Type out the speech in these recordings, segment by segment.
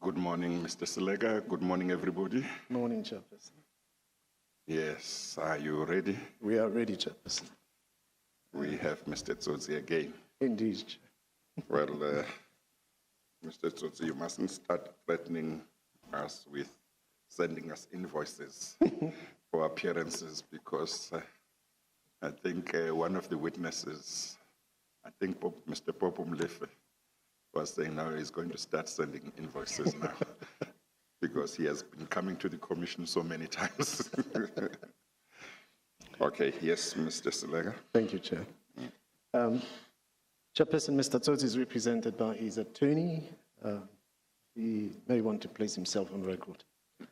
Good morning, Mr. Selega. Good morning, everybody. Morning, Chairperson. Yes, are you ready? We are ready, Chairperson. We have Mr. Tsotsi again. Indeed, Chair. Well, Mr. Tsotsi, you mustn't start threatening us with sending us invoices for appearances because I think one of the witnesses, I think Mr. Popumlefe, was saying now he's going to start sending invoices now because he has been coming to the commission so many times. Okay, yes, Mr. Selega. Thank you, Chair. Chairperson, Mr. Tsotsi is represented by his attorney. He may want to place himself on record.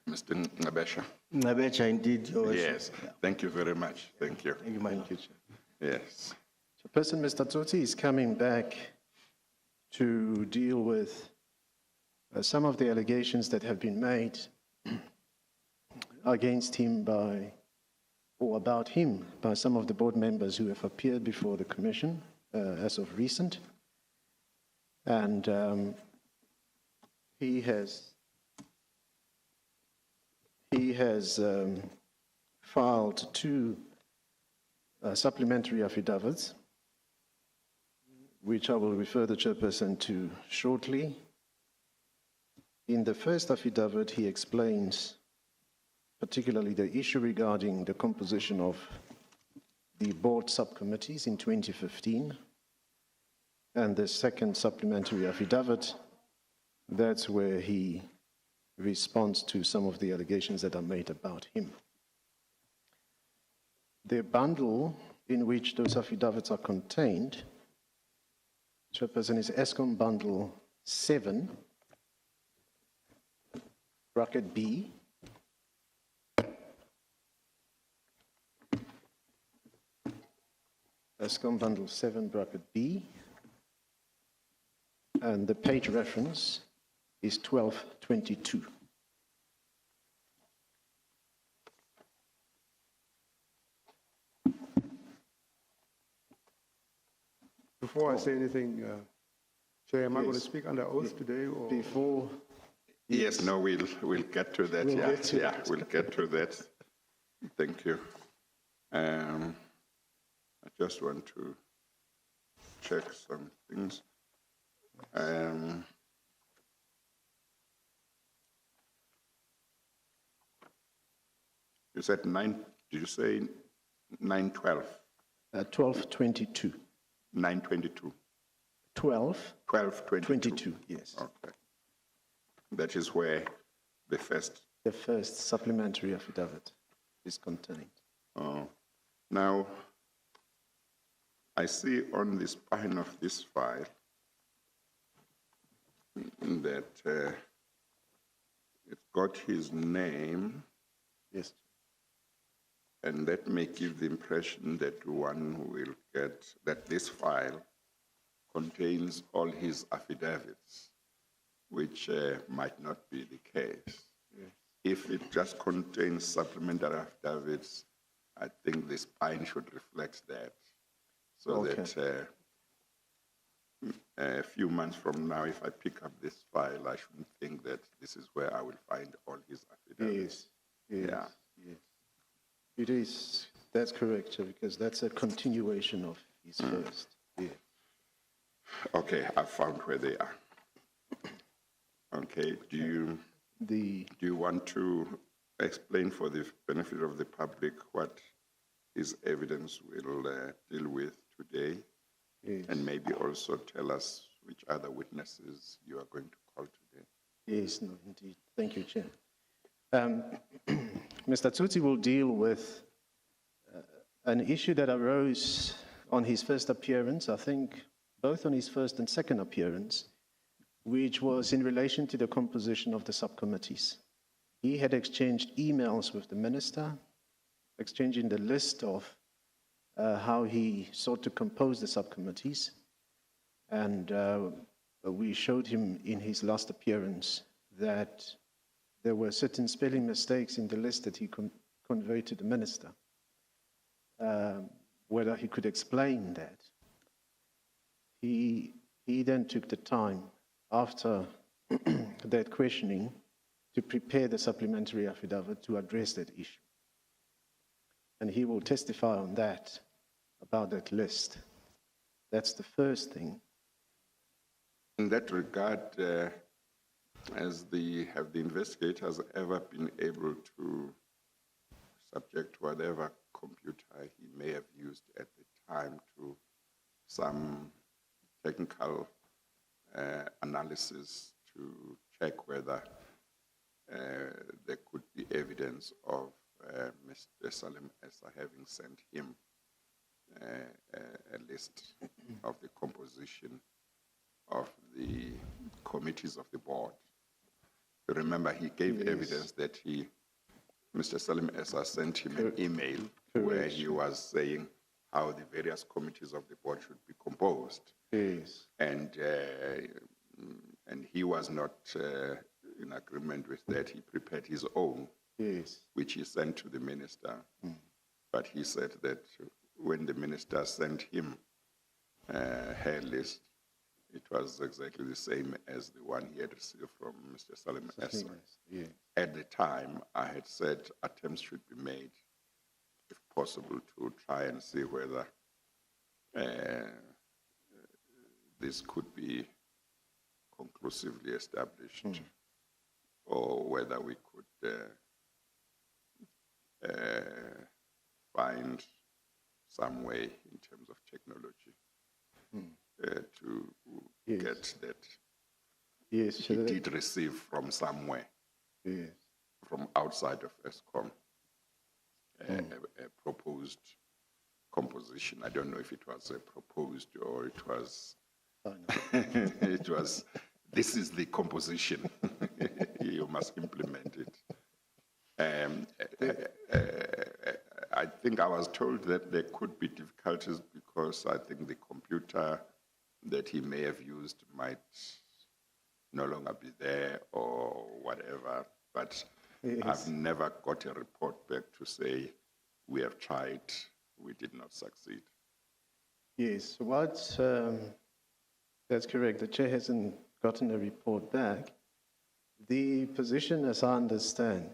Mr. Ngabesha. Ngabesha, indeed. Yes, thank you very much. Thank you. Thank you, Chair. Yes. Chairperson, Mr. Tsotsi is coming back to deal with some of the allegations that have been made against him or about him by some of the board members who have appeared before the commission as of recent. And he has filed two supplementary affidavits, which I will refer the chairperson to shortly. In the first affidavit, he explains particularly the issue regarding the composition of the board subcommittees in 2015. And the second supplementary affidavit, that's where he responds to some of the allegations that are made about him. The bundle in which those affidavits are contained, Chairperson, is Eskom Bundle 7, bracket B. Eskom Bundle 7, bracket B. And the page reference is 1222. Before I say anything, Chair, am I going to speak under oath today? Or? Before. Yes, no, we'll get to that. We'll get to that. Thank you. I just want to check some things. You said 9, did you say 912? 1222. 922. 1222, yes. Okay. That is where the first Supplementary affidavit is contained. Now, I see on the spine of this file that it's got his name. Yes. And that may give the impression that one will get that this file contains all his affidavits, which might not be the case. Yes. If it just contains supplementary affidavits, I think the spine should reflect that. So that a few months from now, if I pick up this file, I shouldn't think that this is where I will find all his affidavits. Yes. Yeah. Yes. It is, that's correct, Chair, because that's a continuation of his first. Yeah. Okay, I found where they are. Okay, do you want to explain for the benefit of the public what his evidence will deal with today? Yes. And maybe also tell us which other witnesses you are going to call today. Yes, no, indeed. Thank you, Chair. Mr. Tsotsi will deal with an issue that arose on his first appearance, I think both on his first and second appearance, which was in relation to the composition of the subcommittees. He had exchanged emails with the minister, exchanging the list of how he sought to compose the subcommittees. And we showed him in his last appearance that there were certain spelling mistakes in the list that he conveyed to the minister. Whether he could explain that. He then took the time after that questioning to prepare the supplementary affidavit to address that issue. And he will testify on that, about that list. That's the first thing. In that regard, have the investigators ever been able to subject whatever computer he may have used at the time to some technical analysis to check whether there could be evidence of Mr. Salim Essa having sent him a list of the composition of the committees of the board? Remember, he gave evidence that Mr. Salim Essa sent him an email where he was saying how the various committees of the board should be composed. Yes. And he was not in agreement with that. He prepared his own, which he sent to the minister. But he said that when the minister sent him her list, it was exactly the same as the one he had received from Mr. Salim Essa. Yeah. At the time, I had said attempts should be made, if possible, to try and see whether this could be conclusively established, or whether we could find some way in terms of technology to get that Yes. he did receive from somewhere, Yes. from outside of Eskom, a proposed composition. I don't know if it was a proposed or it was, it was, this is the composition. You must implement it. I think I was told that there could be difficulties because I think the computer that he may have used might no longer be there or whatever. But I've never got a report back to say we have tried, we did not succeed. Yes, that's correct. The chair hasn't gotten a report back. The position, as I understand,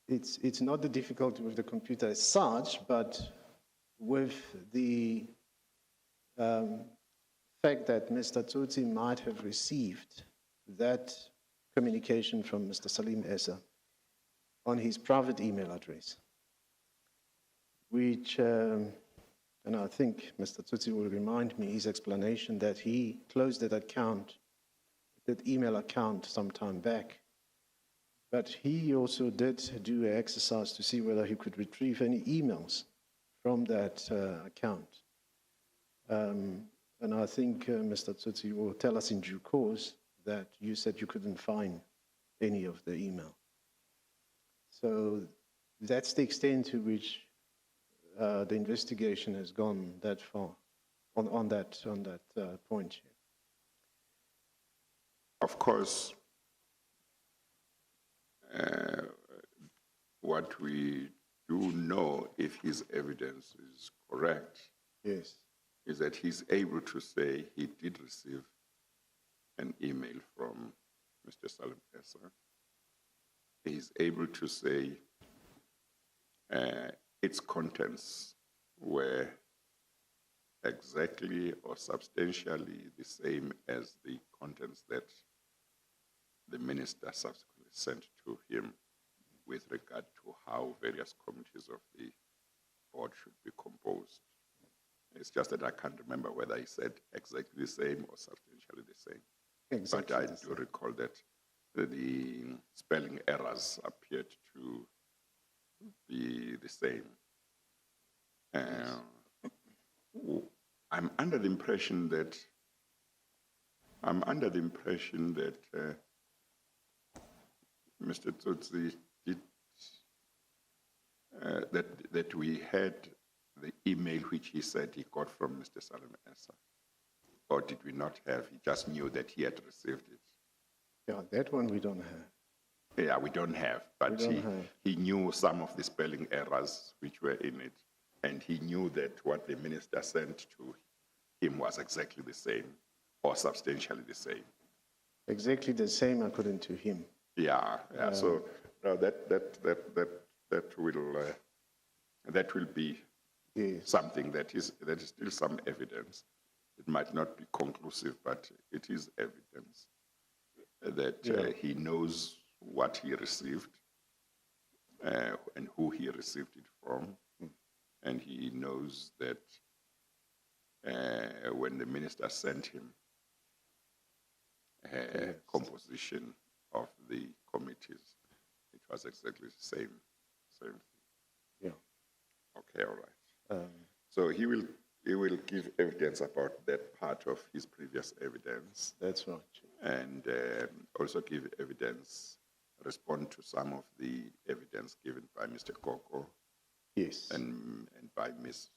it's not the difficulty with the computer as such, but with the fact that Mr. Tsotsi might have received that communication from Mr. Salim Essa on his private email address, which, and I think Mr. Tsotsi will remind me his explanation that he closed that account, that email account some time back. But he also did do an exercise to see whether he could retrieve any emails from that account. And I think Mr. Tsotsi will tell us in due course that you said you couldn't find any of the email. So that's the extent to which the investigation has gone that far on that point. Of course, what we do know, if his evidence is correct, Yes. is that he's able to say he did receive an email from Mr. Salim Essa. He's able to say its contents were exactly or substantially the same as the contents that the minister subsequently sent to him with regard to how various committees of the board should be composed. It's just that I can't remember whether he said exactly the same or substantially the same. Exactly. But I do recall that the spelling errors appeared to be the same. I'm under the impression that Mr. Tsotsi did that we had the email which he said he got from Mr. Salim Essa, or did we not have? He just knew that he had received it. Yeah, that one we don't have. Yeah, we don't have, but he knew some of the spelling errors which were in it, and he knew that what the minister sent to him was exactly the same or substantially the same. Exactly the same according to him. Yeah, yeah. So no, that will be Yes. something that is still some evidence. It might not be conclusive, but it is evidence that he knows what he received and who he received it from, and he knows that when the minister sent him composition of the committees, it was exactly the same thing. Yeah. Okay, all right. So he will give evidence about that part of his previous evidence, That's right. and also give evidence, respond to some of the evidence given by Mr. Koko Yes. and by Ms.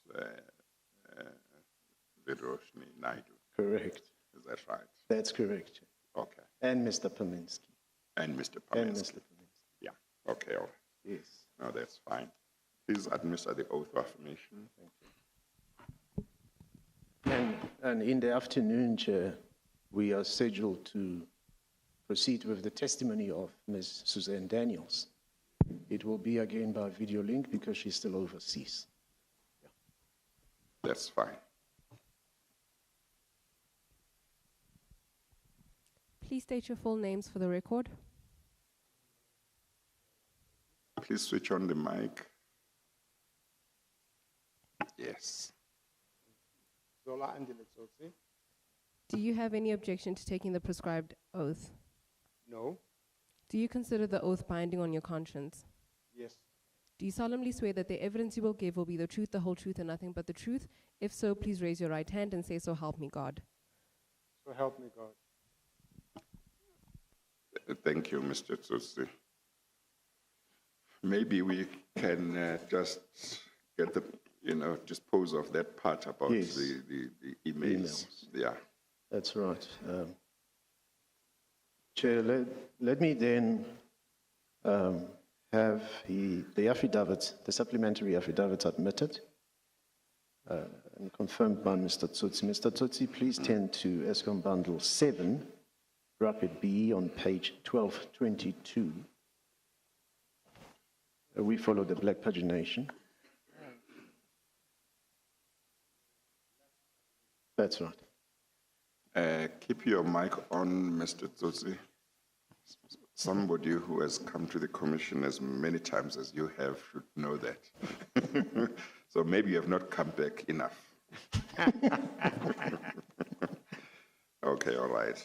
Viroshni Naidu. Correct. Is that right? That's correct. Okay. And Mr. Paminsky. And Mr. And Paminsky. Mr. Paminsky. Yeah. Okay, all right. Yes. No, that's fine. Please administer the oath of affirmation. And in the afternoon, Chair, we are scheduled to proceed with the testimony of Ms. Suzanne Daniels. It will be again by video link because she's still overseas. That's fine. Please state your full names for the record. Please switch on the mic. Yes. Zola Tsotsi? Do you have any objection to taking the prescribed oath? No. Do you consider the oath binding on your conscience? Yes. Do you solemnly swear that the evidence you will give will be the truth, the whole truth, and nothing but the truth? If so, please raise your right hand and say, "So help me God." So help me God. Thank you, Mr. Tsotsi. Maybe we can just get the, dispose of that part about Yes. the emails. Yeah. That's right. Chair, let me then have the affidavit, the supplementary affidavit admitted and confirmed by Mr. Tsotsi. Mr. Tsotsi, please turn to Eskom Bundle 7, bracket B on page 1222. We follow the black pagination. That's right. Keep your mic on, Mr. Tsotsi. Somebody who has come to the commission as many times as you have should know that. So maybe you have not come back enough. Okay, all right.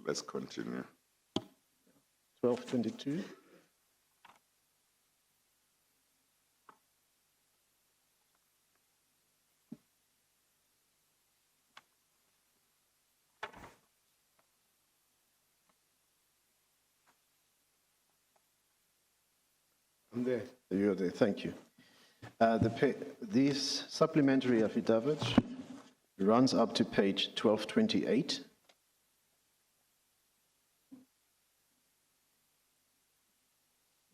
Let's continue. 1222. I'm there. You're there, thank you. This supplementary affidavit runs up to page 1228.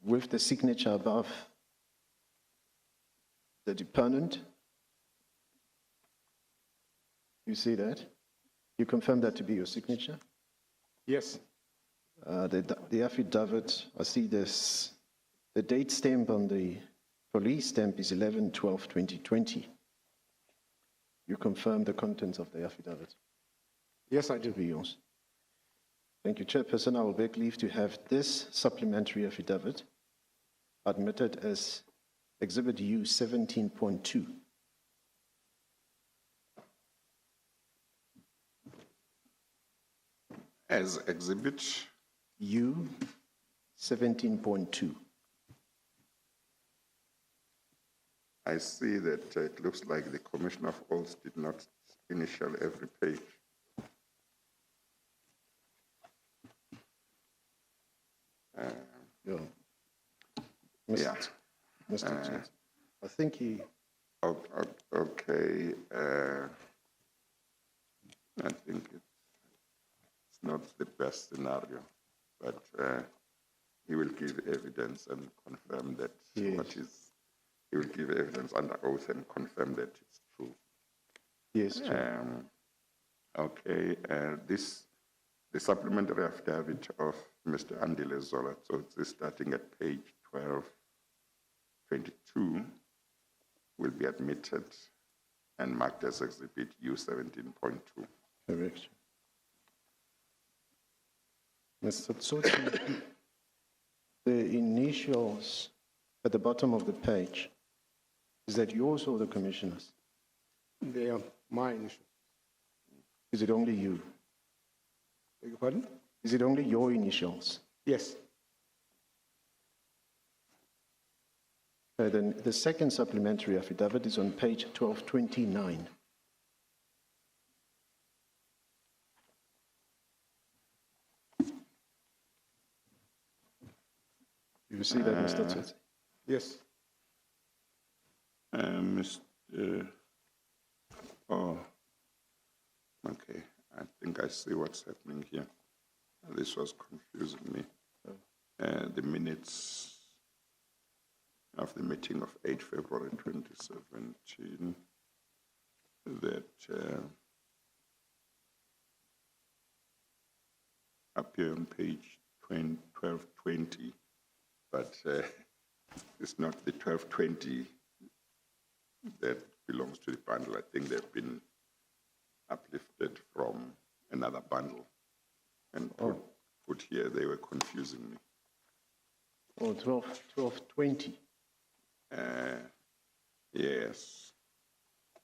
With the signature above the deponent. You see that? You confirm that to be your signature? Yes. The affidavit, I see this, the date stamp on the police stamp is 11/12/2020. You confirm the contents of the affidavit Yes, I to do. be yours. Thank you, Chairperson. I will beg leave to have this supplementary affidavit admitted as Exhibit U 17.2. As Exhibit U 17.2. I see that it looks like the Commissioner of Oaths did not initial every page. Yeah. Yeah. Mr. Jones. I think he, Okay. I think it's not the best scenario, but he will give evidence and confirm that Yes. he will give evidence under oath and confirm that it's true. yes, Chair. Okay, this The supplementary affidavit of Mr. Andile Zola Tsotsi, starting at page 1222, will be admitted and marked as Exhibit U 17.2. Correct. Mr. Tsotsi, the initials at the bottom of the page, is that yours or the commissioner's? They are my initials. Is it only you? Beg your pardon? Is it only your initials? Yes. Then the second supplementary affidavit is on page 1229. You see that, Mr. Tsotsi? Yes. Mr. Oh, okay. I think I see what's happening here. This was confusing me. The minutes of the meeting of 8 February 2017 that appear on page 1220, but it's not the 1220 that belongs to the bundle. I think they've been uplifted from another bundle and put here. They were confusing me. Oh, 1220. Yes.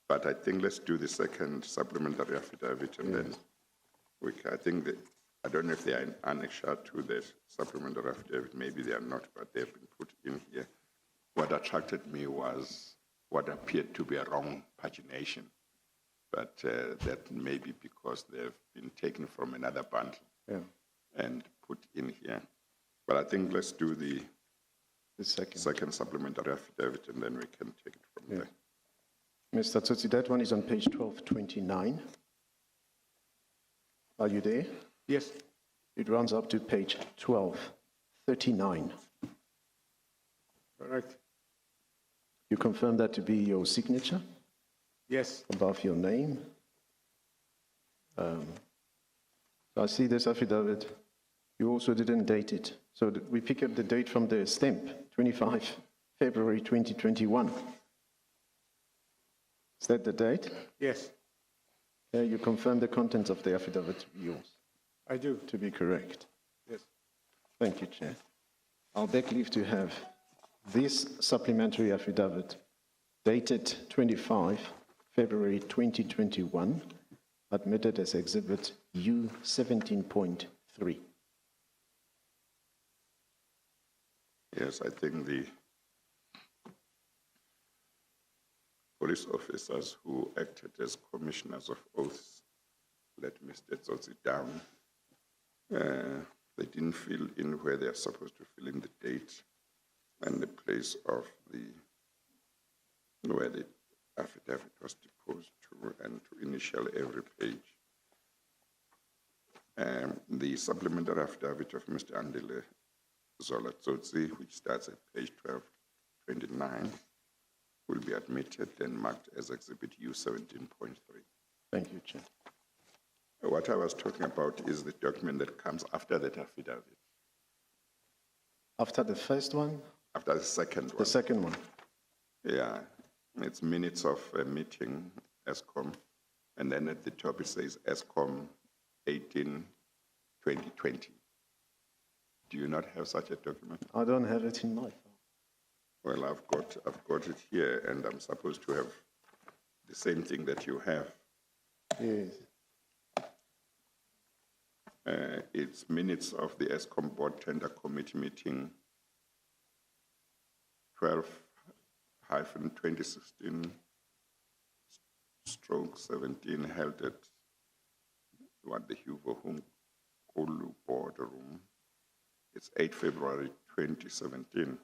But I think let's do the second supplementary affidavit and then we can, I think that, I don't know if they are in annexure to the supplementary affidavit, maybe they are not, but they've been put in here. What attracted me was what appeared to be a wrong pagination, but that may be because they've been taken from another bundle and put in here. But I think let's do the second supplementary affidavit and then we can take it from there. Mr. Tsotsi, that one is on page 1229. Are you there? Yes. It runs up to page 1239. Correct. You confirm that to be your signature Yes. above your name? So I see this affidavit. You also didn't date it. So we pick up the date from the stamp, 25 February 2021. Is that the date? Yes. You confirm the contents of the affidavit to be yours, I do. to be correct. Yes. Thank you, Chair. I'll beg leave to have this supplementary affidavit dated 25 February 2021, admitted as Exhibit U 17.3. Yes, I think the police officers who acted as commissioners of oaths let Mr. Tsotsi down. They didn't fill in where they are supposed to fill in the date and the place of where the affidavit was deposed to and to initial every page. The supplementary affidavit of Mr. Andile Zola Tsotsi, which starts at page 1229, will be admitted and marked as Exhibit U 17.3. Thank you, Chair. What I was talking about is the document that comes after that affidavit, After the first one, after the second one. the second one. Yeah, it's minutes of a meeting, Eskom, and then at the top it says Eskom 18-2020. Do you not have such a document? I don't have it in my file. Well, I've got it here, and I'm supposed to have the same thing that you have. Yes. It's minutes of the Eskom Board Tender Committee meeting 12-2016 /17 held at the Hugo Kulu boardroom. It's 8 February 2017.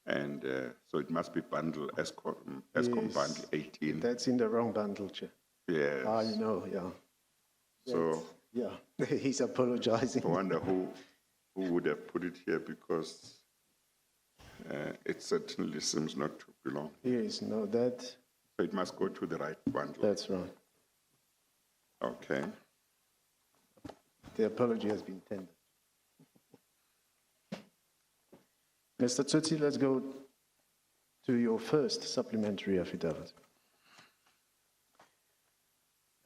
And so it must be bundle Eskom Yes. bundle 18. That's in the wrong bundle, Chair. Yes. I know, yeah. So Yeah, he's apologizing. I wonder who would have put it here, because it certainly seems not to belong. Yes, no, So it must go to the right bundle. that's right. Okay. The apology has been tendered. Mr. Tsotsi, let's go to your first supplementary affidavit.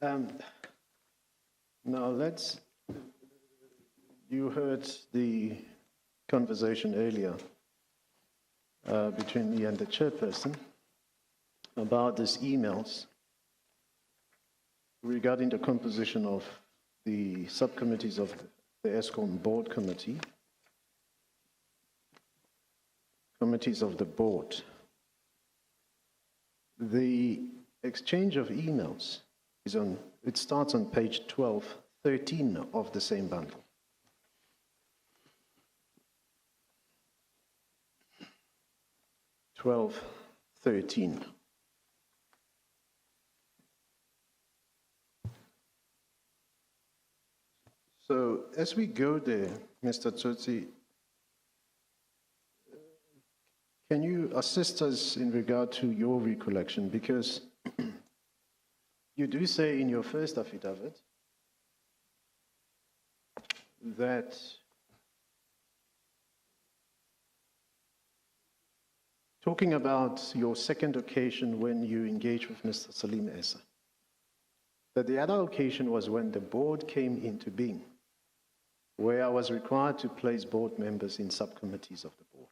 Now you heard the conversation earlier between me and the chairperson about these emails regarding the composition of the subcommittees of the Eskom Board Committee, committees of the board. The exchange of emails it starts on page 1213 of the same bundle. (1213). So as we go there, Mr. Tsotsi, can you assist us in regard to your recollection? Because you do say in your first affidavit that talking about your second occasion when you engaged with Mr. Salim Essa, that the other occasion was when the board came into being, where I was required to place board members in subcommittees of the board.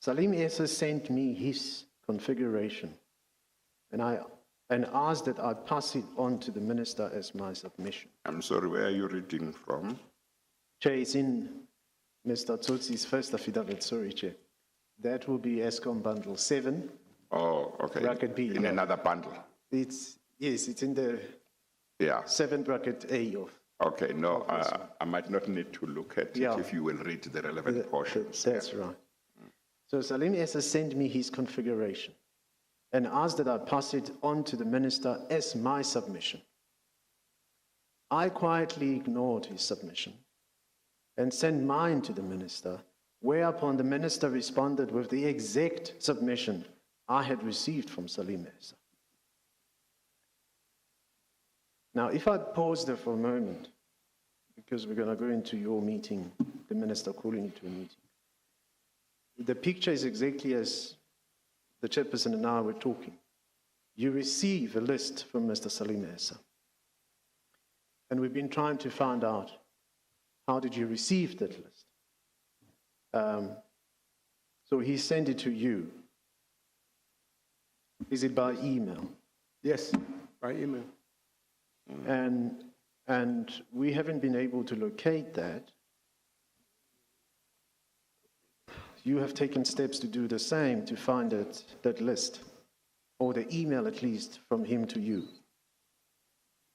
Salim Essa sent me his configuration, and asked that I pass it on to the minister as my submission. I'm sorry, where are you reading from? Chair, it's in Mr. Tsotsi's first affidavit, sorry, Chair. That will be Eskom bundle 7. Oh, okay. Bracket B, In yeah. another bundle. Yes, it's in the Yeah. 7 bracket A of. Okay, no, I might not need to look at Yeah. it if you will read the relevant portions. That's right. So Salim Essa sent me his configuration and asked that I pass it on to the minister as my submission. I quietly ignored his submission and sent mine to the minister, whereupon the minister responded with the exact submission I had received from Salim Essa. Now, if I pause there for a moment, because we're going to go into your meeting, the minister calling you to a meeting. The picture is exactly as the chairperson and I were talking. You receive a list from Mr. Salim Essa. And we've been trying to find out, how did you receive that list? So he sent it to you. Is it by email? Yes, by email. And we haven't been able to locate that. You have taken steps to do the same, to find that list, or the email at least from him to you.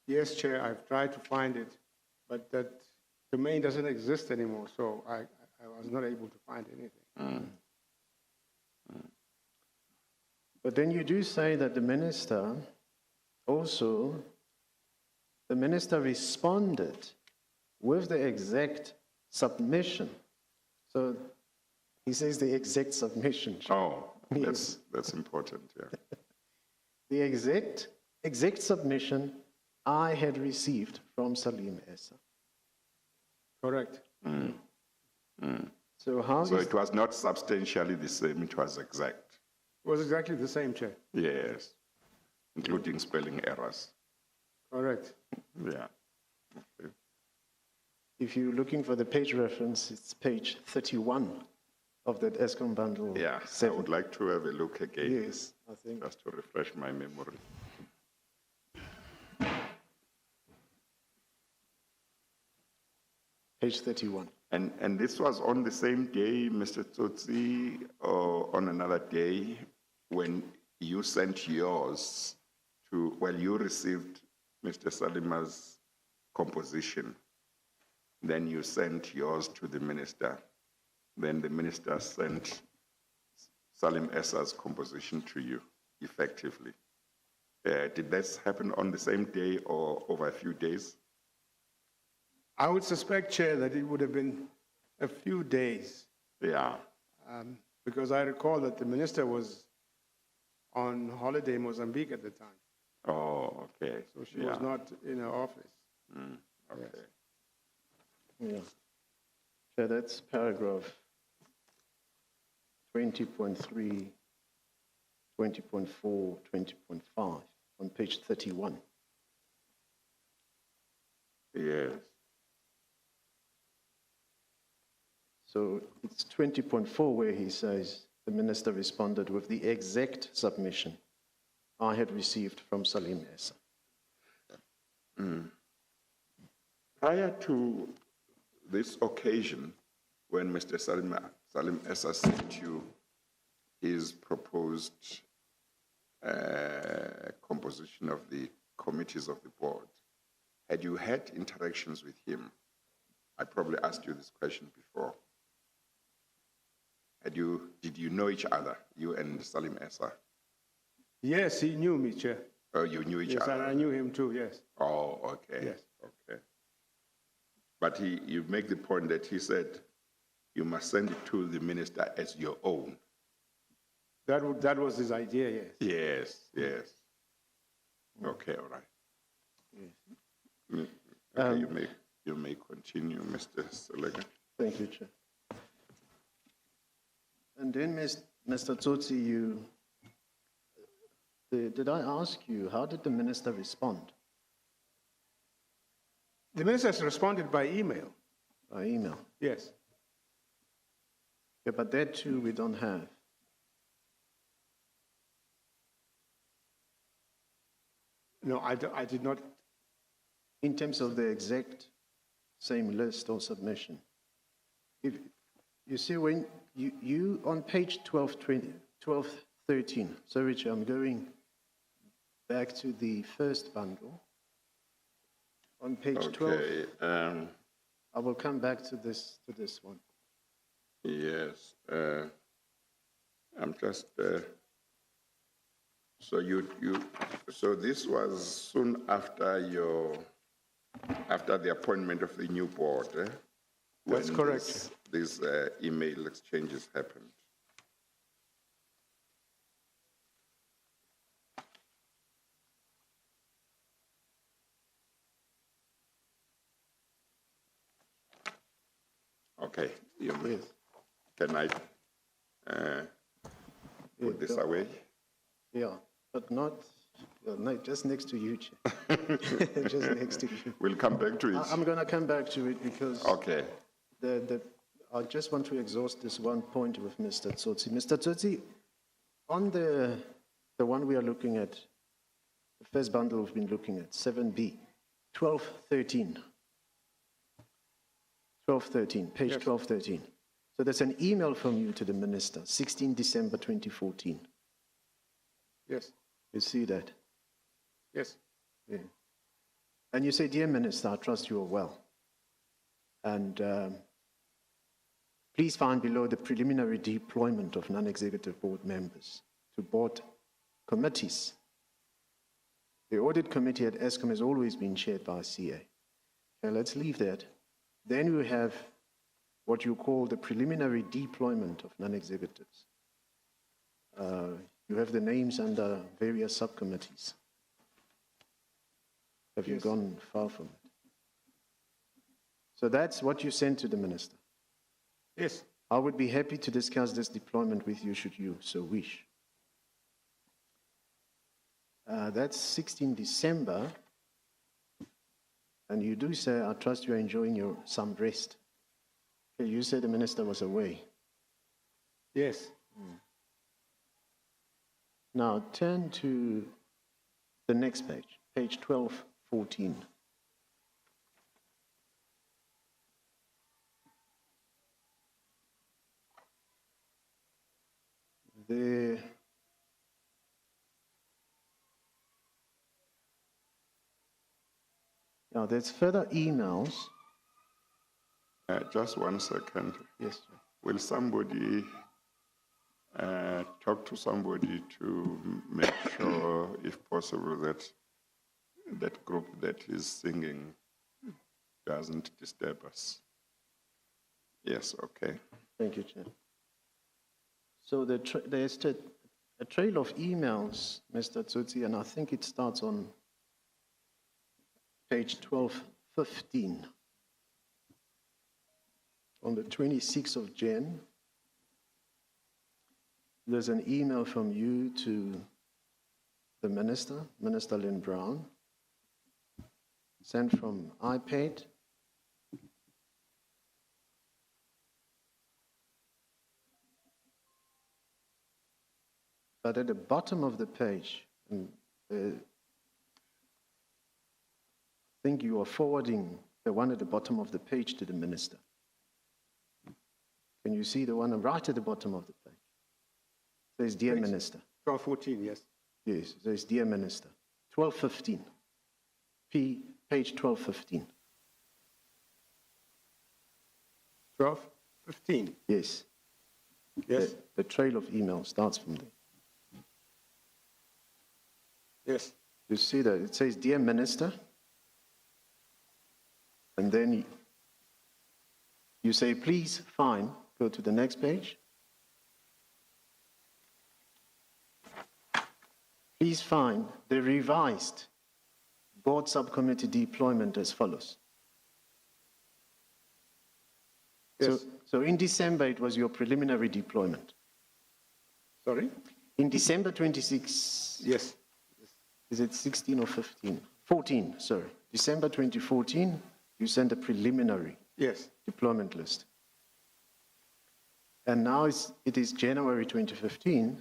Yes, Chair, I've tried to find it, but that domain doesn't exist anymore, so I was not able to find anything. But then you do say that the minister responded with the exact submission. So he says the exact submission. Oh, Yes. that's important, yeah. The exact submission I had received from Salim Essa. Correct. So how So is it was not substantially the same, it was exact. It was exactly the same, Chair. Yes, including spelling errors. Correct. Yeah. Okay. if you're looking for the page reference, it's page 31 of that Eskom bundle. Yeah, I 7. would like to have a look again. Yes, I think. Just to refresh my memory. Page 31. And this was on the same day, Mr. Tsotsi, or on another day when you sent yours to, well, you received Mr. Salima's composition. Then you sent yours to the minister. Then the minister sent Salim Essa's composition to you, effectively. Did this happen on the same day or over a few days? I would suspect, Chair, that it would have been a few days, Yeah. because I recall that the minister was on holiday in Mozambique at the time, Oh, okay. so she was not in her office. Okay. Yes. Yeah. Okay, that's paragraph 20.3, 20.4, 20.5 on page 31. Yes. So it's 20.4 where he says the minister responded with the exact submission I had received from Salim Essa. Prior to this occasion, when Mr. Salim Essa sent you his proposed composition of the committees of the board, had you had interactions with him? I probably asked you this question before. Did you know each other, you and Salim Essa? Yes, he knew me, Chair. Oh, you knew each Yes, other? and I knew him too, yes. Oh, okay. Yes. Okay. But you make the point that he said you must send it to the minister as your own. That was his idea, yes. Yes, yes. Okay, all right. Okay, you may continue, Mr. Selega. Thank you, Chair. And then, Mr. Tsotsi, did I ask you, how did the minister respond? The minister has responded by email. By email? Yes. Yeah, but that too we don't have. No, I did not. In terms of the exact same list or submission. If you see, when you on page 1213, so Richard, I'm going back to the first bundle. On page 12, Okay, I will come back to this one. yes. I'm just, so this was soon after after the appointment of the new board, eh? That's When correct. These email exchanges happened. Okay, Yes. can I put this away? Yeah, but not just next to you, Chair. Just next to you. We'll come back to it. I'm going to come back to it because Okay. I just want to exhaust this one point with Mr. Tsotsi. Mr. Tsotsi, on the one we are looking at, the first bundle we've been looking at, 7B, 1213. 1213, page Yes. 1213. So there's an email from you to the minister, 16 December 2014. Yes. You see that? Yes. Yeah. And you say, "Dear Minister, I trust you are well. And please find below the preliminary deployment of non-executive board members to board committees. The audit committee at Eskom has always been chaired by a CA." Okay, let's leave that. Then we have what you call the preliminary deployment of non-executives. You have the names under various subcommittees. Have you Yes. gone far from it? So that's what you sent to the minister. Yes. I would be happy to discuss this deployment with you should you so wish. That's 16 December. And you do say, "I trust you are enjoying some rest." Okay, you said the minister was away. Yes. Now turn to the next page, page 1214. Now there's further emails. Just 1 second. Yes, sir. Will somebody talk to somebody to make sure, if possible, that that group that is singing doesn't disturb us? Yes, okay. Thank you, Chair. So there's a trail of emails, Mr. Tsotsi, and I think it starts on page 1215. on the 26th of Jan, there's an email from you to the Minister, Minister Lynn Brown, sent from iPad. But at the bottom of the page, I think you are forwarding the one at the bottom of the page to the Minister. Can you see the one right at the bottom of the page? It says, Dear Minister. 1214, yes. Yes, it says, Dear Minister. 1215. Page 1215. 1215, Yes. yes, The trail of email starts from there. yes, You see that? It says, Dear Minister. And then you say, please, fine, go to the next page. Please find the revised board subcommittee deployment as follows. yes. So in December, it was your preliminary deployment. Sorry? In December 26, Yes, is it 16 or 15? 14, sorry. December 2014, you sent a preliminary yes, deployment list. And now it is January 2015,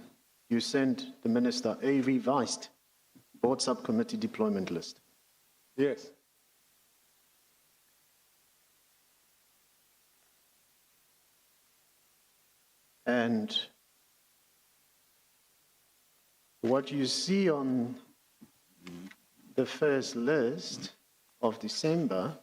you sent the minister a revised board subcommittee deployment list. yes, And what you see on the first list of December,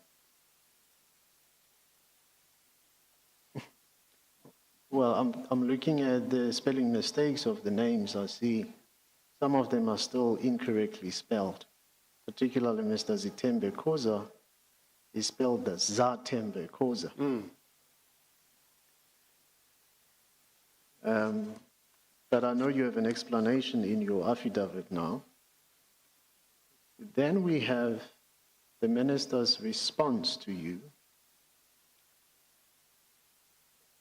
well, I'm looking at the spelling mistakes of the names. I see some of them are still incorrectly spelled. Particularly Mr. Zitembe Koza is spelled as Zatembe Koza. But I know you have an explanation in your affidavit now. Then we have the minister's response to you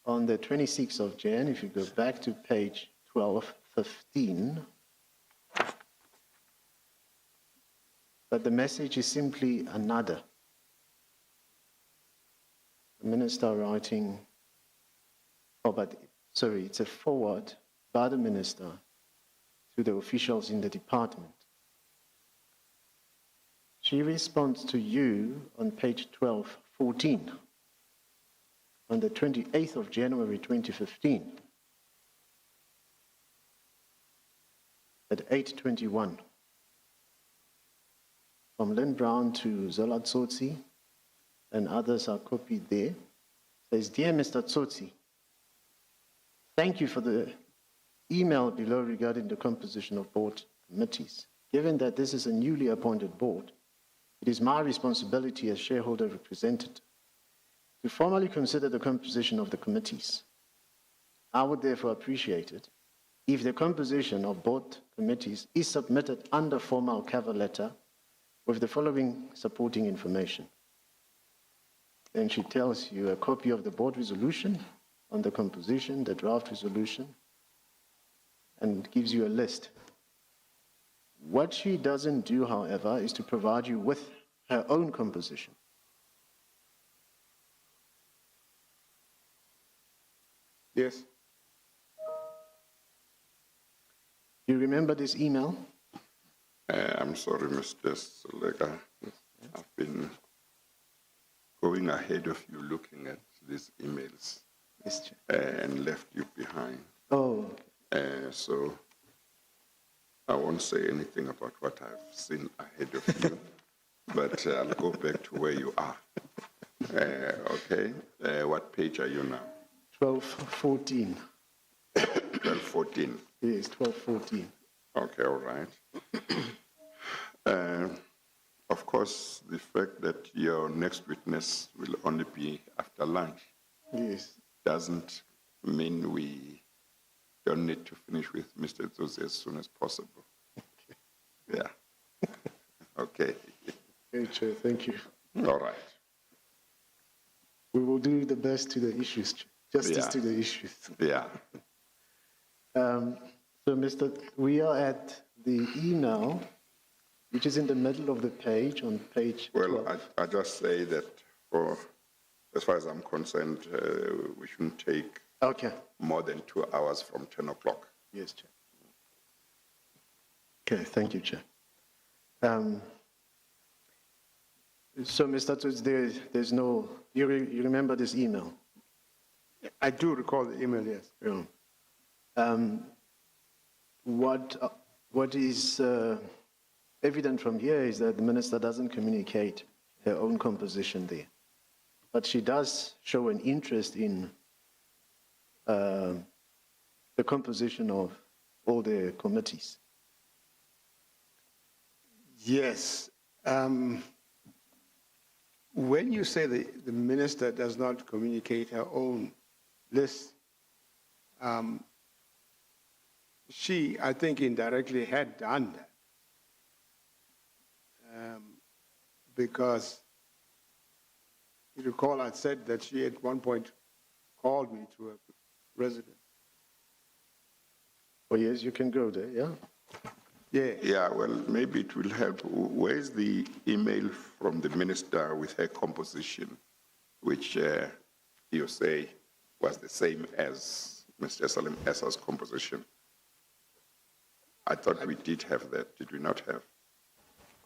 on the 26th of Jan. If you go back to page 1215, but the message is simply another. The minister writing, it's a forward by the minister to the officials in the department. She responds to you on page 1214 on the 28th of January 2015 at 8:21. From Lynn Brown to Zola Tsotsi, and others are copied there. Says, Dear Mr. Tsotsi, thank you for the email below regarding the composition of board committees. Given that this is a newly appointed board, it is my responsibility as shareholder representative to formally consider the composition of the committees. I would therefore appreciate it if the composition of board committees is submitted under formal cover letter with the following supporting information. Then she tells you a copy of the board resolution on the composition, the draft resolution, and gives you a list. What she doesn't do, however, is to provide you with her own composition. yes, Do you remember this email? I'm sorry, Mr. Solega. I've been going ahead of you looking at these emails Yes, Chair. and left you behind. Oh, So I won't say anything about what I've seen ahead of you, but I'll go back to where you are. Okay, what page are you now? 1214. 1214. Yes, 1214. Okay, all right. Of course, the fact that your next witness will only be after lunch Yes. doesn't mean we don't need to finish with Mr. Tsotsi as soon as possible. Yeah. Okay. Okay, Chair, thank you. All right. We will do the best to the issues, justice Yeah. to the issues. Yeah. So, we are at the email, which is in the middle of the page, on page Well, 12. I just say that as far as I'm concerned, we shouldn't take Okay. more than 2 hours from 10 o'clock. Yes, Chair. Okay, thank you, Chair. So, Mr. Tsotsi, there's no, you remember this email? I do recall the email, yes. Yeah. What is evident from here is that the minister doesn't communicate her own composition there. But she does show an interest in the composition of all the committees. Yes. When you say the minister does not communicate her own list, she, I think, indirectly had done that. Because you recall I said that she at one point called me to a residence. Oh, yes, you can go there, yeah? Yeah. Yeah, well, maybe it will help. Where's the email from the minister with her composition, which you say was the same as Mr. Salim Essa's composition? I thought we did have that. Did we not have?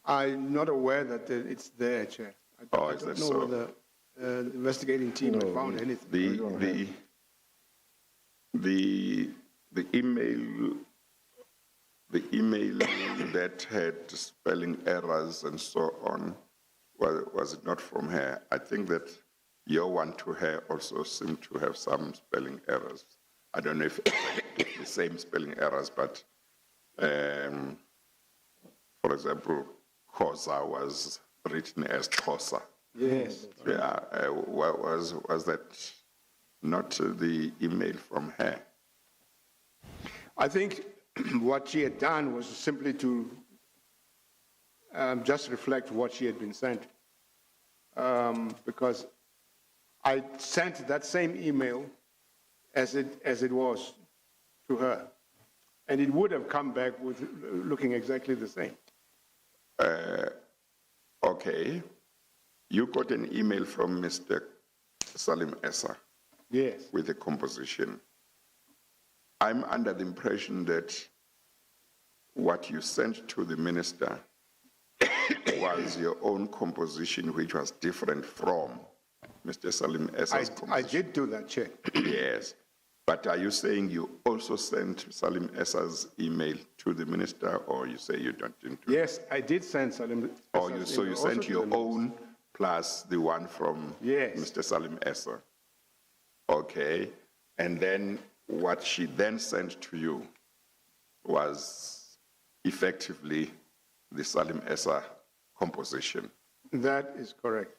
I'm not aware that it's there, Chair. Oh, I is don't that know so? whether the investigating team had found anything. The email that had spelling errors and so on, was it not from her? I think that your one to her also seemed to have some spelling errors. I don't know if it's the same spelling errors, but for example, Khoza was written as Xhosa. Yes. Yeah, was that not the email from her? I think what she had done was simply to just reflect what she had been sent. Because I sent that same email as it was to her. And it would have come back with looking exactly the same. Okay. You got an email from Mr. Salim Essa Yes. with the composition. I'm under the impression that what you sent to the minister was your own composition, which was different from Mr. Salim Essa's composition. I did do that, Chair. Yes. But are you saying you also sent Salim Essa's email to the minister, or you say you didn't do it? Yes, I did send Salim. Or so you sent your own plus the one from Yes. Mr. Salim Essa? Okay. And then what she then sent to you was effectively the Salim Essa composition. That is correct.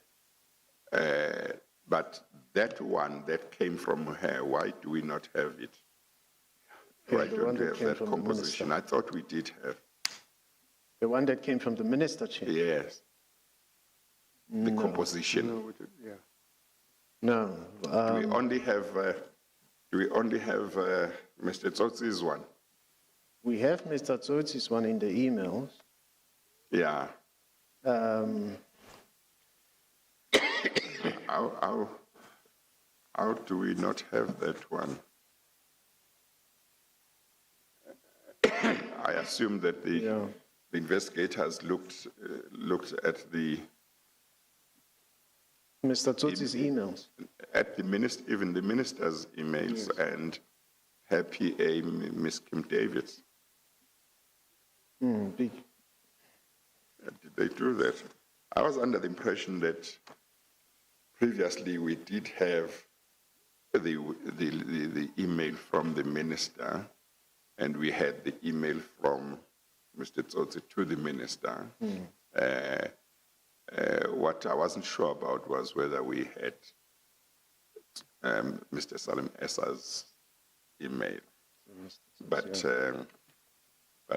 But that one that came from her, why do we not have it? Why the don't one we that have came that from the composition? I thought we did have. The one that came from the minister, Chair? Yes. The composition. No, we did, yeah. No. Do we only have Mr. Tsotsi's one? We have Mr. Tsotsi's one in the emails. Yeah. How do we not have that one? I assume that the investigators looked at the Mr. Tsotsi's emails. at the minister, even the minister's emails, and her PA, Ms. Kim Davids. Big. Did they do that? I was under the impression that previously we did have the email from the minister, and we had the email from Mr. Tsotsi to the minister. What I wasn't sure about was whether we had Mr. Salim Essa's email. But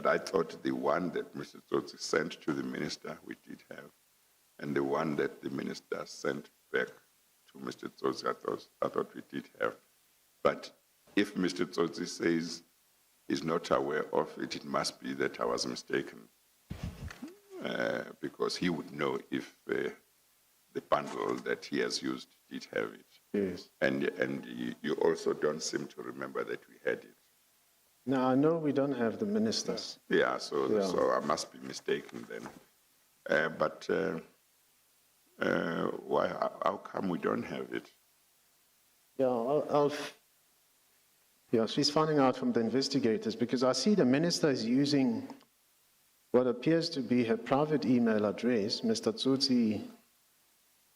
I thought the one that Mr. Tsotsi sent to the minister, we did have, and the one that the minister sent back to Mr. Tsotsi, I thought we did have. But if Mr. Tsotsi says he's not aware of it, it must be that I was mistaken. Because he would know if the bundle that he has used did have it. Yes. And you also don't seem to remember that we had it. No, I know we don't have the ministers. Yeah, so I must be mistaken then. Why? How come we don't have it? Yeah, she's finding out from the investigators because I see the minister is using what appears to be her private email address, Mr. Tsotsi.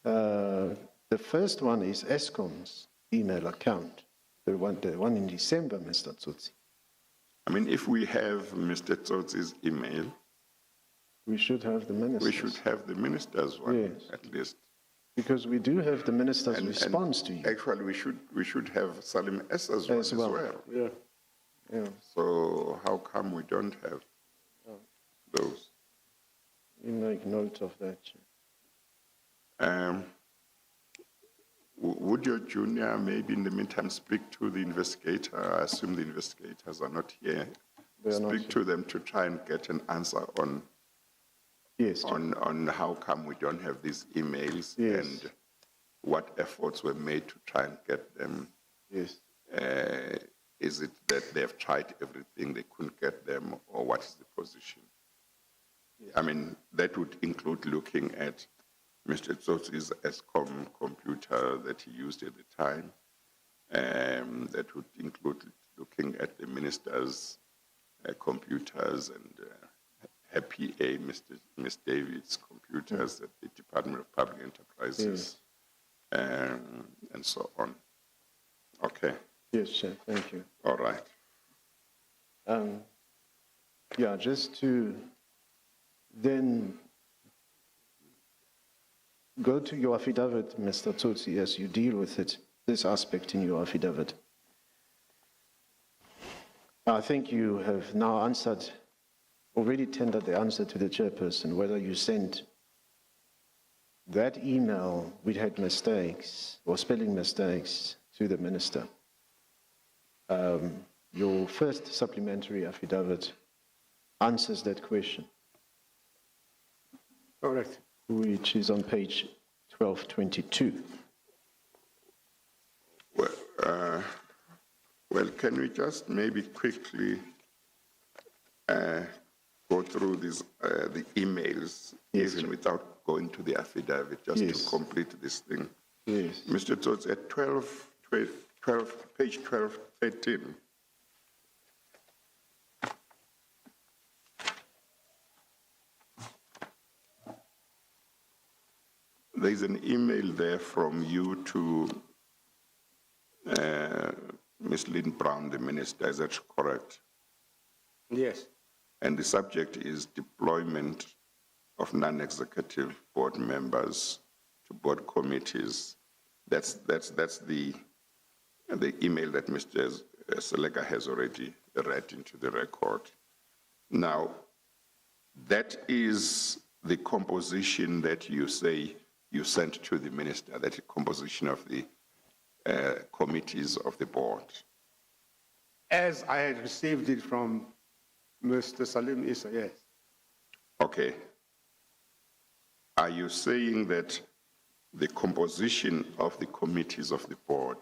The first one is Eskom's email account, the one in December, Mr. Tsotsi. I mean, if we have Mr. Tsotsi's email, We should have the ministers. we should have the minister's one, Yes. at least. Because we do have the minister's And response to you Actually, we should have Salim Essa's one as as well. well. Yeah. Yeah, So how come we don't have those? you make note of that. Would your junior maybe in the meantime speak to the investigator? I assume the investigators are not here. They are not Speak to them to try and get an answer on Yes, how come we don't have these emails Yes. and what efforts were made to try and get them. yes. Is it that they've tried everything, they couldn't get them, or what is the position? I mean, that would include looking at Mr. Tsotsi's Eskom computer that he used at the time. That would include looking at the minister's computers and her PA, Ms. David's computers at the Department of Public Enterprises, and so on. Okay, Yes, Chair, thank you. all right. Yeah, just to then go to your affidavit, Mr. Tsotsi, as you deal with it, this aspect in your affidavit. I think you have now already tendered the answer to the chairperson, whether you sent that email which had mistakes or spelling mistakes to the minister. Your first supplementary affidavit answers that question, Correct. which is on page 1222. Well, can we just maybe quickly go through these the emails, Yes, even sir. without going to the affidavit, just Yes. to complete this thing? Yes. Mr. Tsotsi, at page 1213, there's an email there from you to Ms. Lynn Brown, the minister, is that correct? Yes. And the subject is deployment of non-executive board members to board committees. That's the email that Mr. Selega has already read into the record. Now, that is the composition that you say you sent to the minister, that composition of the committees of the board. As I had received it from Mr. Salim Issa, yes. Okay. Are you saying that the composition of the committees of the board,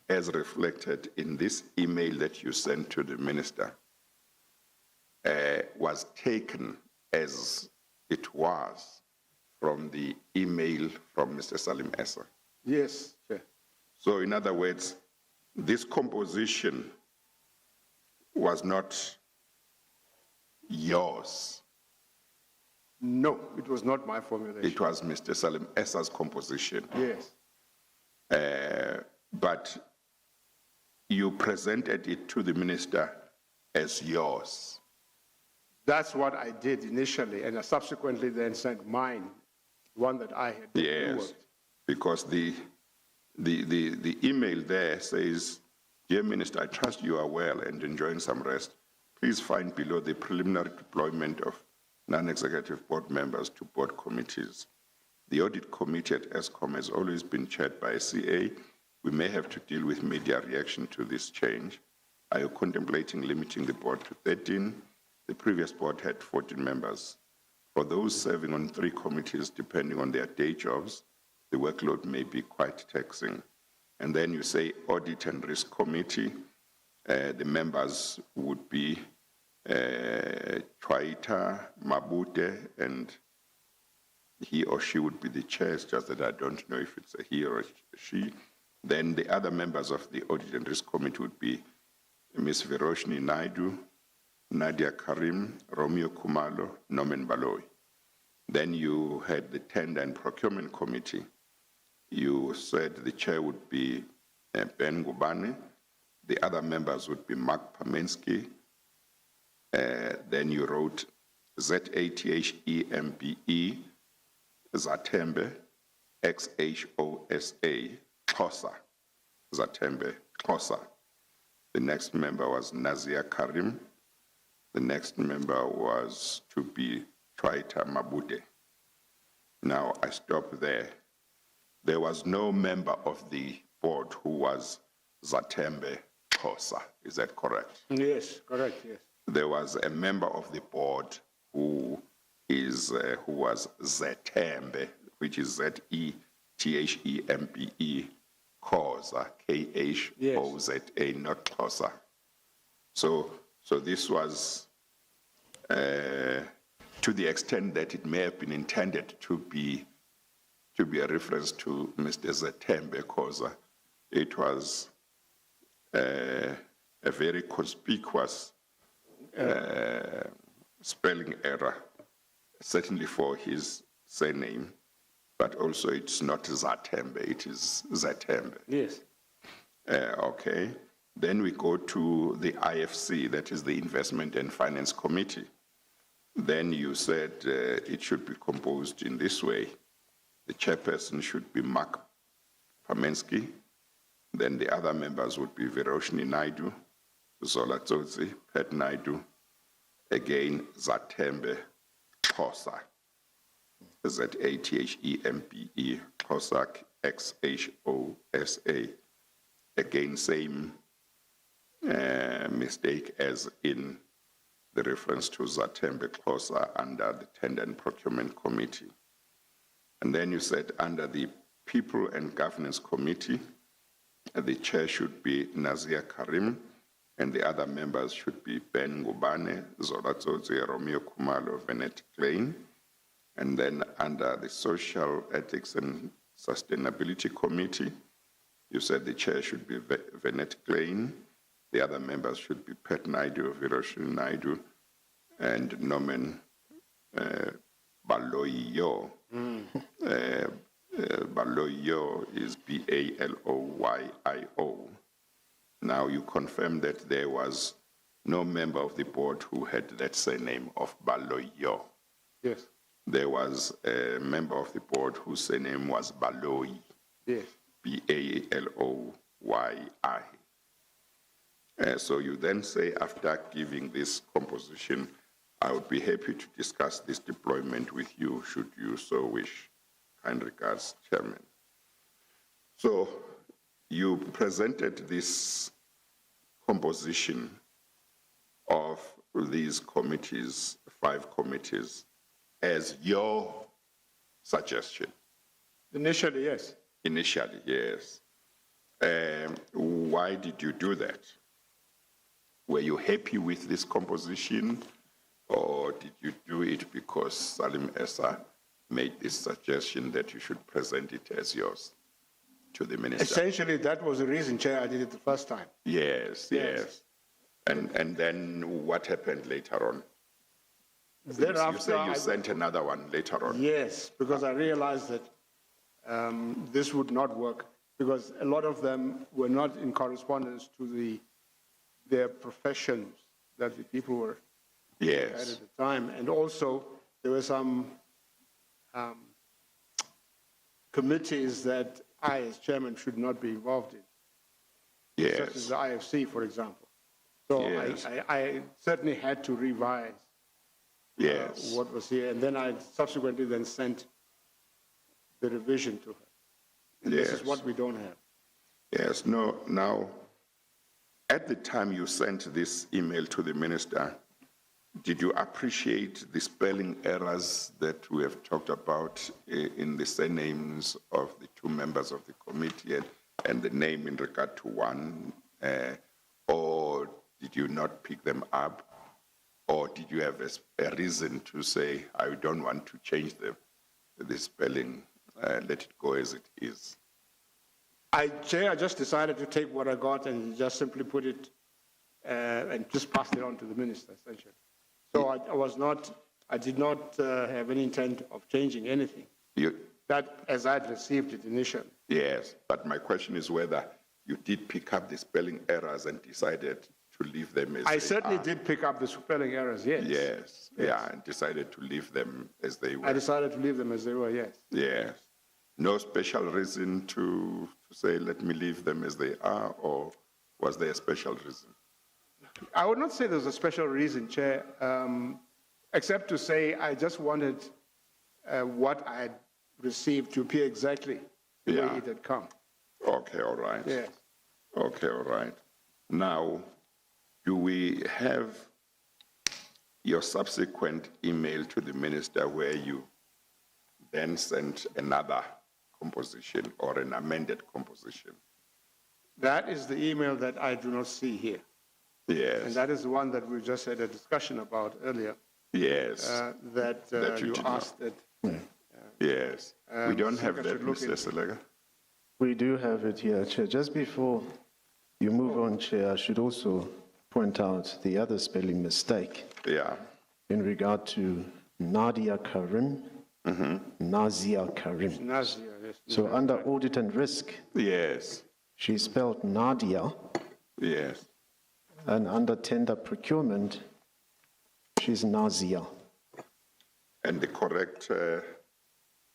as reflected in this email that you sent to the minister, was taken as it was from the email from Mr. Salim Issa? Yes, Chair. So in other words, this composition was not yours. No, it was not my formulation. It was Mr. Salim Issa's composition. Yes. But you presented it to the minister as yours. That's what I did initially, and I subsequently then sent mine, one that I had Yes, worked. because the email there says, "Dear Minister, I trust you are well and enjoying some rest. Please find below the preliminary deployment of non-executive board members to board committees. The audit committee at Eskom has always been chaired by a CA. We may have to deal with media reaction to this change. Are you contemplating limiting the board to 13? The previous board had 14 members. For those serving on 3 committees, depending on their day jobs, the workload may be quite taxing. And then you say audit and risk committee, the members would be Twaita, Mabute, and he or she would be the chair. It's just that I don't know if it's a he or a she. Then the other members of the Audit and Risk Committee would be Ms. Viroshni Naidu, Nadia Karim, Romeo Kumalo, Norman Baloy. Then you had the Tender and Procurement Committee. You said the chair would be Ben Gubane. The other members would be Mark Pamensky. Then you wrote ZATHEMBE, Zatembe, XHOSA, Xhosa, Zatembe, Xhosa. The next member was Nazia Karim. The next member was to be Twaita Mabute. Now, I stop there. There was no member of the board who was Zatembe Xhosa. Is that correct? Yes, correct, yes. There was a member of the board who was Zatembe, which is ZETHEMBE, Xhosa, KHOZA, not Xhosa. So this was to the extent that it may have been intended to be a reference to Mr. Zatembe Xhosa. It was a very conspicuous spelling error, certainly for his surname, but also it's not Zatembe, it is Zatembe. Yes. Okay. Then we go to the IFC, that is the Investment and Finance Committee. Then you said it should be composed in this way. The chairperson should be Mark Pamensky. Then the other members would be Viroshni Naidu, Zola Tsotsi, Pat Naidu, again Zatembe Xhosa, ZATHEMBE, Xhosa, XHOSA. Again, same mistake as in the reference to Zatembe Xhosa under the Tender and Procurement Committee. And then you said under the People and Governance Committee, the chair should be Nazia Karim, and the other members should be Ben Gubane, Zola Tsotsi, Romeo Kumalo, Venet Klein. And then under the Social Ethics and Sustainability Committee, you said the chair should be Venet Klein, the other members should be Pat Naidu, Viroshni Naidu, and Norman Baloyo. Baloyo is Baloyo. Now you confirm that there was no member of the board who had that surname of Baloyo. Yes. There was a member of the board whose surname was Baloyi. Yes. Baloyi. So you then say, after giving this composition, I would be happy to discuss this deployment with you, should you so wish. Kind regards, Chairman. So you presented this composition of these committees, 5 committees, as your suggestion. Initially, yes. Initially, yes. Why did you do that? Were you happy with this composition, or did you do it because Salim Essa made this suggestion that you should present it as yours to the minister? Essentially, that was the reason, Chair, I did it the first time. Yes. And then what happened later on? Thereafter, you say you sent another one later on. Yes, because I realized that this would not work, because a lot of them were not in correspondence to their professions that the people were at Yes. the time. And also, there were some committees that I, as chairman, should not be involved in, such as Yes. the IFC, for example. So Yes. I certainly had to revise Yes. what was here, and then I subsequently then sent the revision to her. And this is Yes. what we don't have. Yes, no, now, at the time you sent this email to the minister, did you appreciate the spelling errors that we have talked about in the surnames of the two members of the committee and the name in regard to one? Or did you not pick them up? Or did you have a reason to say, I don't want to change the spelling, let it go as it is? Chair, I just decided to take what I got and just simply put it and just passed it on to the minister, essentially. So I did not have any intent of changing anything. That as I'd received it initially. Yes, but my question is whether you did pick up the spelling errors and decided to leave them as I they certainly are. did pick up the spelling errors, yes. Yes, yeah, and decided to leave them as they were. I decided to leave them as they were, yes. Yes. No special reason to say, let me leave them as they are, or was there a special reason? I would not say there's a special reason, Chair, except to say I just wanted what I had received to appear exactly the way Yeah. it had come. Okay, all right. Yes. Okay, all right. Now, do we have your subsequent email to the minister where you then sent another composition or an amended composition? That is the email that I do not see here. Yes. And that is the one that we just had a discussion about earlier, Yes. that That you you did not. asked that. Yes. We don't I have think I that, should look Mr. into Selega. We do have it here, Chair. Just before you move on, Chair, I should also point out the other spelling mistake Yeah. in regard to Nadia Karim, Nazia Karim. Nazia, yes. So under audit and risk, Yes. she spelled Nadia, Yes. and under tender procurement, she's Nazia. And the correct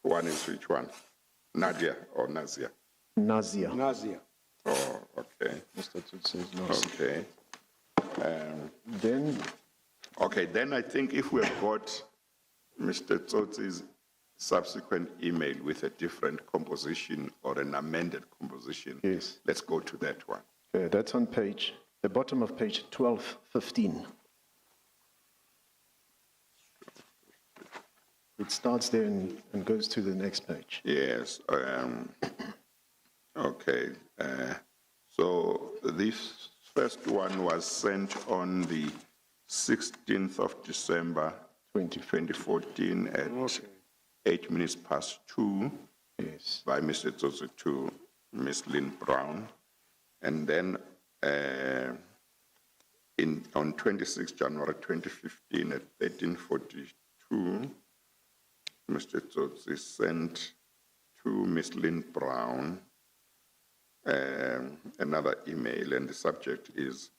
one is which one? Nadia or Nazia? Nazia. Nazia. Oh, okay. Mr. Tsotsi says Nazia. Okay. Then, Okay, then I think if we've got Mr. Tsotsi's subsequent email with a different composition or an amended composition, Yes. let's go to that one. that's on the bottom of page 1215. It starts there and goes to the next page. Yes. Okay. So this first one was sent on the 16th of December 2014 at Okay. 8 minutes past 2 Yes. by Mr. Tsotsi to Ms. Lynn Brown. And then on 26 January 2015 at 13:42, Mr. Tsotsi sent to Ms. Lynn Brown another email, and the subject is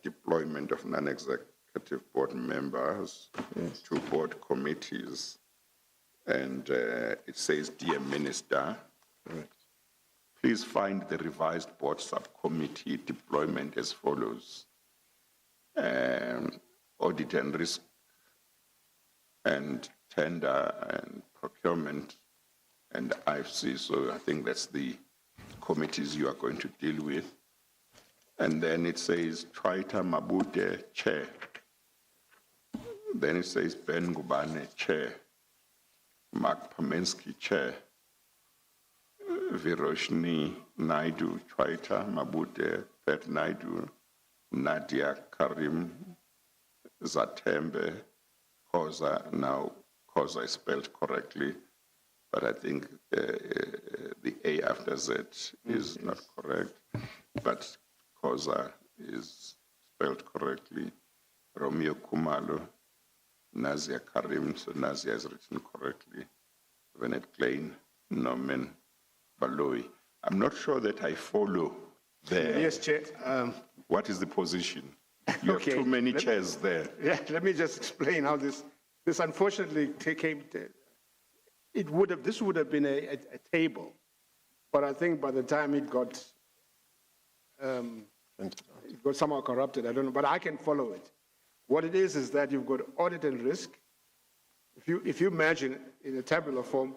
deployment of non-executive board members to board committees. And it says, Dear Minister, please find the revised board subcommittee deployment as follows. Audit and risk and tender and procurement and IFC. So I think that's the committees you are going to deal with. And then it says Trita Mabute, Chair. Then it says Ben Gubane, Chair. Mark Pamensky, Chair. Viroshni Naidu, Trita Mabute, Pet Naidu, Nadia Karim, Zatembe, Koza. Now, Koza is spelled correctly, but I think the A after Z is not correct. But Koza is spelled correctly. Romeo Kumalo, Nazia Karim, so Nazia is written correctly. Venet Klein, Norman Baloy. I'm not sure that I follow there. Yes, Chair. What is the position? You Okay, have too many chairs there. Yeah, let me just explain how this unfortunately came to, this would have been a table, but I think by the time it got somehow corrupted, I don't know, but I can follow it. What it is that you've got audit and risk. If you imagine in a tabular form,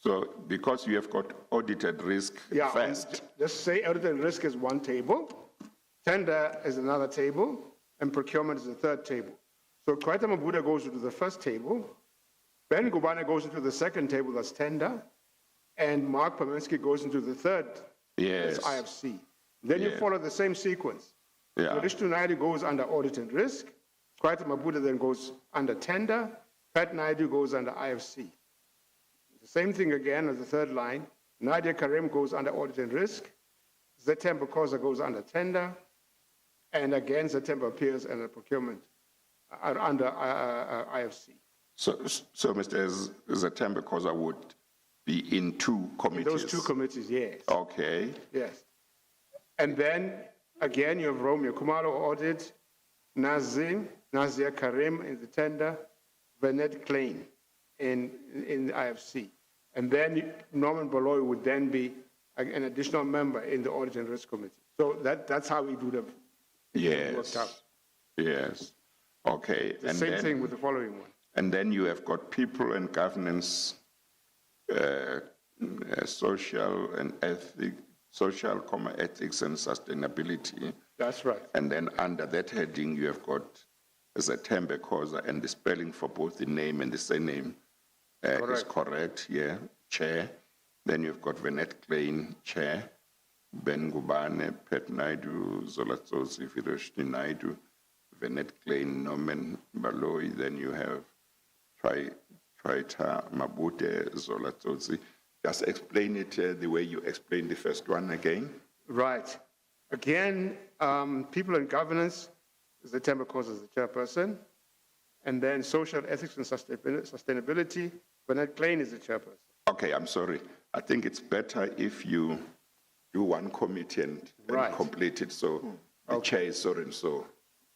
So because you have got audited risk Yeah, first, just say audit and risk is one table, tender is another table, and procurement is the third table. So Kwaita Mabuda goes into the first table, Ben Gubane goes into the second table, that's tender, and Mark Paminsky goes into the third, yes, that's IFC. Then you Yes. follow the same sequence. yeah, Rishtu Naidu goes under audit and risk, Kwaita Mabuda then goes under tender, Pat Naidu goes under IFC. The same thing again as the third line, Nadia Karim goes under audit and risk, Zetemba Koza goes under tender, and again Zetemba appears under procurement, under IFC. so Mr. Zatembe Koza would be in two committees? Those two committees, yes. Okay, Yes. And then, again, you have Romeo Kumalo audit, Nazia Karim in the tender, Bernard Klein in the IFC. And then Norman Baloy would then be an additional member in the Audit and Risk Committee. So that's how we do them. yes, Worked out. yes, okay. The same thing with the following one. And then you have got people and governance, social and ethics and sustainability. That's right. And then under that heading, you have got Zatembe Koza, and the spelling for both the name and the surname is correct, yeah, chair. Then you've got Venet Klein, chair, Ben Gubane, Pet Naidu, Zola Tsotsi, Firoshni Naidu, Venet Klein, Norman Baloy. Then you have Traita Mabute, Zola Tsotsi. Just explain it the way you explained the first one again. Right. Again, people and governance, Zetemba Koza is the chairperson. And then social ethics and sustainability, Bernard Klein is the chairperson. Okay, I'm sorry. I think it's better if you do one committee and Right. complete it. So the chair is so and so,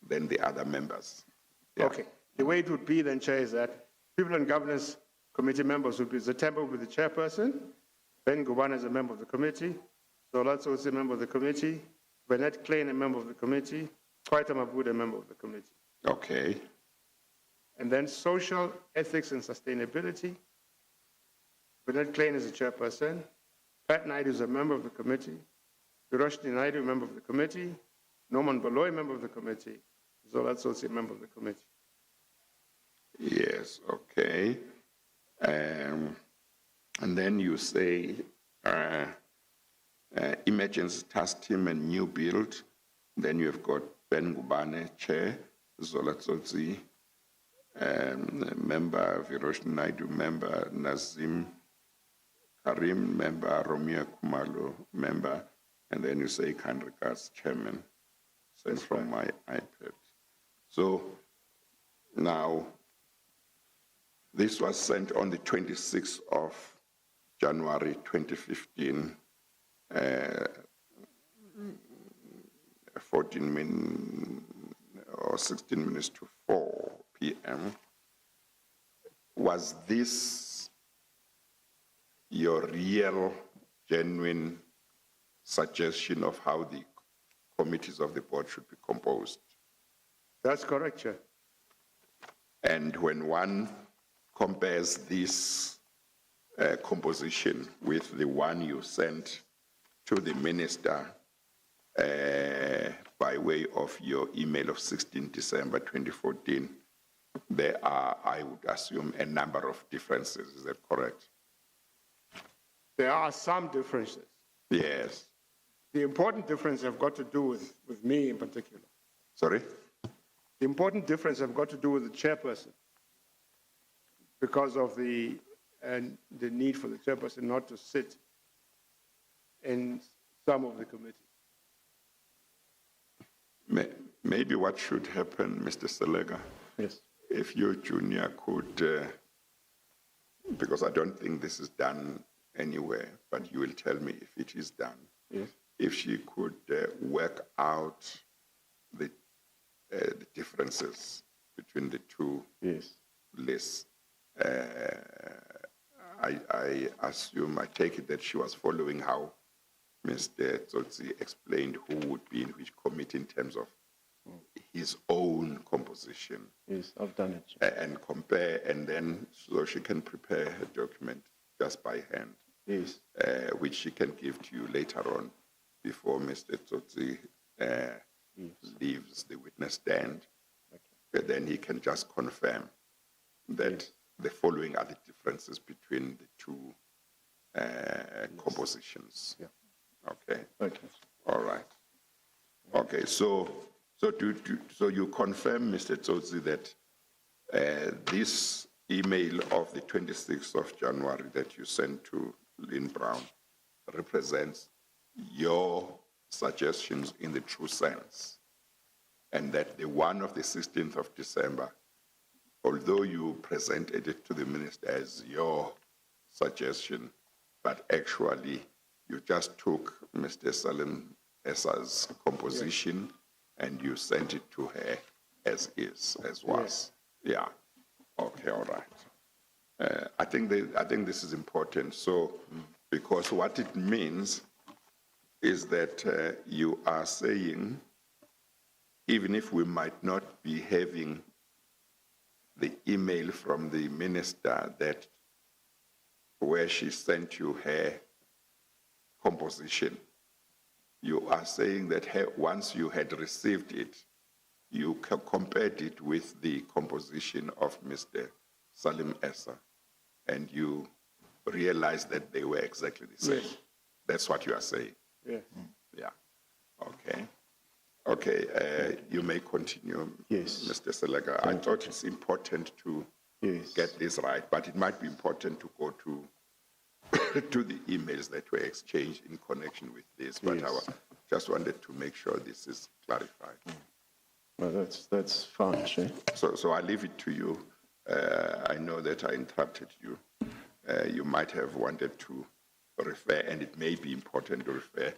then the other members. Yeah. Okay. The way it would be then, Chair, is that people and governance committee members would be Zetemba would be the chairperson, Ben Gubane is a member of the committee, Zola Tsotsi a member of the committee, Bernard Klein a member of the committee, Kwaita Mabuda a member of the committee. Okay, And then social ethics and sustainability, Bernard Klein is the chairperson, Pat Naidu is a member of the committee, Hiroshni Naidu, a member of the committee, Norman Baloy, member of the committee, Zola Tsotsi, a member of the committee. yes, okay. And then you say emergency task team and new build. Then you have got Ben Gubane, chair, Zola Tsotsi, member, Viroshni Naidu, member, Nazim Karim, member, Romeo Kumalo, member, and then you say kind regards, chairman, sent from my iPad. So now, this was sent on the 26th of January 2015, 16 minutes to 4 p.m. Was this your real, genuine suggestion of how the committees of the board should be composed? That's correct, Chair. And when one compares this composition with the one you sent to the minister by way of your email of 16 December 2014, there are, I would assume, a number of differences. Is that correct? There are some differences. Yes. The important difference have got to do with me in particular. Sorry? The important difference have got to do with the chairperson because of the need for the chairperson not to sit in some of the committees. Maybe what should happen, Mr. Selega, Yes. if your junior could, because I don't think this is done anywhere, but you will tell me if it is done. Yes. If she could work out the differences between the two Yes. lists. I assume, I take it that she was following how Mr. Tsotsi explained who would be in which committee in terms of his own composition. Yes, I've done it. And compare, and then so she can prepare her document. just by hand, Yes. which she can give to you later on before Mr. Tsotsi leaves the witness stand. But then he can just confirm that the following are the differences between the two compositions. Yeah. Okay. Okay. All right. Okay. So you confirm, Mr. Tsotsi, that this email of the 26th of January that you sent to Lynn Brown represents your suggestions in the true sense, and that the one of the 16th of December, although you presented it to the minister as your suggestion, but actually you just took Mr. Salim Esa's composition and you sent it to her as is, as was. Yeah. Okay, all right. I think this is important. So, because what it means is that you are saying, even if we might not be having the email from the minister that where she sent you her composition, you are saying that once you had received it, you compared it with the composition of Mr. Salim Esa, and you realized that they were exactly the same. Yes. That's what you are saying. Yes. Yeah. Okay. Okay. You may continue, Yes. Mr. Selega. I thought it's important to get this right, but it might be important to go to to the emails that were exchanged in connection with this. But I just wanted to make sure this is clarified. Well, that's fine, Chair. So I leave it to you. I know that I interrupted you. You might have wanted to refer, and it may be important to refer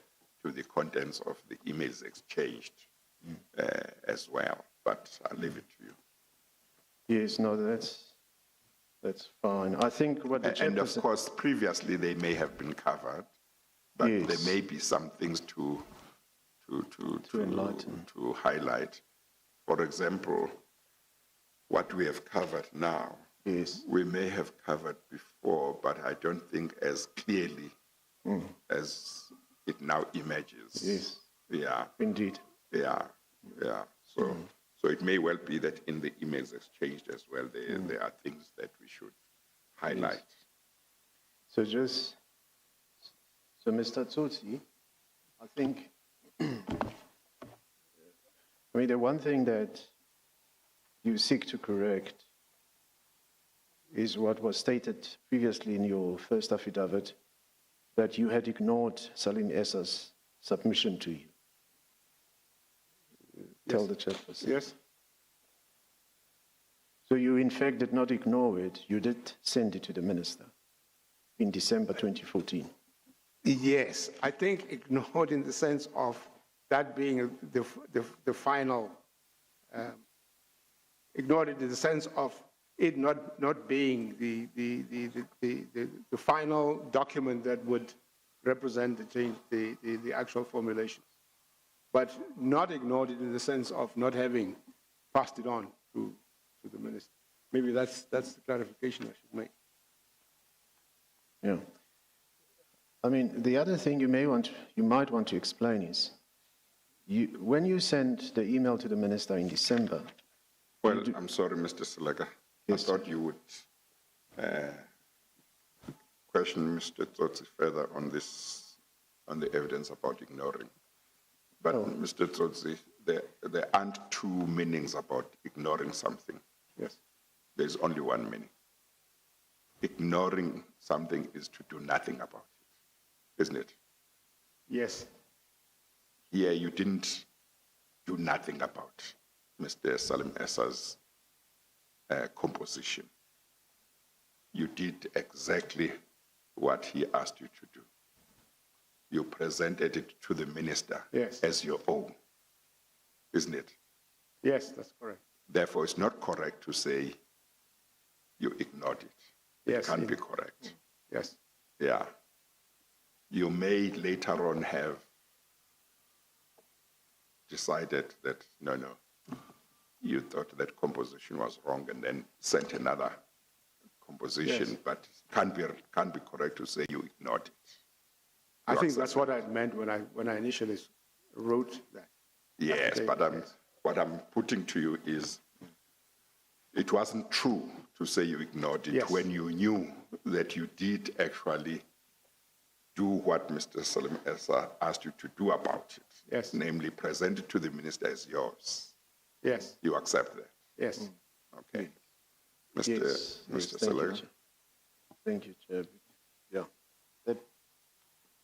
to the contents of the emails exchanged as well, but I'll leave it to you. Yes, no, that's fine. I think what the And of chairperson... course, previously they may have been covered, but there may be some things to enlighten. to highlight. For example, what we have covered now, we may have covered before, but I don't think as clearly as it now emerges. Yes. Yeah. Indeed. Yeah. Yeah. So it may well be that in the emails exchanged as well, there are things that we should highlight. So Mr. Tsotsi, I think, the one thing that you seek to correct is what was stated previously in your first affidavit, that you had ignored Salim Esa's submission to you. Tell the chairperson. Yes. So you, in fact, did not ignore it. You did send it to the minister in December 2014. Yes, I think ignored in the sense of that being the final, ignored it in the sense of it not being the final document that would represent the change, the actual formulations, but not ignored it in the sense of not having passed it on to the minister. Maybe that's the clarification I should make. Yeah. The other thing you might want to explain is, when you sent the email to the minister in December. Well, I'm sorry, Mr. Selega. Yes, I thought you would question Mr. Tsotsi further on the evidence about ignoring. But Mr. Tsotsi, there aren't two meanings about ignoring something. Yes. There's only one meaning. Ignoring something is to do nothing about it, isn't it? Yes. Here you didn't do nothing about Mr. Salim Esa's composition. You did exactly what he asked you to do. You presented it to the minister as your own, isn't it? Yes, that's correct. Therefore, it's not correct to say you ignored it. It can't be correct. Yes. Yeah. You may later on have decided that, no, you thought that composition was wrong and then sent another composition, Yes. but can't be correct to say you ignored it. I You think accept that's what I meant when I initially wrote that. Yes, Okay, but what I'm putting to you is, it wasn't true to say you ignored it Yes. when you knew that you did actually do what Mr. Salim Essa asked you to do about it. Yes. Namely, present it to the minister as yours. Yes, You accept that? yes. Okay. Yes, Mr. yes, Mr. thank you, Salim? Chair. Thank you, Chair. Yeah,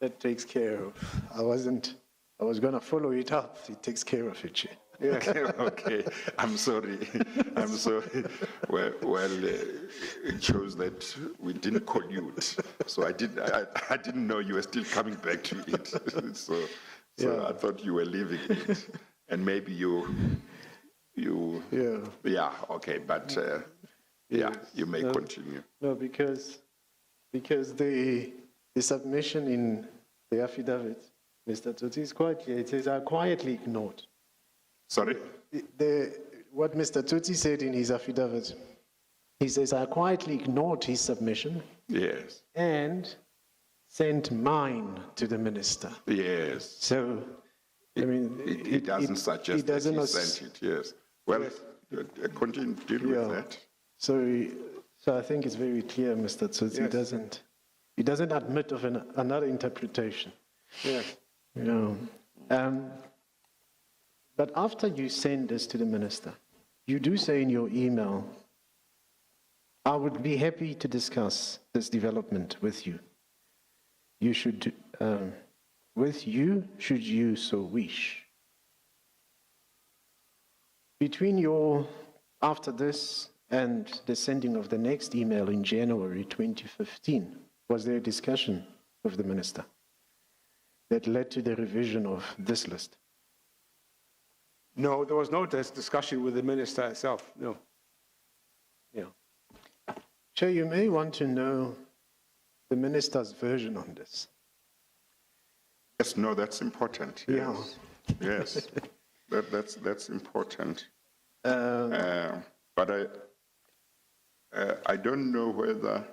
that takes care of, I was going to follow it up. It takes care of it, Chair. Okay, I'm sorry. I'm sorry. Well, it shows that we didn't collude. So I didn't know you were still coming back to it. So Yeah. I thought you were leaving it. And maybe you, Yeah. okay, but you may No. continue. No, because the submission in the affidavit, Mr. Tsotsi, is quite clear. It says, "I quietly ignored." Sorry? What Mr. Tsotsi said in his affidavit, he says, "I quietly ignored his submission Yes, and sent mine to the minister." yes. So, I mean, It doesn't suggest it doesn't that he as- sent it, yes. Well, continue, deal with Yeah. that. So I think it's very clear, Mr. Tsotsi, Yes. he doesn't admit of another interpretation. Yes. You know. But after you send this to the minister, you do say in your email, "I would be happy to discuss this development with you. You should, with you, should you so wish." After this and the sending of the next email in January 2015, was there a discussion with the minister that led to the revision of this list? No, there was no discussion with the minister herself, no. Yeah. Chair, you may want to know the minister's version on this. Yes, no, that's important. Yeah. Yes, that's important. Um, But I don't know whether,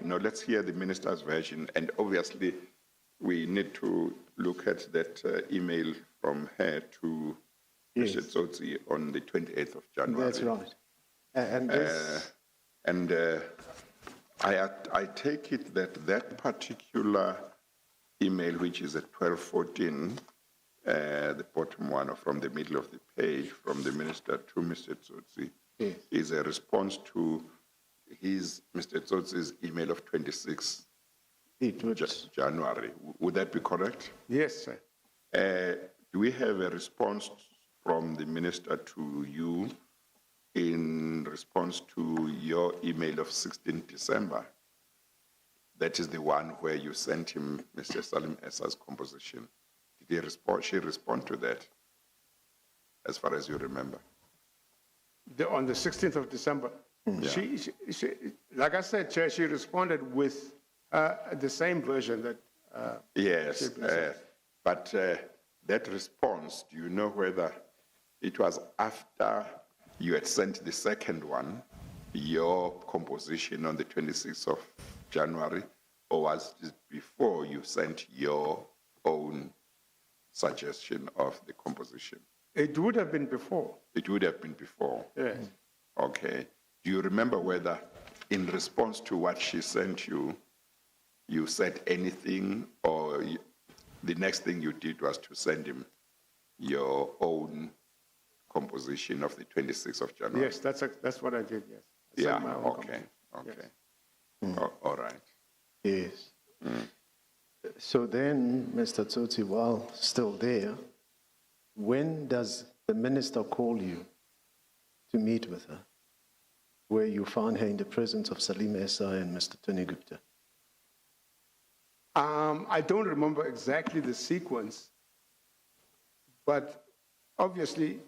let's hear the minister's version. And obviously, we need to look at that email from her to Mr. Yes. Tsotsi on the 28th of January. That's right. And this, And I take it that particular email, which is at 12:14, the bottom one or from the middle of the page, from the minister to Mr. Tsotsi, Yes. is a response to Mr. Tsotsi's email of 26 it would, January. Would that be correct? Yes, sir. Do we have a response from the minister to you in response to your email of 16 December? That is the one where you sent him Mr. Salim Essa's composition. Did she respond to that, as far as you remember? On the 16th of December, she, like I said, Chair, she responded with the same version that. Yes, but that response, do you know whether it was after you had sent the second one, your composition on the 26th of January, or was it before you sent your own suggestion of the composition? It would have been before. It would have been before. Yes. Okay. Do you remember whether, in response to what she sent you, you said anything, or the next thing you did was to send him your own composition of the 26th of January? Yes, that's what I did, yes. I Yeah, sent my own okay, composition. okay. All right. yes. So then, Mr. Tsotsi, while still there, when does the minister call you to meet with her, where you found her in the presence of Salim Essa and Mr. Tony Gupta? I don't remember exactly the sequence, but obviously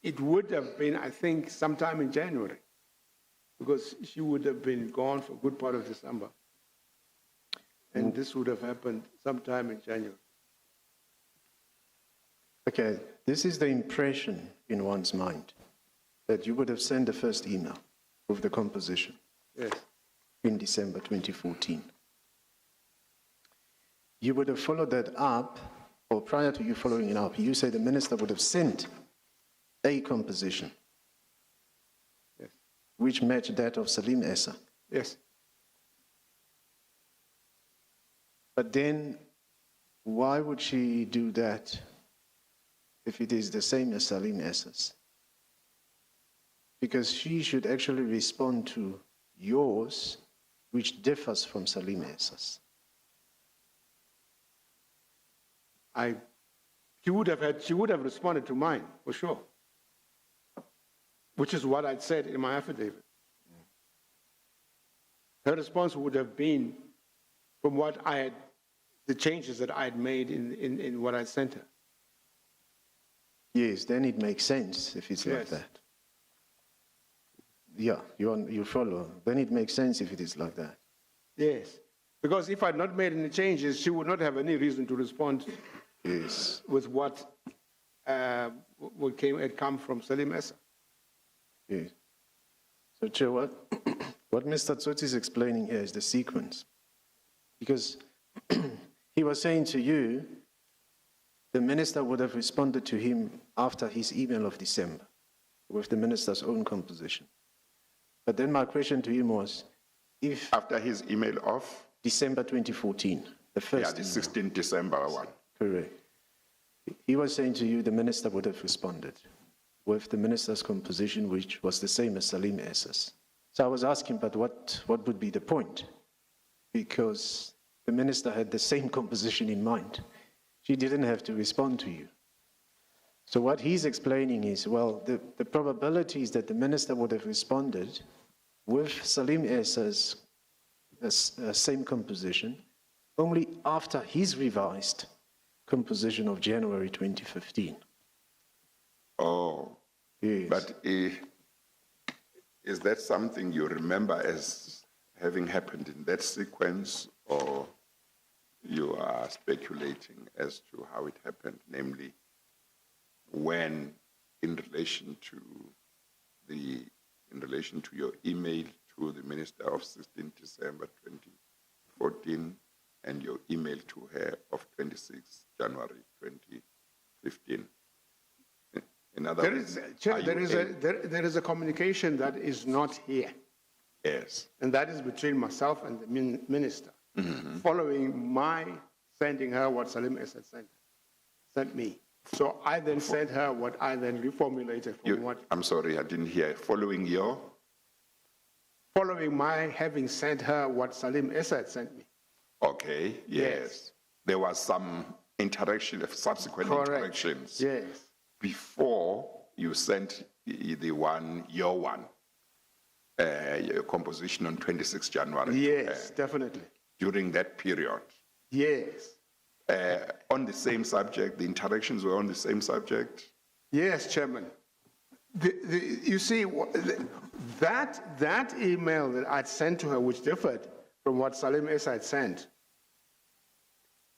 it would have been, I think, sometime in January, because she would have been gone for a good part of December. And this would have happened sometime in January. Okay, this is the impression in one's mind, that you would have sent the first email with the composition. Yes. in December 2014. You would have followed that up, or prior to you following it up, you say the minister would have sent a composition Yes. which matched that of Salim Essa. Yes. But then, why would she do that if it is the same as Salim Essa's? Because she should actually respond to yours, which differs from Salim Essa's. She would have responded to mine, for sure. Which is what I'd said in my affidavit. Her response would have been from the changes that I had made in what I sent her. Yes, then it makes sense if it's like Yes. that. Yeah, you follow. Then it makes sense if it is like that. Yes. Because if I'd not made any changes, she would not have any reason to respond Yes. with what had come from Salim Essa. Yes. So, Chair, what Mr. Tsotsi is explaining here is the sequence. Because he was saying to you, the minister would have responded to him after his email of December with the minister's own composition. But then my question to him was, if After his email of, December 2014, the first the email, 16th December one. correct. He was saying to you the minister would have responded with the minister's composition, which was the same as SalimEssa's. So I was asking, but what would be the point? Because the minister had the same composition in mind. She didn't have to respond to you. So what he's explaining is, well, the probability is that the minister would have responded with SalimEssa's same composition only after his revised composition of January 2015. Oh, Yes. but is that something you remember as having happened in that sequence, or you are speculating as to how it happened, namely when in relation to your email to the minister of 16 December 2014 and your email to her of 26 January 2015? In other words, There is a communication that is not here, yes. and that is between myself and the minister, following my sending her what Salim Essa sent me. So I then sent her what I then reformulated from what, I'm sorry, I didn't hear. Following my having sent her what Salim Essa had sent me. okay, yes. There was some interaction, subsequent interactions. Yes. Before you sent your composition on 26 January. Yes, definitely. During that period. Yes. On the same subject, the interactions were on the same subject? Yes, Chairman. You see, that email that I'd sent to her, which differed from what Salim Essa had sent,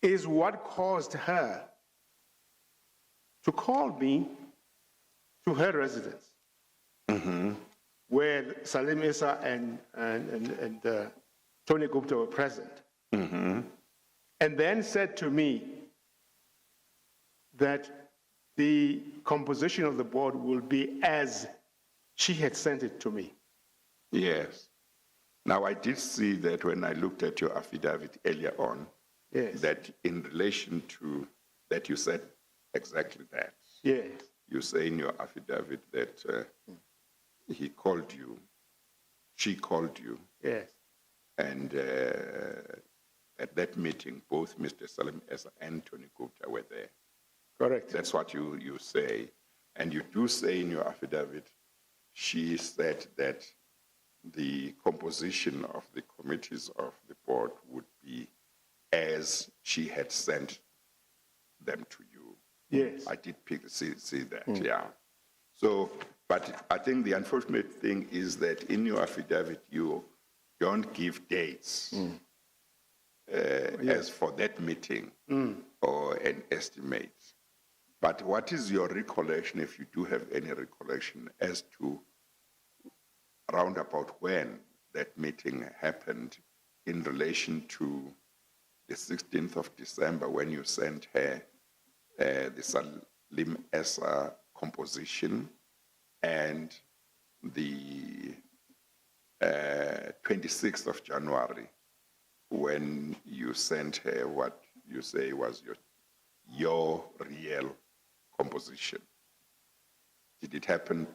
is what caused her to call me to her residence, where Salim Essa and Tony Gupta were present, and then said to me that the composition of the board will be as she had sent it to me. Yes. Now, I did see that when I looked at your affidavit earlier on, Yes. that in relation to that you said exactly that. Yes. You say in your affidavit that he called you, she called you, Yes. and at that meeting, both Mr. Salim Essa and Tony Gupta were there. Correct. That's what you say. And you do say in your affidavit, she said that the composition of the committees of the board would be as she had sent them to you. Yes. I did see that, yeah. So, but I think the unfortunate thing is that in your affidavit, you don't give dates as for that meeting or an estimate. But what is your recollection, if you do have any recollection, as to round about when that meeting happened in relation to the 16th of December when you sent her the Salim Essa composition, and the 26th of January when you sent her what you say was your real composition. Did it happen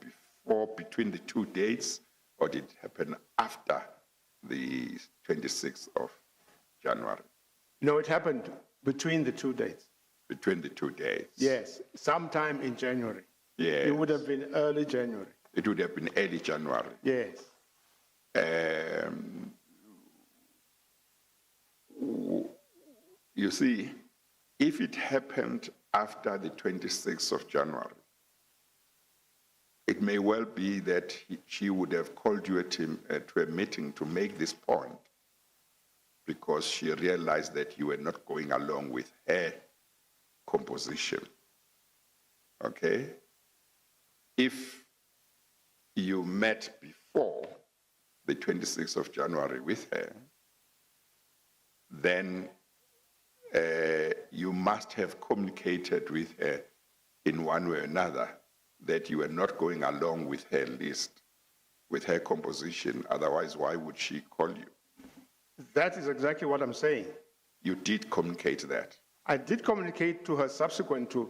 between the two dates, or did it happen after the 26th of January? No, it happened between the two dates. Between the two dates? Yes, sometime in January. Yes. It would have been early January. It would have been early January. Yes. You see, if it happened after the 26th of January, it may well be that she would have called you to a meeting to make this point, because she realized that you were not going along with her composition. Okay? If you met before the 26th of January with her, then you must have communicated with her in one way or another that you were not going along with her list, with her composition. Otherwise, why would she call you? That is exactly what I'm saying. You did communicate that. I did communicate to her subsequent to,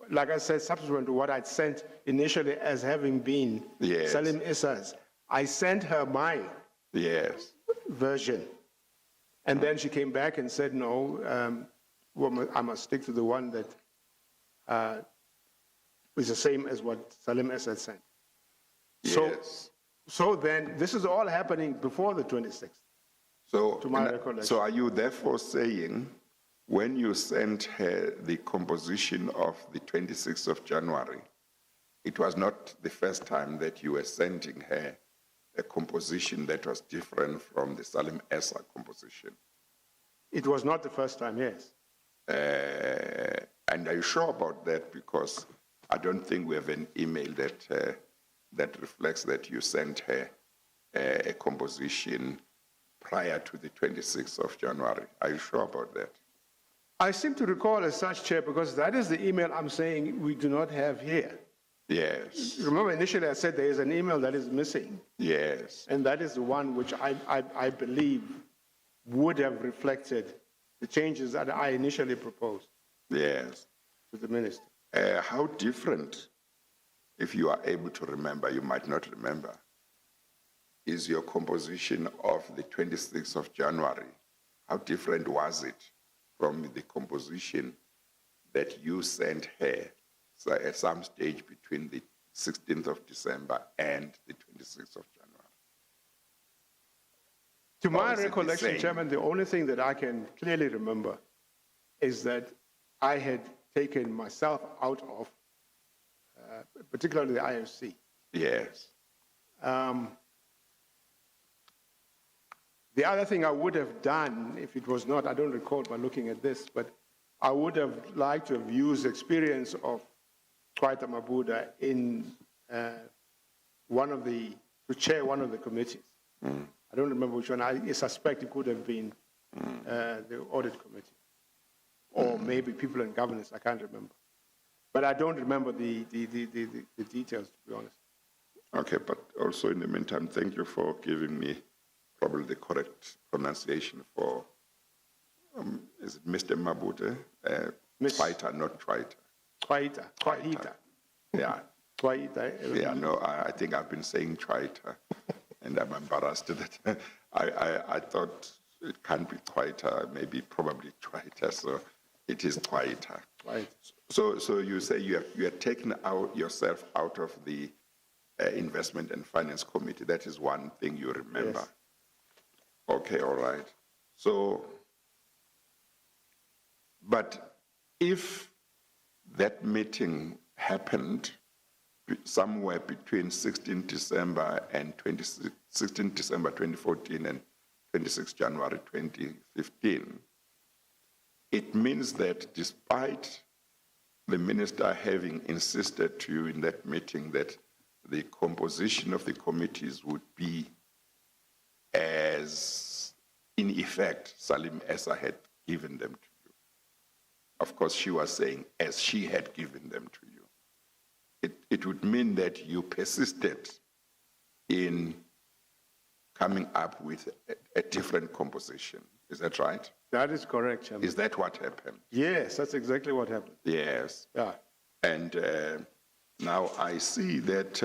like I said, subsequent to what I'd sent initially as having been Yes. Salim Issa's. I sent her my Yes. version. And then she came back and said, no, I must stick to the one that is the same as what Salim Issa sent. Yes. So then, this is all happening before the 26th. So, to my recollection. so are you therefore saying when you sent her the composition of the 26th of January, it was not the first time that you were sending her a composition that was different from the Salim Essa composition? It was not the first time, yes. And are you sure about that? Because I don't think we have an email that that reflects that you sent her a composition prior to the 26th of January. Are you sure about that? I seem to recall as such, Chair, because that is the email I'm saying we do not have here. Yes. Remember, initially I said there is an email that is missing, Yes. and that is the one which I believe would have reflected the changes that I initially proposed Yes. to the minister. How different, if you are able to remember, you might not remember, is your composition of the 26th of January? How different was it from the composition that you sent her at some stage between the 16th of December and the 26th of January? To my is it the recollection, same? Chairman, the only thing that I can clearly remember is that I had taken myself out of, particularly the IFC. Yes. The other thing I would have done, if it was not, I don't recall by looking at this, but I would have liked to have used the experience of Kwaita Mabuda in to chair one of the committees. I don't remember which one. I suspect it could have been the audit committee, or maybe people in governance. I can't remember, but I don't remember the details, to be honest. Okay, but also in the meantime, thank you for giving me probably the correct pronunciation for, is it Mr. Mabute? Twaita, not Twaita. Kwaita. Yeah. Kwaita. Yeah, no, I think I've been saying Twaita, and I'm embarrassed that I thought it can't be Twaita, maybe probably Twaita, so it is Twaita. Right. So you say you are taking yourself out of the Investment and Finance Committee. That is one thing you remember. Yes. Okay, all right. So, but if that meeting happened somewhere between 16 December 2014 and 26 January 2015, it means that despite the minister having insisted to you in that meeting that the composition of the committees would be as, in effect, Salim Essa had given them to you. Of course, she was saying, as she had given them to you. It would mean that you persisted in coming up with a different composition. Is that right? That is correct, Chairman. Is that what happened? Yes, that's exactly what happened. Yes. Yeah. And now I see that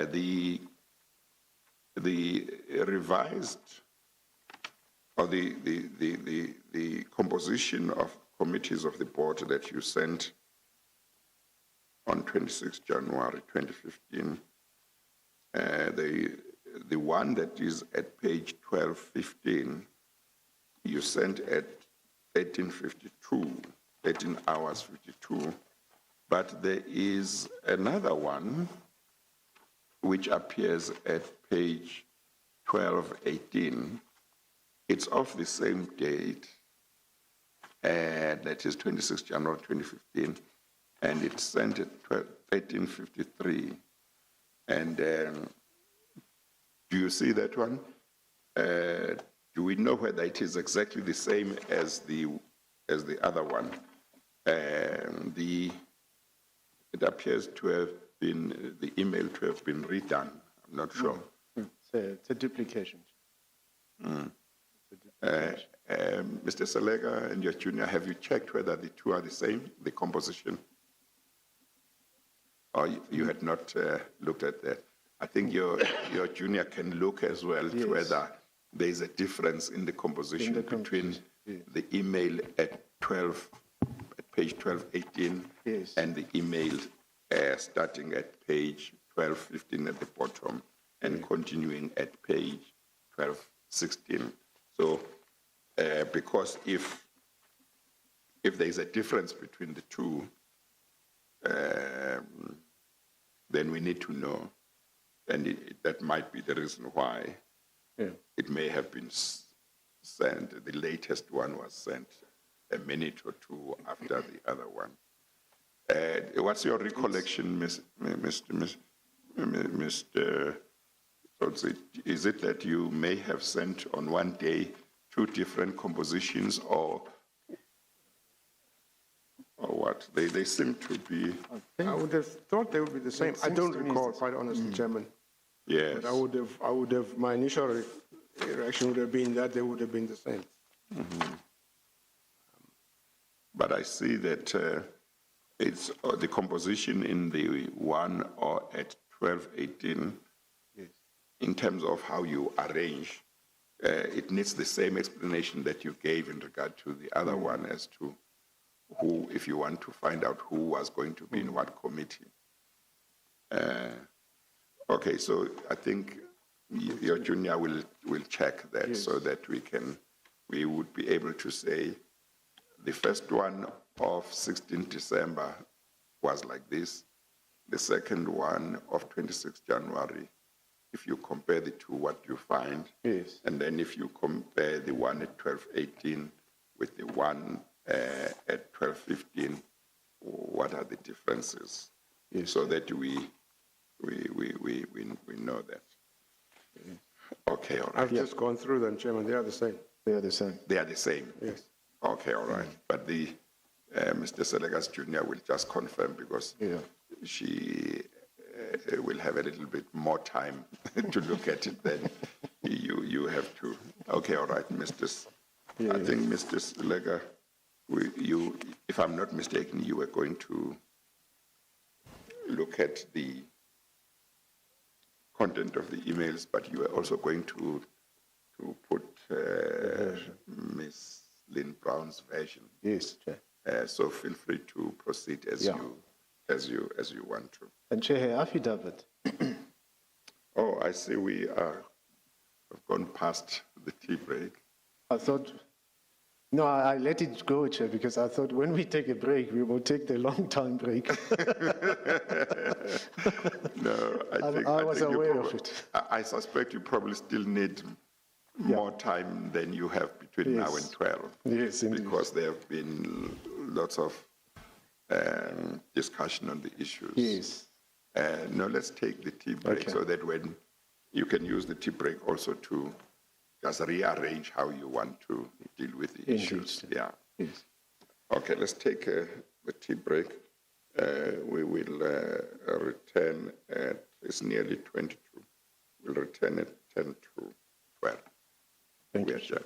the revised or the composition of committees of the board that you sent on 26 January 2015, the one that is at page 1215, you sent at 18 hours 52, but there is another one which appears at page 1218. It's of the same date, that is 26 January 2015, and it's sent at 1853. And do you see that one? Do we know whether it is exactly the same as the other one? It appears to have been, the email to have been redone. I'm not sure. It's a duplication. Mr. Salega and your junior, have you checked whether the two are the same, the composition? Or you had not looked at that? I think your junior can look as well to whether there is a difference in the composition between the email at page 1218 and the email starting at page 1215 at the bottom and continuing at page 1216. So, because if there is a difference between the two, then we need to know, and that might be the reason why it may have been sent. The latest one was sent a minute or two after the other one. What's your recollection, Mr. Tsotsi? Is it that you may have sent on one day two different compositions, or what? They seem to be. I would have thought they would be the same. I don't recall, quite honestly, Chairman. Yes. But I would have, my initial reaction would have been that they would have been the same. But I see that it's the composition in the one or at 1218, in terms of how you arrange, it needs the same explanation that you gave in regard to the other one as to who, if you want to find out who was going to be in what committee. Okay, so I think your junior will check that so that we would be able to say the first one of 16 December was like this, the second one of 26 January, if you compare the two, what you find, and then if you compare the one at 1218 with the one at 1215, what are the differences? So that we know that. Okay, all right. I've just gone through them, Chairman. They are the same. They are the same. They are the same? Yes. Okay, all right. But the Mr. Selegas Jr. will just confirm because she will have a little bit more time to look at it than you have to. Okay, all right, I think Mr. Selega, if I'm not mistaken, you were going to look at the content of the emails, but you were also going to put Ms. Lynn Brown's version. Yes, Chair. So feel free to proceed as you want to. And Chair, her affidavit. Oh, I see we have gone past the tea break. I thought, no, I let it go, Chair, because I thought when we take a break, we will take the long time break. No, I was aware of it. I suspect you probably still need more time than you have between now and 12. Yes, indeed. Because there have been lots of discussion on the issues. Yes. No, let's take the tea break so that when you can use the tea break also to just rearrange how you want to deal with the Indeed, issues. sir. Yeah. Yes. Okay, let's take a tea break. We will return at, it's nearly 22. We'll return at 10 to 12. Thank We you. adjourn.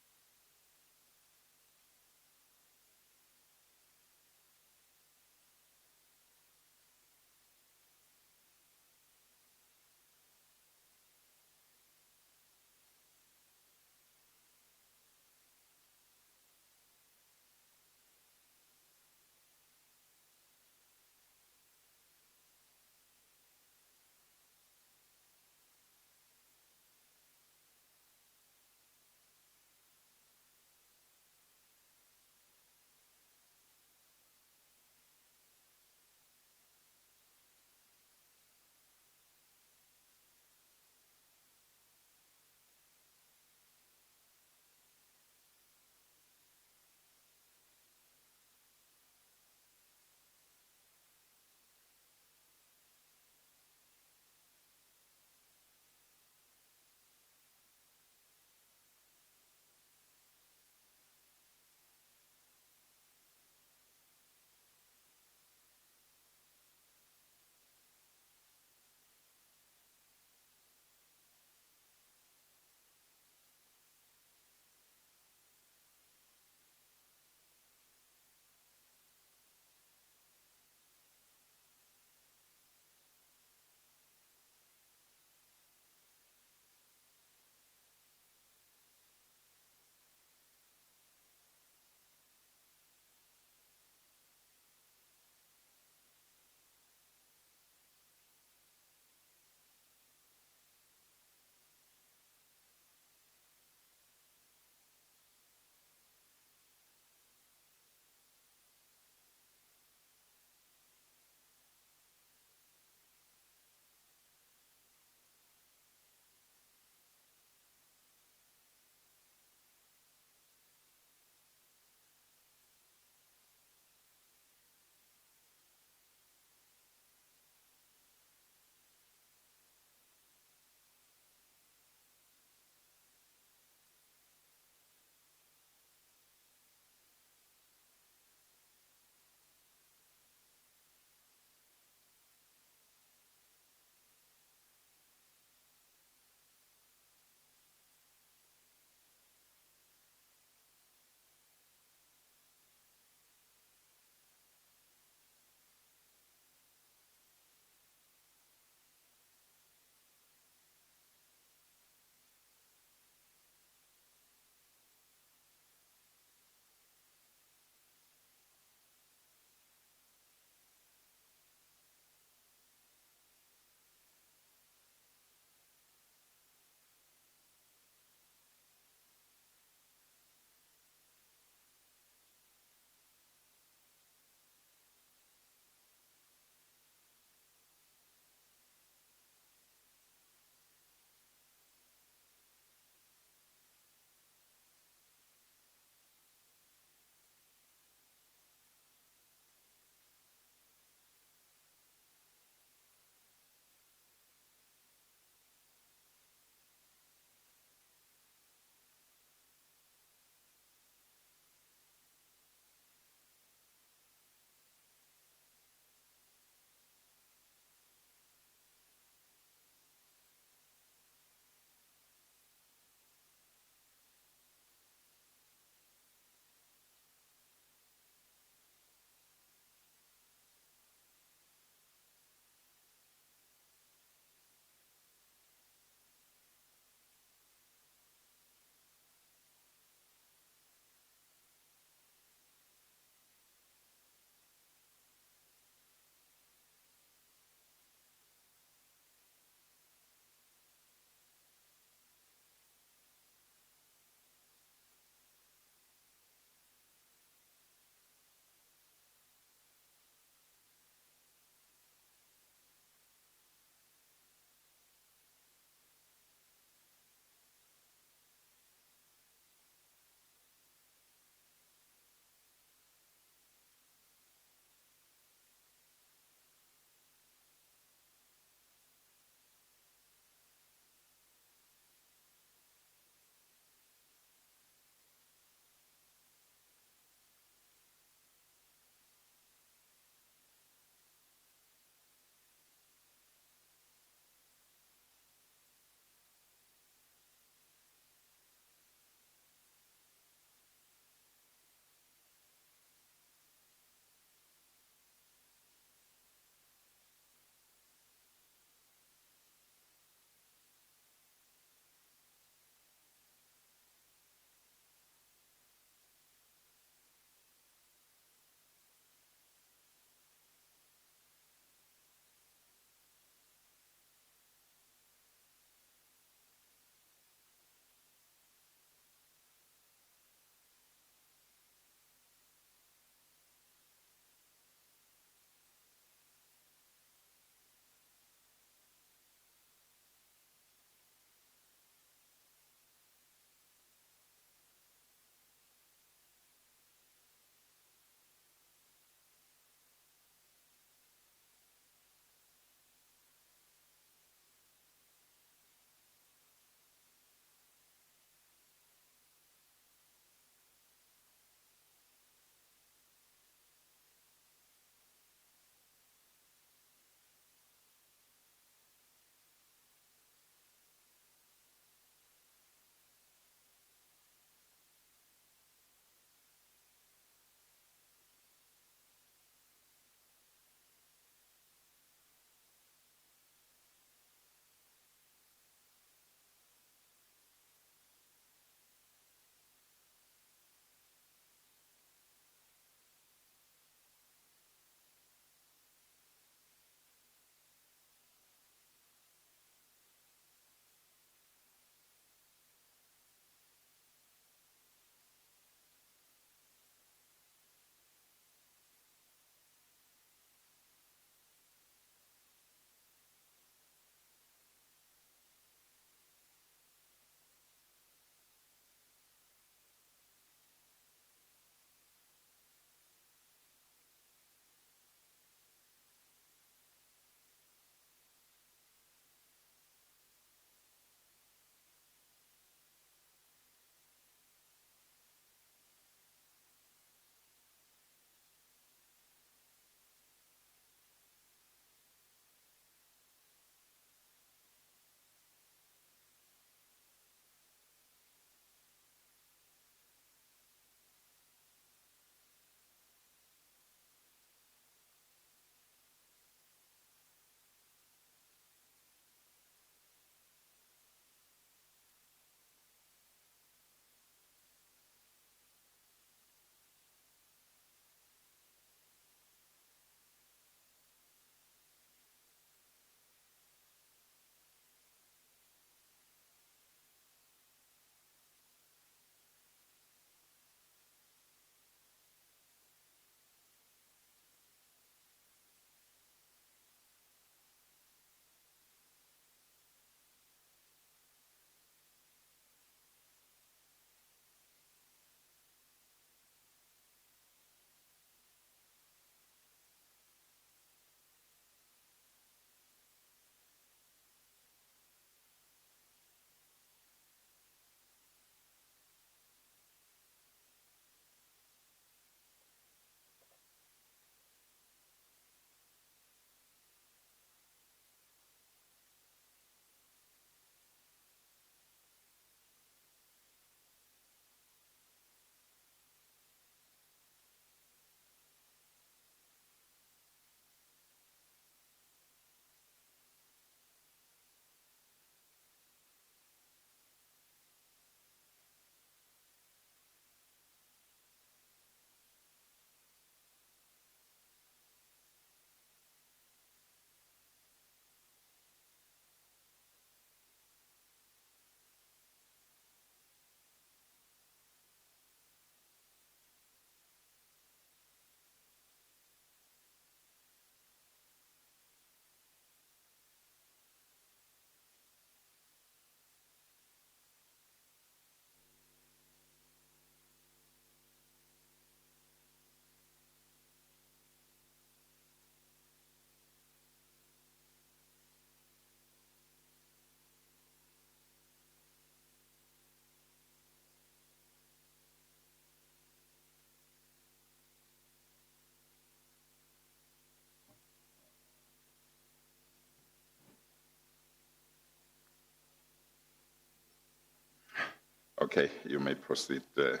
Okay, you may proceed, Mr.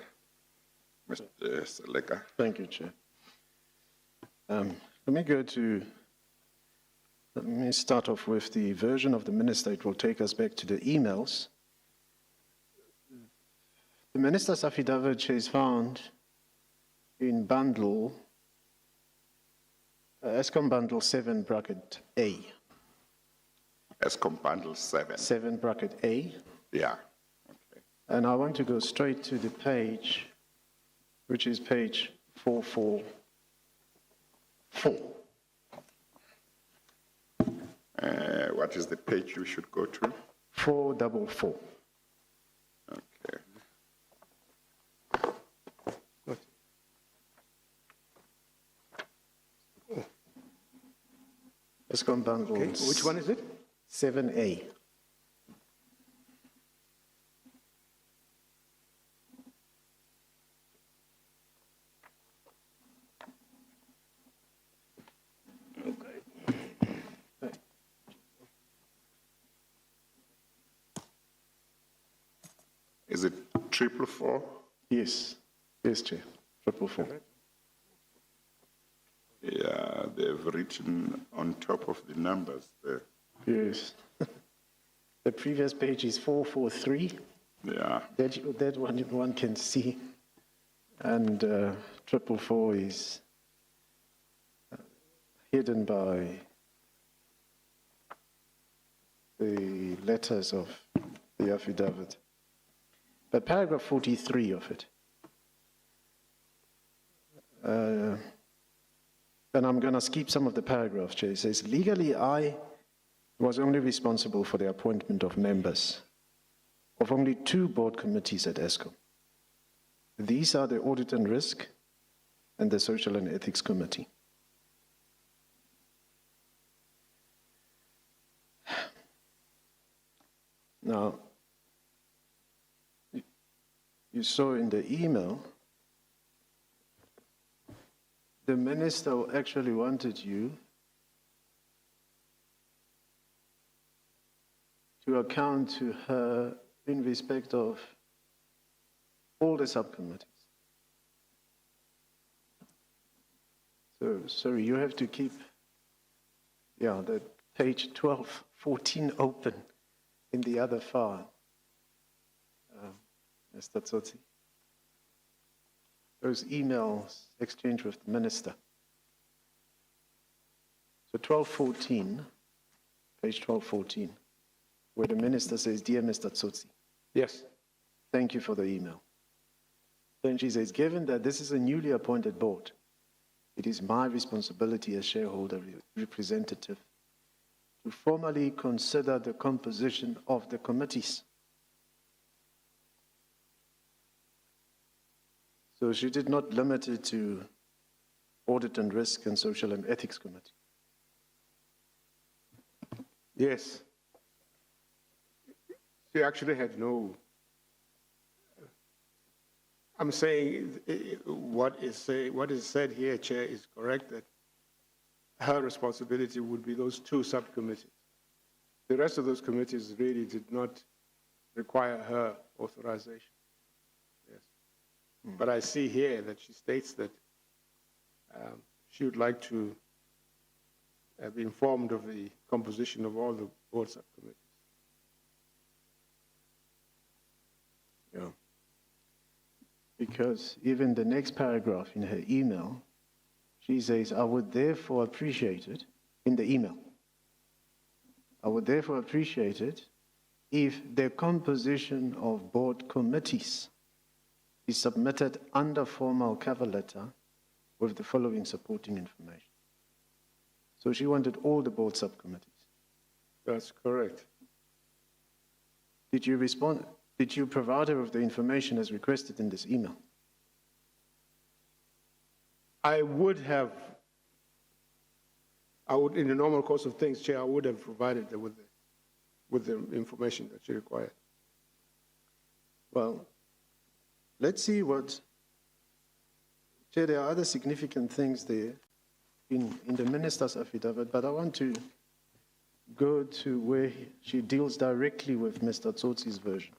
Seleka. Thank you, Chair. Let me start off with the version of the minister. It will take us back to the emails. The minister's affidavit is found in bundle, Eskom bundle 7 bracket A. Eskom bundle 7. 7 bracket A. Yeah. Okay. And I want to go straight to the page, which is page 444. What is the page you should go to? 444. Okay. Eskom bundle. Okay, which one is it? 7A. Is it 444? Yes, yes, Chair. 444. Yeah, they've written on top of the numbers there. Yes. The previous page is 443. Yeah. That one can see. And 444 is hidden by the letters of the affidavit. But paragraph 43 of it. And I'm going to skip some of the paragraphs, Chair. It says, legally, I was only responsible for the appointment of members of only 2 board committees at Eskom. These are the Audit and Risk and the Social and Ethics Committee. Now, you saw in the email, the minister actually wanted you to account to her in respect of all the subcommittees. So, sorry, you have to keep, the page 1214 open in the other file. Mr. Tsotsi. Those emails exchanged with the minister. So 1214, page 1214, where the minister says, "Dear Mr. Tsotsi, Yes. thank you for the email." Then she says, "Given that this is a newly appointed board, it is my responsibility as shareholder representative to formally consider the composition of the committees." So she did not limit it to Audit and Risk and Social and Ethics Committee. Yes. She actually had no. I'm saying what is said here, Chair, is correct, that her responsibility would be those 2 subcommittees. The rest of those committees really did not require her authorization. Yes. But I see here that she states that she would like to be informed of the composition of all the board subcommittees. Yeah. Because even the next paragraph in her email, she says, "I would therefore appreciate it," in the email, "I would therefore appreciate it if the composition of board committees is submitted under formal cover letter with the following supporting information." So she wanted all the board subcommittees. That's correct. Did you respond? Did you provide her with the information as requested in this email? I would, in the normal course of things, Chair, I would have provided her with the information that she required. Well, let's see what, Chair, there are other significant things there in the minister's affidavit, but I want to go to where she deals directly with Mr. Tsotsi's version.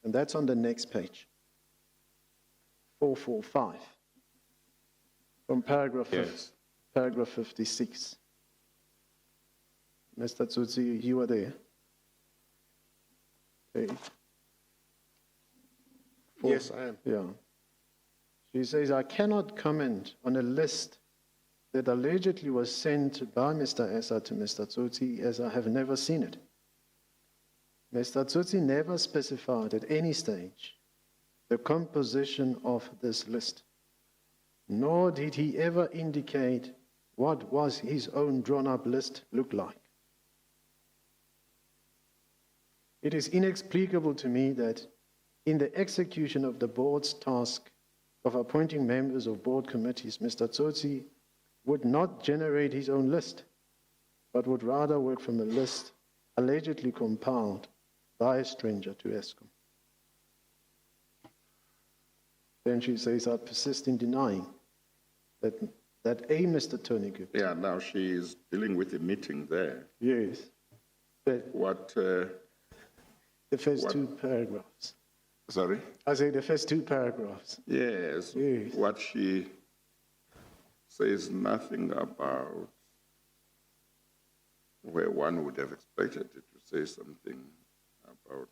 And that's on the next page. 445. From paragraph, Yes. paragraph 56. Mr. Tsotsi, you were there. Okay. Yes, I am. Yeah. She says, I cannot comment on a list that allegedly was sent by Mr. Essa to Mr. Tsotsi, as I have never seen it. Mr. Tsotsi never specified at any stage the composition of this list, nor did he ever indicate what was his own drawn-up list look like. It is inexplicable to me that in the execution of the board's task of appointing members of board committees, Mr. Tsotsi would not generate his own list, but would rather work from a list allegedly compiled by a stranger to Eskom. Then she says, I persist in denying that a Mr. Tonigub. Yeah, now she is dealing with a meeting there. Yes. But What, the first What? two paragraphs. sorry? I say the first two paragraphs. Yes. Yes. What she says nothing about where one would have expected it to say something about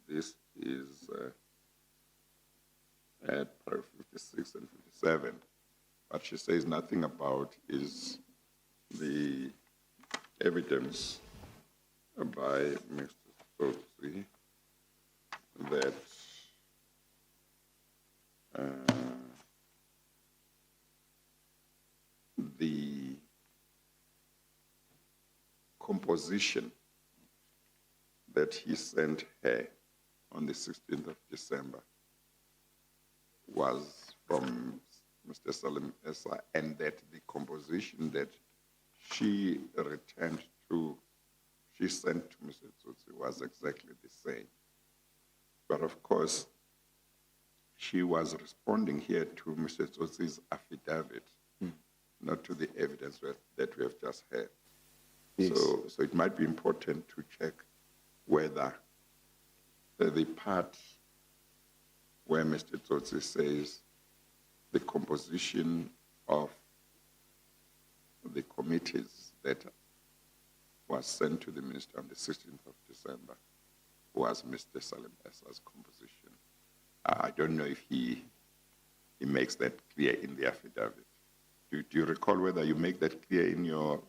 this is at paragraph 56 and 57. What she says nothing about is the evidence by Mr. Tsotsi that the composition that he sent her on the 16th of December was from Mr. Salim Essa, and that the composition that she returned to, she sent to Mr. Tsotsi was exactly the same. But of course, she was responding here to Mr. Tsotsi's affidavit, not to the evidence that we have just heard. Yes. So it might be important to check whether the part where Mr. Tsotsi says the composition of the committees that was sent to the minister on the 16th of December was Mr. Salim Essa's composition. I don't know if he makes that clear in the affidavit. Do you recall whether you make that clear in your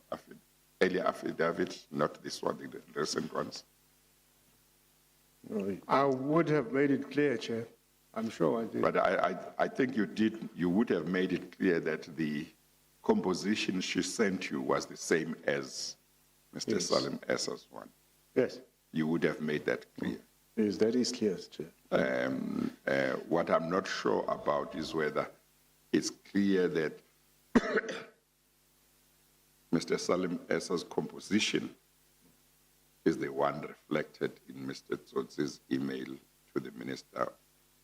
earlier affidavit, not this one, the recent ones? No, I would have made it clear, Chair. I'm sure I did. But I think you would have made it clear that the composition she sent you was the same as Mr. Yes. Salim Essa's one. Yes. You would have made that clear. Yes, that is clear, Chair. What I'm not sure about is whether it's clear that Mr. Salim Essa's composition is the one reflected in Mr. Tsotsi's email to the minister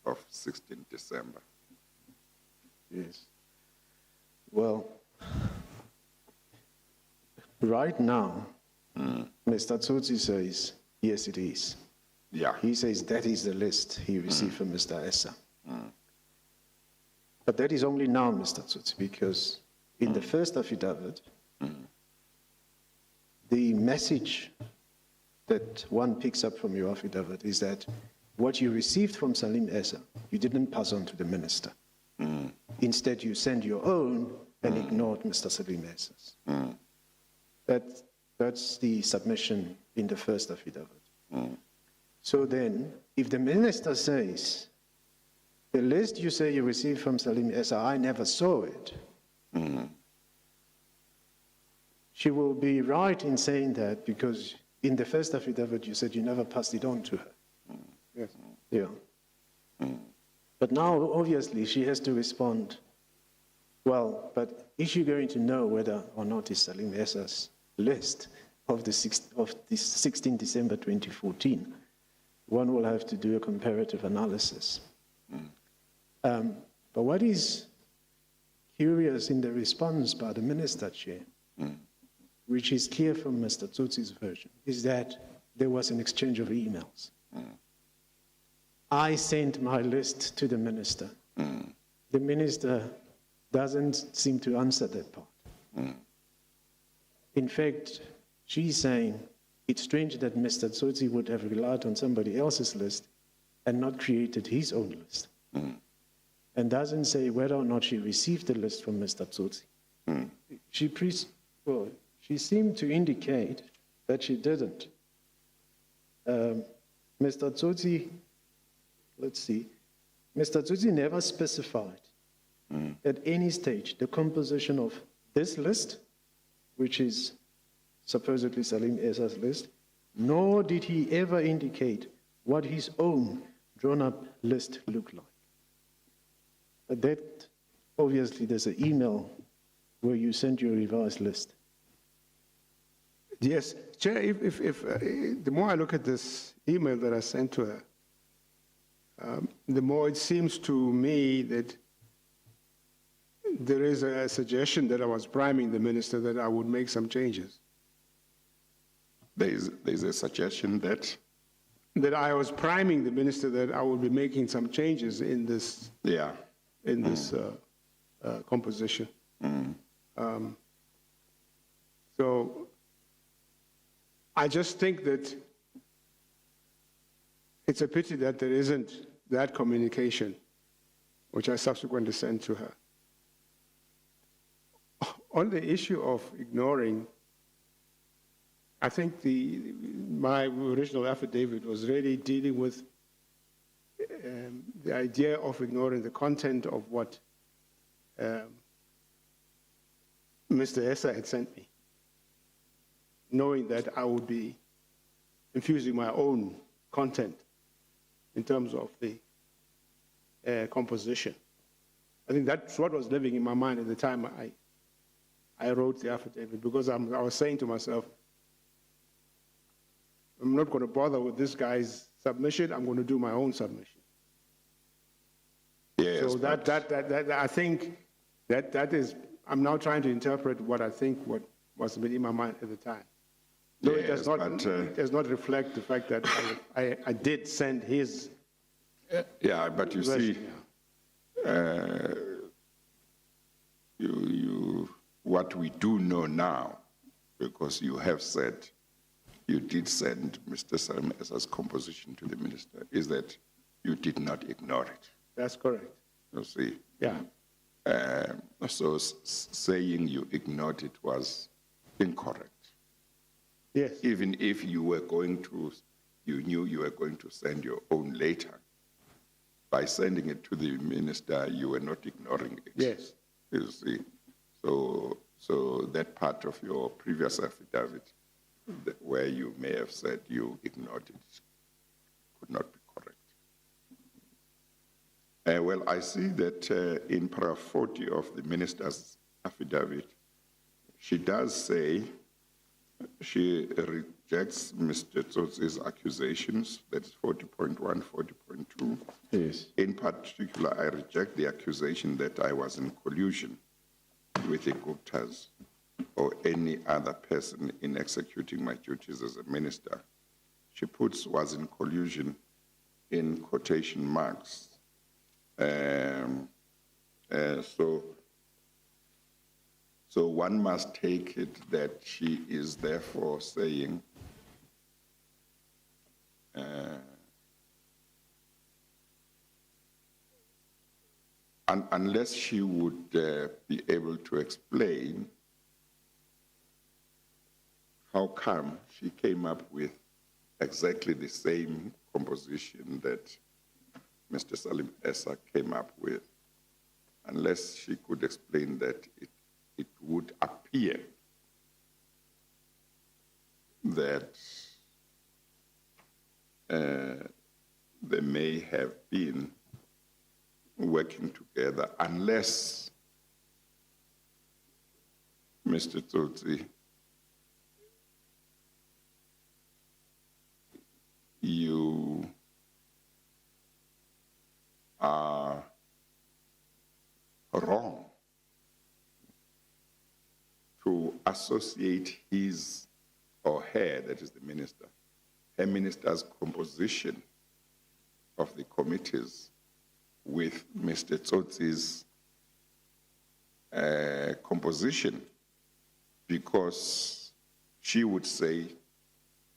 of 16 December. Yes. Well, right now, Mr. Tsotsi says, yes, it is. Yeah. He says that is the list he received from Mr. Essa. But that is only now, Mr. Tsotsi, because in the first affidavit, the message that one picks up from your affidavit is that what you received from Salim Essa, you didn't pass on to the minister. Instead, you sent your own and ignored Mr. Salim Essa's. That's the submission in the first affidavit. So then, if the minister says, the list you say you received from Salim Essa, I never saw it, she will be right in saying that because in the first affidavit you said you never passed it on to her. Yes. Yeah. But now, obviously, she has to respond, well, but is she going to know whether or not it's Salim Essa's list of the 16 December 2014? One will have to do a comparative analysis. But what is curious in the response by the minister, Chair, which is clear from Mr. Tsotsi's version, is that there was an exchange of emails. I sent my list to the minister. The minister doesn't seem to answer that part. In fact, she's saying it's strange that Mr. Tsotsi would have relied on somebody else's list and not created his own list. And doesn't say whether or not she received the list from Mr. Tsotsi. She seemed to indicate that she didn't. Mr. Tsotsi, let's see, Mr. Tsotsi never specified at any stage the composition of this list, which is supposedly Salim Esa's list, nor did he ever indicate what his own drawn-up list looked like. But that, obviously, there's an email where you sent your revised list. Yes, Chair, if the more I look at this email that I sent to her, the more it seems to me that there is a suggestion that I was priming the minister that I would make some changes. There's a suggestion that I was priming the minister that I would be making some changes in this composition. So I just think that it's a pity that there isn't that communication, which I subsequently sent to her. On the issue of ignoring, I think my original affidavit was really dealing with the idea of ignoring the content of what Mr. Esa had sent me, knowing that I would be infusing my own content in terms of the composition. I think that's what was living in my mind at the time I wrote the affidavit, because I was saying to myself, I'm not going to bother with this guy's submission, I'm going to do my own submission. Yes, so that I think that is, I'm now trying to interpret what I think what was in my mind at the time. So yes, it does not reflect the fact that I did send his. Yeah, but you version, see, what we do know now, because you have said you did send Mr. Salim Esa's composition to the minister, is that you did not ignore it. That's correct. You see? Yeah. So saying you ignored it was incorrect. Yes. Even if you knew you were going to send your own later, by sending it to the minister, you were not ignoring it. Yes. You see? So that part of your previous affidavit, where you may have said you ignored it, could not be correct. Well, I see that in paragraph 40 of the minister's affidavit, she does say she rejects Mr. Tsotsi's accusations, that's 40.1, 40.2. Yes. In particular, I reject the accusation that I was in collusion with the Guptas or any other person in executing my duties as a minister. She puts was in collusion in quotation marks. So one must take it that she is therefore saying unless she would be able to explain how come she came up with exactly the same composition that Mr. Salim Esa came up with, unless she could explain that it would appear that they may have been working together, unless Mr. Tsotsi, you are wrong to associate his or her, that is the minister, her minister's composition of the committees with Mr. Tsotsi's composition, because she would say,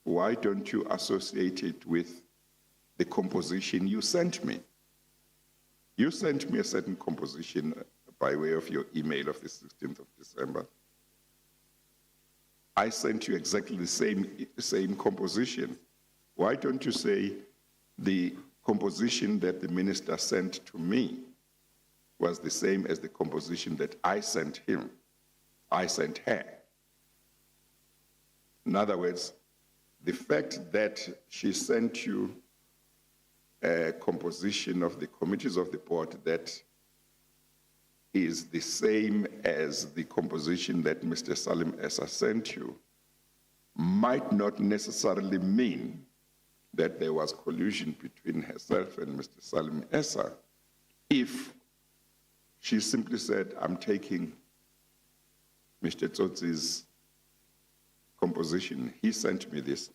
why don't you associate it with the composition you sent me? You sent me a certain composition by way of your email of the 16th of December. I sent you exactly the same composition. Why don't you say the composition that the minister sent to me was the same as the composition that I sent him, I sent her? In other words, the fact that she sent you a composition of the committees of the board that is the same as the composition that Mr. Salim Essa sent you might not necessarily mean that there was collusion between herself and Mr. Salim Essa if she simply said, I'm taking Mr. Tsotsi's composition. He sent me this.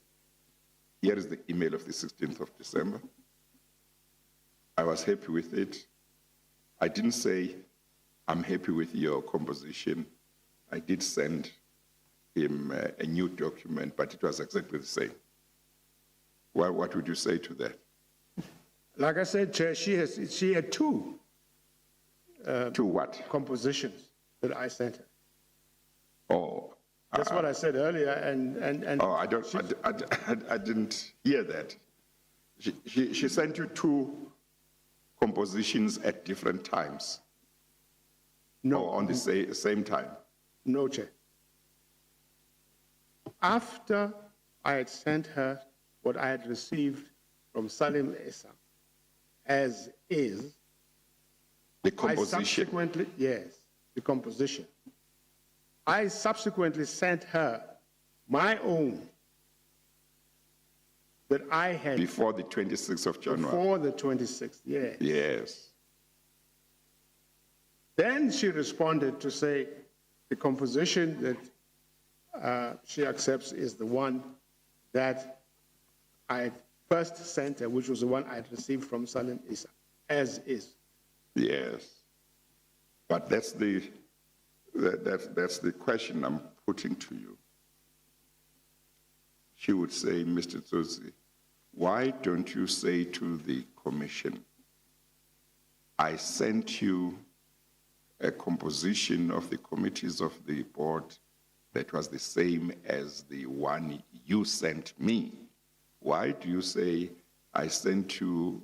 Here is the email of the 16th of December. I was happy with it. I didn't say, I'm happy with your composition. I did send him a new document, but it was exactly the same. Well, what would you say to that? Like I said, Chair, she had two To what? compositions that I sent her. Oh, That's what I said earlier, and oh, I didn't hear that. She sent you two compositions at different times. No. Or on the same time. No, Chair. After I had sent her what I had received from Salim Essa, as is, The composition. The composition. I subsequently sent her my own that I had Before the 26th of January. before the 26th, yes. Yes. Then she responded to say the composition that she accepts is the one that I first sent her, which was the one I had received from Salim Issa, as is. Yes. But that's the question I'm putting to you. She would say, Mr. Tsotsi, why don't you say to the commission, I sent you a composition of the committees of the board that was the same as the one you sent me. Why do you say, I sent you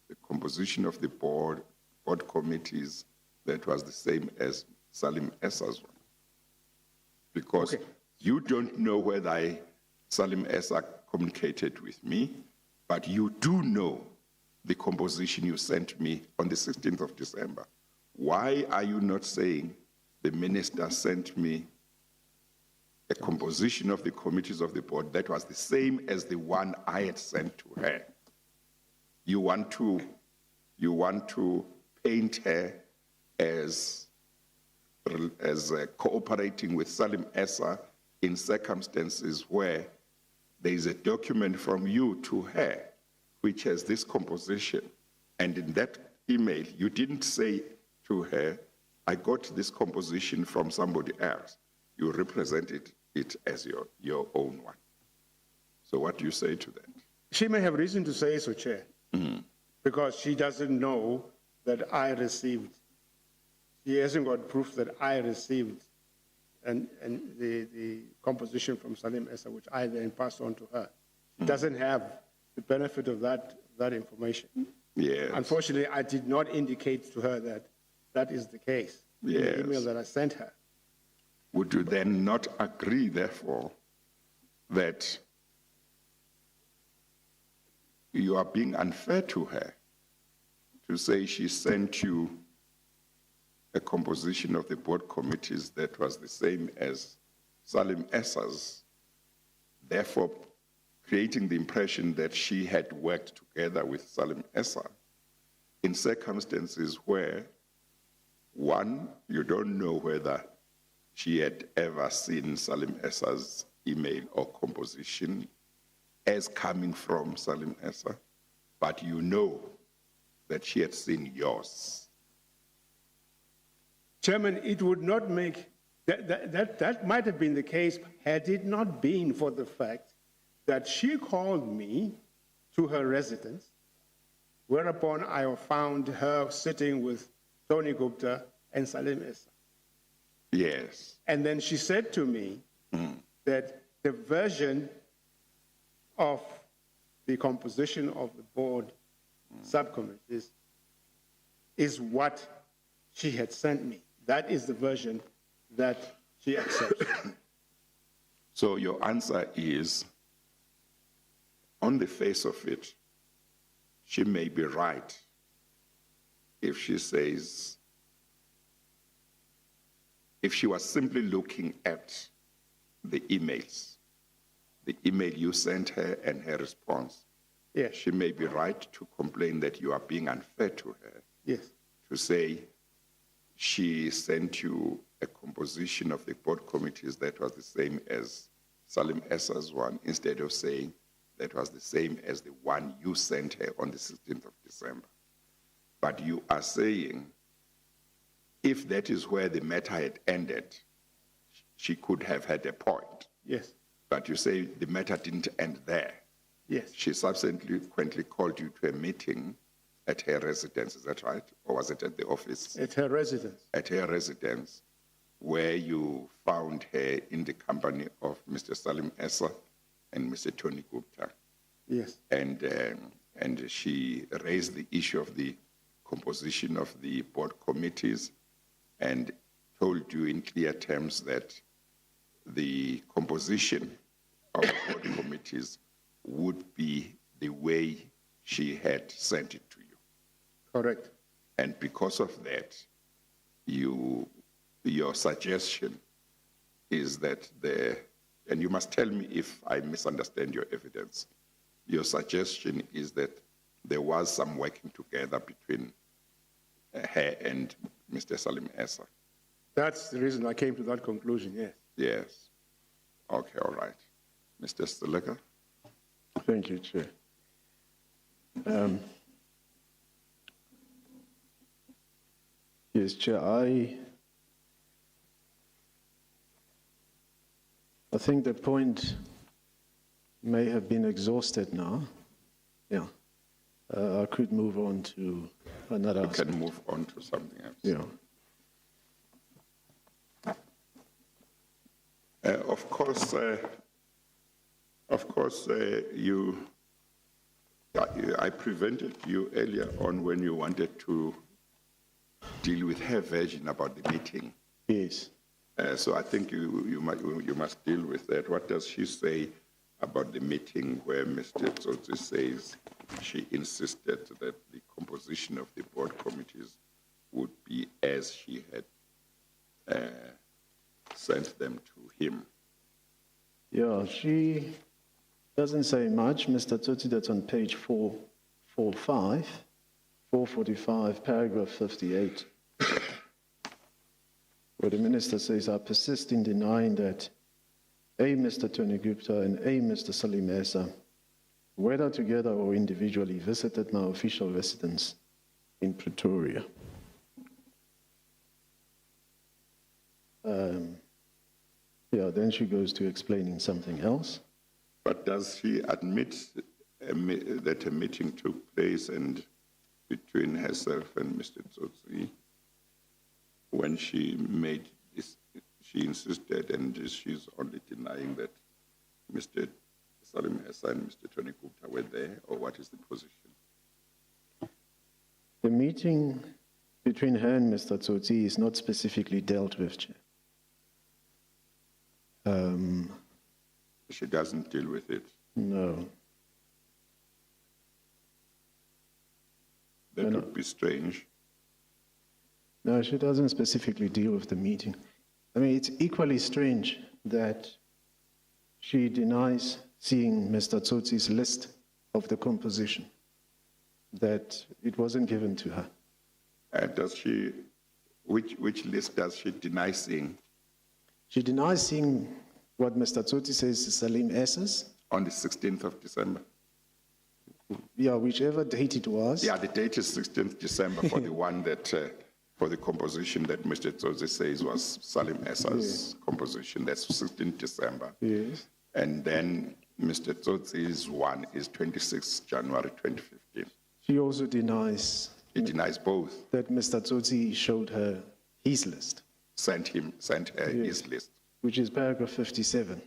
the composition of the board committees that was the same as SalimEssa's one? Because you don't know whether Salim Essa communicated with me, but you do know the composition you sent me on the 16th of December. Why are you not saying the minister sent me a composition of the committees of the board that was the same as the one I had sent to her? You want to paint her as cooperating with Salim Essa in circumstances where there is a document from you to her which has this composition, and in that email you didn't say to her, I got this composition from somebody else. You represented it as your own one. So what do you say to that? She may have reason to say so, Chair, because she doesn't know that I received, she hasn't got proof that I received and the composition from Salim Essa, which I then passed on to her. She doesn't have the benefit of that information. Yes. Unfortunately, I did not indicate to her that that is the case in the email that I sent her. Would you then not agree, therefore, that you are being unfair to her to say she sent you a composition of the board committees that was the same as Salim Essa's, therefore creating the impression that she had worked together with Salim Essa in circumstances where, one, you don't know whether she had ever seen SalimEssa's email or composition as coming from Salim Essa, but you know that she had seen yours. Chairman, it would not make, that might have been the case had it not been for the fact that she called me to her residence, whereupon I found her sitting with Tony Gupta and Salim Essa. Yes. And then she said to me that the version of the composition of the board subcommittees is what she had sent me. That is the version that she accepts. So your answer is, on the face of it, she may be right if she says, if she was simply looking at the emails, the email you sent her and her response, Yes, she may be right to complain that you are being unfair to her, yes, to say she sent you a composition of the board committees that was the same as Salim Essa's one, instead of saying that was the same as the one you sent her on the 16th of December. But you are saying, if that is where the matter had ended, she could have had a point. yes, But you say the matter didn't end there. yes. She subsequently called you to a meeting at her residence, is that right? Or was it at the office? At her residence. At her residence, where you found her in the company of Mr. Salim Essa and Mr. Tony Gupta. Yes, And she raised the issue of the composition of the board committees and told you in clear terms that the composition of the board committees would be the way she had sent it to you. correct. And because of that, your suggestion is that and you must tell me if I misunderstand your evidence, your suggestion is that there was some working together between her and Mr. Salim Essa. That's the reason I came to that conclusion, yes. Yes. Okay, all right. Mr. Stileka? Thank you, Chair. Yes, Chair, I think the point may have been exhausted now. Yeah. I could move on to another You aspect. can move on to something else. Yeah. Of course, I prevented you earlier on when you wanted to deal with her version about the meeting. Yes. So I think you must deal with that. What does she say about the meeting where Mr. Tsotsi says she insisted that the composition of the board committees would be as she had sent them to him? Yeah, she doesn't say much. Mr. Tsotsi, that's on page 445, 445, paragraph 58. Where the minister says, I persist in denying that A, Mr. Tony Gupta and A, Mr. Salim Essa, whether together or individually, visited my official residence in Pretoria. Then she goes to explaining something else. But does she admit that a meeting took place and between herself and Mr. Tsotsi when she made this, she insisted, and she's only denying that Mr. Salim Essa and Mr. Tony Gupta were there, or what is the position? The meeting between her and Mr. Tsotsi is not specifically dealt with, Chair. She doesn't deal with it. No. That would be strange. No, she doesn't specifically deal with the meeting. I mean, it's equally strange that she denies seeing Mr. Tsotsi's list of the composition, that it wasn't given to her. Does she, which list does she deny seeing? She denies seeing what Mr. Tsotsi says is Salim S's. On the 16th of December. Yeah, whichever date it was. Yeah, the date is 16th December for the one that, for the composition that Mr. Tsotsi says was Salim Esa's composition. That's 16th December. Yes. And then Mr. Tsotsi's one is 26th January 2015. She also denies He denies both. that Mr. Tsotsi showed her his list, Sent her his list. which is paragraph 57.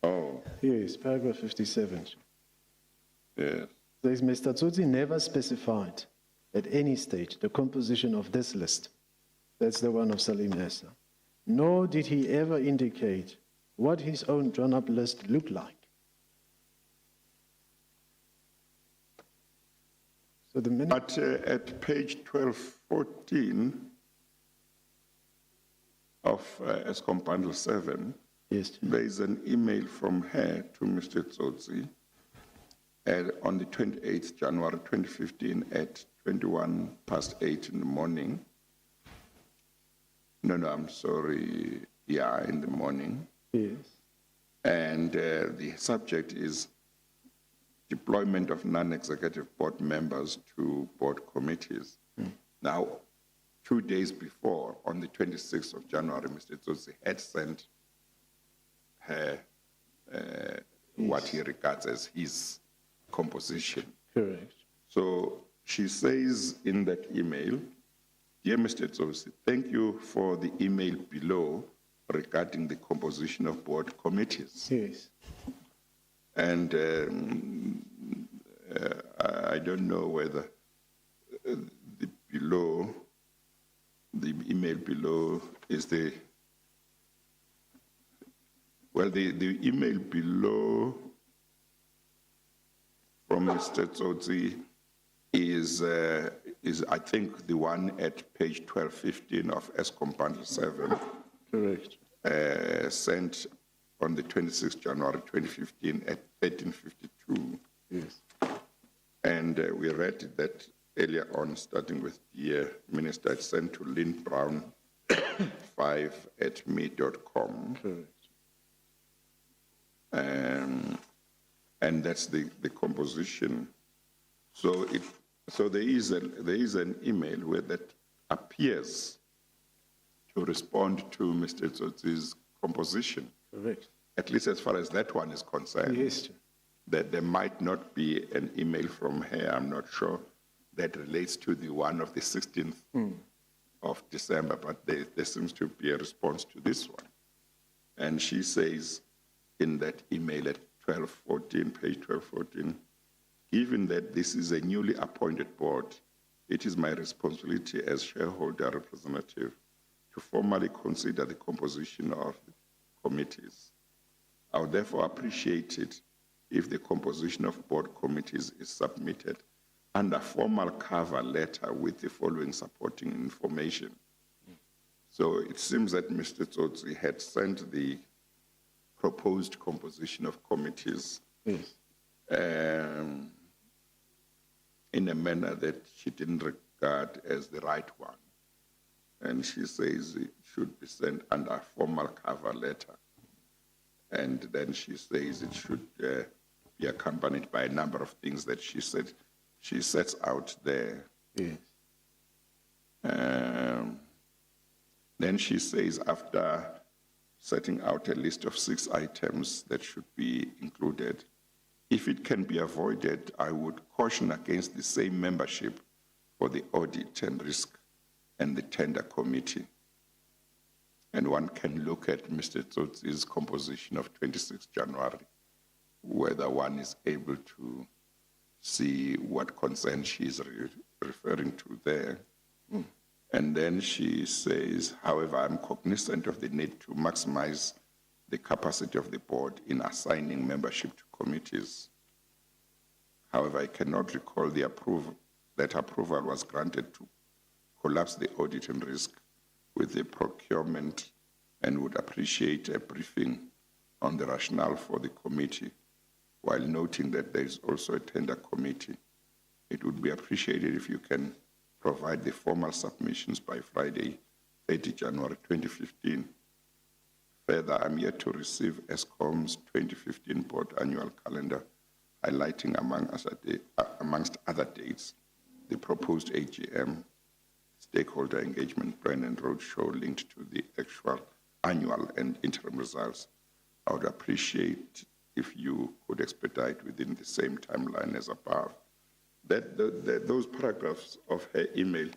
Oh, Yes, paragraph 57. yes. Says Mr. Tsotsi never specified at any stage the composition of this list. That's the one of Salim Essa. Nor did he ever indicate what his own drawn-up list looked like. So the minute, But at page 1214 of Eskom Bundle 7, yes, there is an email from her to Mr. Tsotsi on the 28th January 2015 at 8:21 in the morning. No, I'm sorry. Yeah, in the morning. yes, And the subject is deployment of non-executive board members to board committees. Now, 2 days before, on the 26th of January, Mr. Tsotsi had sent her what he regards as his composition. correct. So she says in that email, "Dear Mr. Tsotsi, thank you for the email below regarding the composition of board committees." Yes, And I don't know whether the email below is the email below from Mr. Tsotsi is I think the one at page 1215 of Eskom Bundle 7, correct. sent on the 26th January 2015 at 13:52. Yes, And we read that earlier on, starting with Dear Minister, it's sent to Lynn Brown 5@me.com. correct. And that's the composition. So there is an email where that appears to respond to Mr. Tsotsi's composition, Correct. at least as far as that one is concerned. Yes, That there might not be an email from her, I'm not sure, that relates to the one of the 16th of December, but there seems to be a response to this one. And she says in that email at 1214, page 1214, given that this is a newly appointed board, it is my responsibility as shareholder representative to formally consider the composition of the committees. I would therefore appreciate it if the composition of board committees is submitted under formal cover letter with the following supporting information. So it seems that Mr. Tsotsi had sent the proposed composition of committees yes, in a manner that she didn't regard as the right one. And she says it should be sent under a formal cover letter. And then she says it should be accompanied by a number of things that she said she sets out there. yes, Then she says, after setting out a list of 6 items that should be included, if it can be avoided, I would caution against the same membership for the audit and risk and the tender committee. And one can look at Mr. Tsotsi's composition of 26 January, whether one is able to see what concern she is referring to there. And then she says, however, I'm cognizant of the need to maximize the capacity of the board in assigning membership to committees. However, I cannot recall that approval was granted to collapse the audit and risk with the procurement, and would appreciate a briefing on the rationale for the committee, while noting that there is also a tender committee. It would be appreciated if you can provide the formal submissions by Friday, 30 January 2015. Further, I'm yet to receive Eskom's 2015 board annual calendar, highlighting amongst other dates, the proposed AGM, stakeholder engagement plan and roadshow linked to the actual annual and interim results. I would appreciate if you could expedite within the same timeline as above. Those paragraphs of her email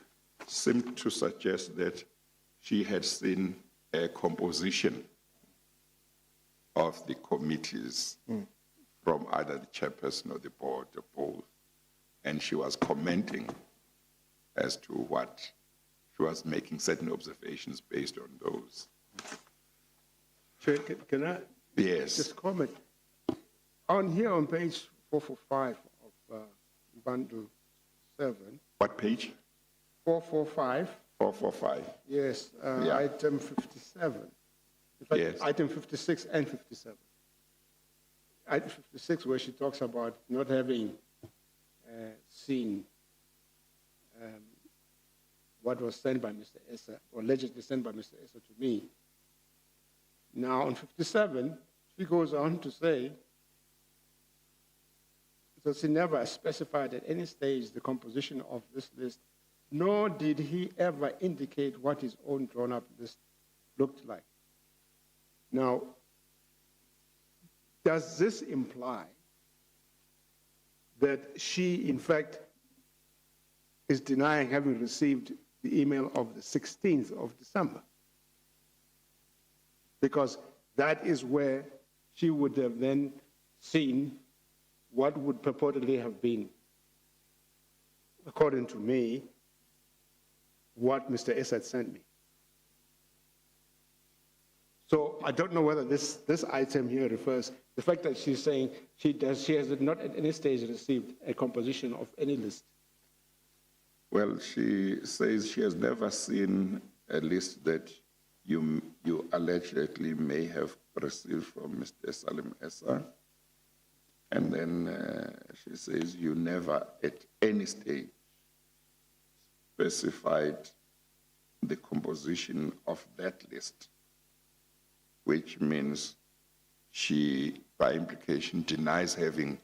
seem to suggest that she had seen a composition of the committees from either the chairperson or the board or both, and she was commenting as to what she was making certain observations based on those. Chair, can I Yes. just comment? On here on page 445 of bundle 7. What page? 445, 445. yes, Yeah. item 57. In fact, Yes. item 56 and 57. Item 56, where she talks about not having seen what was sent by Mr. Essa, or allegedly sent by Mr. Essa to me. Now, on 57, she goes on to say, so she never specified at any stage the composition of this list, nor did he ever indicate what his own drawn-up list looked like. Now, does this imply that she, in fact, is denying having received the email of the 16th of December? Because that is where she would have then seen what would purportedly have been, according to me, what Mr. S had sent me. So I don't know whether this item here refers, the fact that she's saying she has not at any stage received a composition of any list. Well, she says she has never seen a list that you allegedly may have received from Mr. Salim Essa. And then she says you never at any stage specified the composition of that list, which means she, by implication, denies having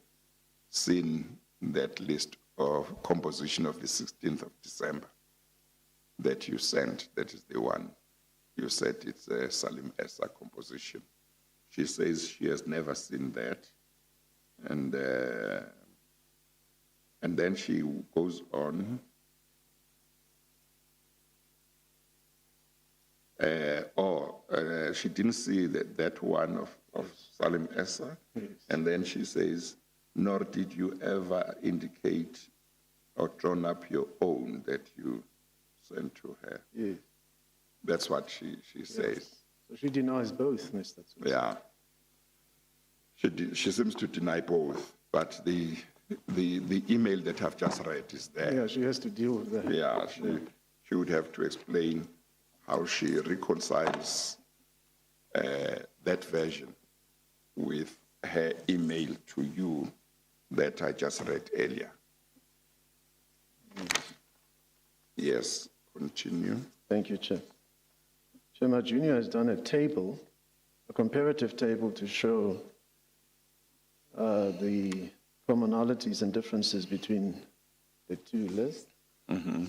seen that list of composition of the 16th of December that you sent. That is the one you said it's a Salim Essa composition. She says she has never seen that. And then she goes on. She didn't see that one of Salim Essa. Yes. And then she says, nor did you ever indicate or drawn up your own that you sent to her. Yes. That's what she says. So she denies both, Mr. Tsotsi. Yeah. She seems to deny both, but the email that I've just read is there. Yeah, she has to deal with that. Yeah, she would have to explain how she reconciles that version with her email to you that I just read earlier. Yes, continue. Thank you, Chair. Chairman Junior has done a table, a comparative table to show the commonalities and differences between the two lists. Mm-hmm.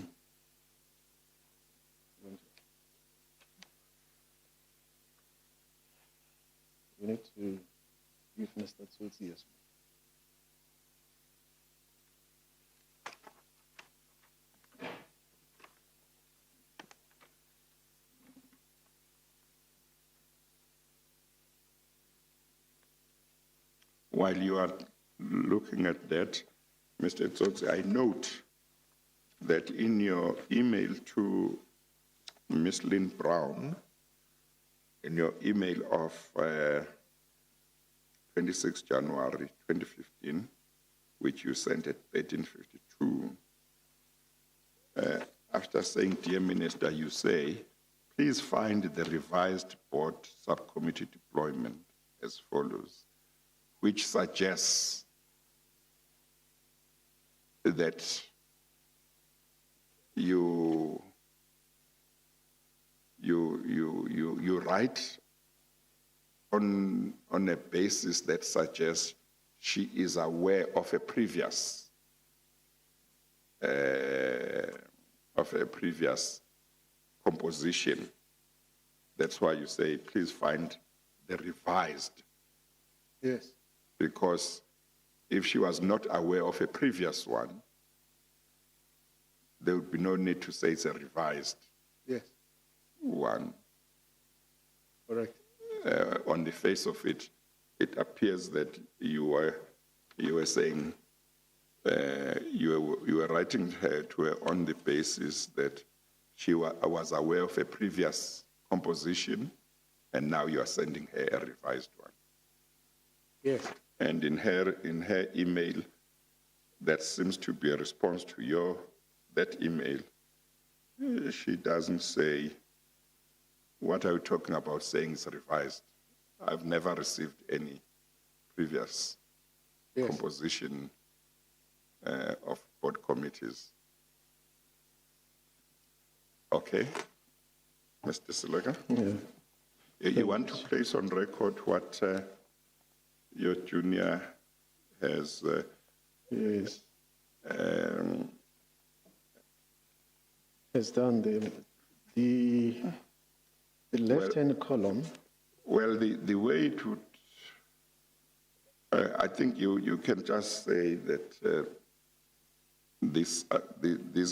We need to give Mr. Tsotsi as well. While you are looking at that, Mr. Tsotsi, I note that in your email to Ms. Lynn Brown, in your email of 26 January 2015, which you sent at 13:52, after saying, "Dear Minister," you say, "Please find the revised board subcommittee deployment as follows," which suggests that you write on a basis that suggests she is aware of a previous composition. That's why you say, please find the revised. Yes. Because if she was not aware of a previous one, there would be no need to say it's a revised Yes. one. Correct. On the face of it, it appears that you were saying you were writing her to her on the basis that she was aware of a previous composition, and now you are sending her a revised one. Yes. And in her email, that seems to be a response to that email. She doesn't say, what are you talking about saying it's revised? I've never received any previous composition of board committees. Okay, Mr. Selega? Yeah. You want to place on record what your junior has Yes. Has done the left-hand column. Well, the way to, I think you can just say that these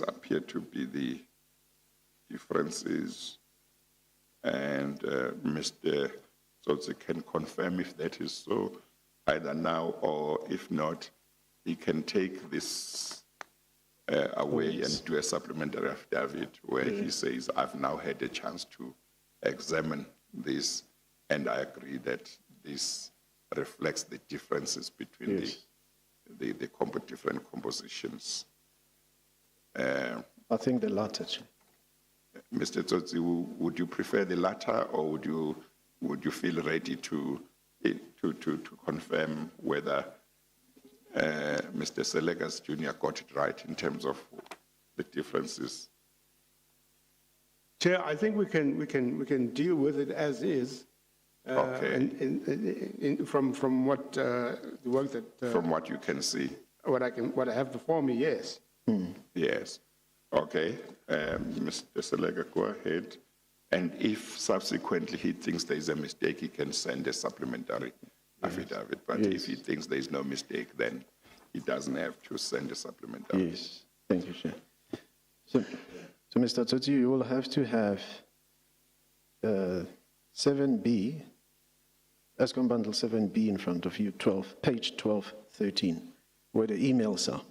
appear to be the differences, and Mr. Tsotsi can confirm if that is so, either now or if not, he can take this away and do a supplementary affidavit where he says, I've now had a chance to examine this, and I agree that this reflects the differences between the different compositions. I think the latter. Mr. Tsotsi, would you prefer the latter, or would you feel ready to confirm whether Mr. Selega's Jr. got it right in terms of the differences? Chair, I think we can deal with it as is. Okay. From what the work that From what you can see. what I have before me, yes. Yes. Okay. Mr. Selega, go ahead. And if subsequently he thinks there is a mistake, he can send a supplementary affidavit. But if he thinks there is no mistake, then he doesn't have to send a supplementary. Yes. Thank you, Chair. So Mr. Tsotsi, you will have to have 7B, Eskom bundle 7B in front of you, page 1213, where the emails are.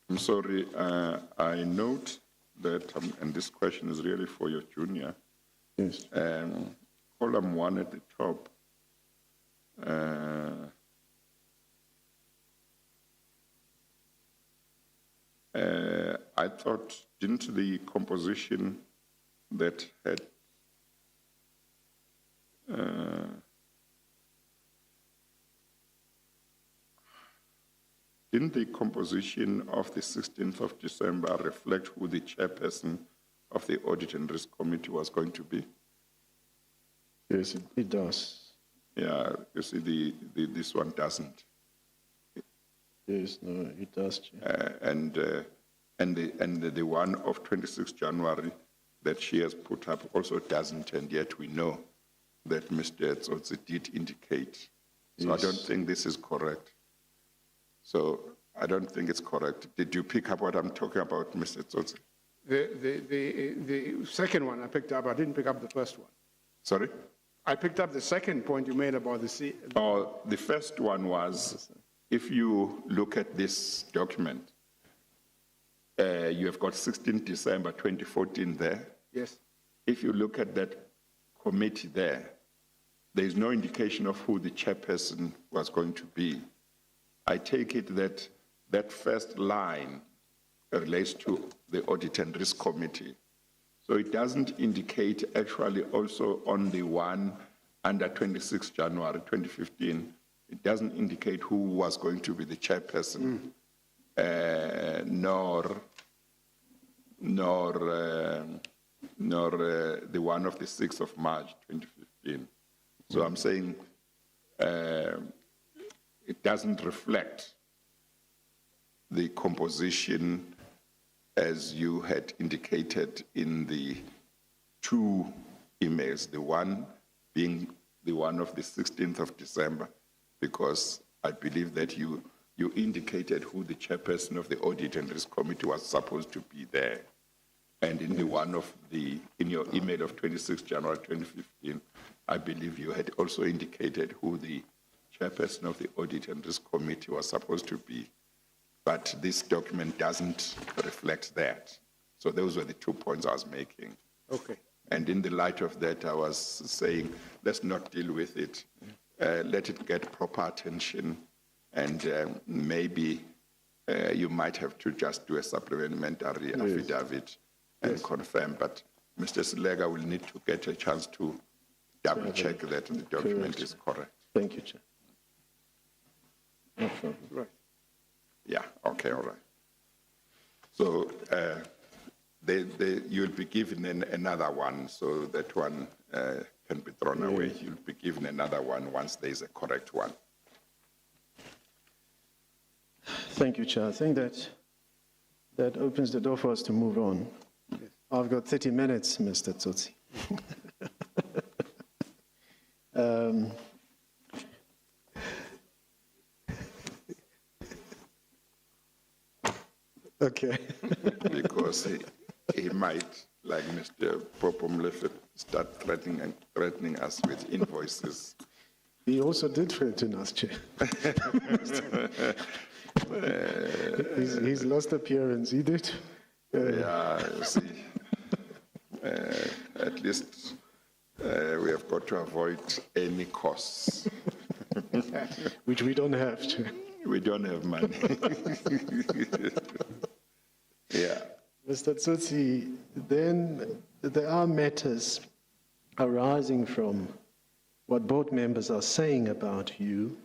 I'm sorry, I note that, and this question is really for your junior, Yes. column 1 at the top, I thought, didn't the composition that had didn't the composition of the 16th of December reflect who the chairperson of the Audit and Risk Committee was going to be? Yes, it does. Yeah, you see, this one doesn't. Yes, no, it does, Chair. And the one of 26 January that she has put up also doesn't, and yet we know that Mr. Tsotsi did indicate. So I don't think this is correct. So I don't think it's correct. Did you pick up what I'm talking about, Mr. Tsotsi? The second one I picked up, I didn't pick up the first one. Sorry? I picked up the second point you made about Oh, the first one was, if you look at this document, you have got 16 December 2014 there. Yes. If you look at that committee there is no indication of who the chairperson was going to be. I take it that that first line relates to the Audit and Risk Committee. So it doesn't indicate actually also on the one under 26 January 2015, it doesn't indicate who was going to be the chairperson, nor the one of the 6th of March, 2015. So I'm saying it doesn't reflect the composition as you had indicated in the two emails, the one being the one of the 16th of December, because I believe that you indicated who the chairperson of the Audit and Risk Committee was supposed to be there. And in in your email of 26 January 2015, I believe you had also indicated who the chairperson of the Audit and Risk Committee was supposed to be. But this document doesn't reflect that. So those were the 2 points I was making. Okay. And in the light of that, I was saying, let's not deal with it. Let it get proper attention. And maybe you might have to just do a supplementary affidavit and confirm. But Mr. Silega will need to get a chance to double check that the document is correct. Thank you, Chair. No problem. Right. Yeah, okay, all right. So you'll be given another one, so that one can be thrown away. You'll be given another one once there's a correct one. Thank you, Chair. I think that opens the door for us to move on. Yes. I've got 30 minutes, Mr. Tsotsi. Okay. Because he might, like Mr. Popomlefe, start threatening us with invoices. He also did threaten us, Chair. He's lost appearance, he did. Yeah, you see, at least we have got to avoid any costs. Which we don't have, Chair. We don't have money. Yeah. Mr. Tsotsi, then there are matters arising from what board members are saying about you.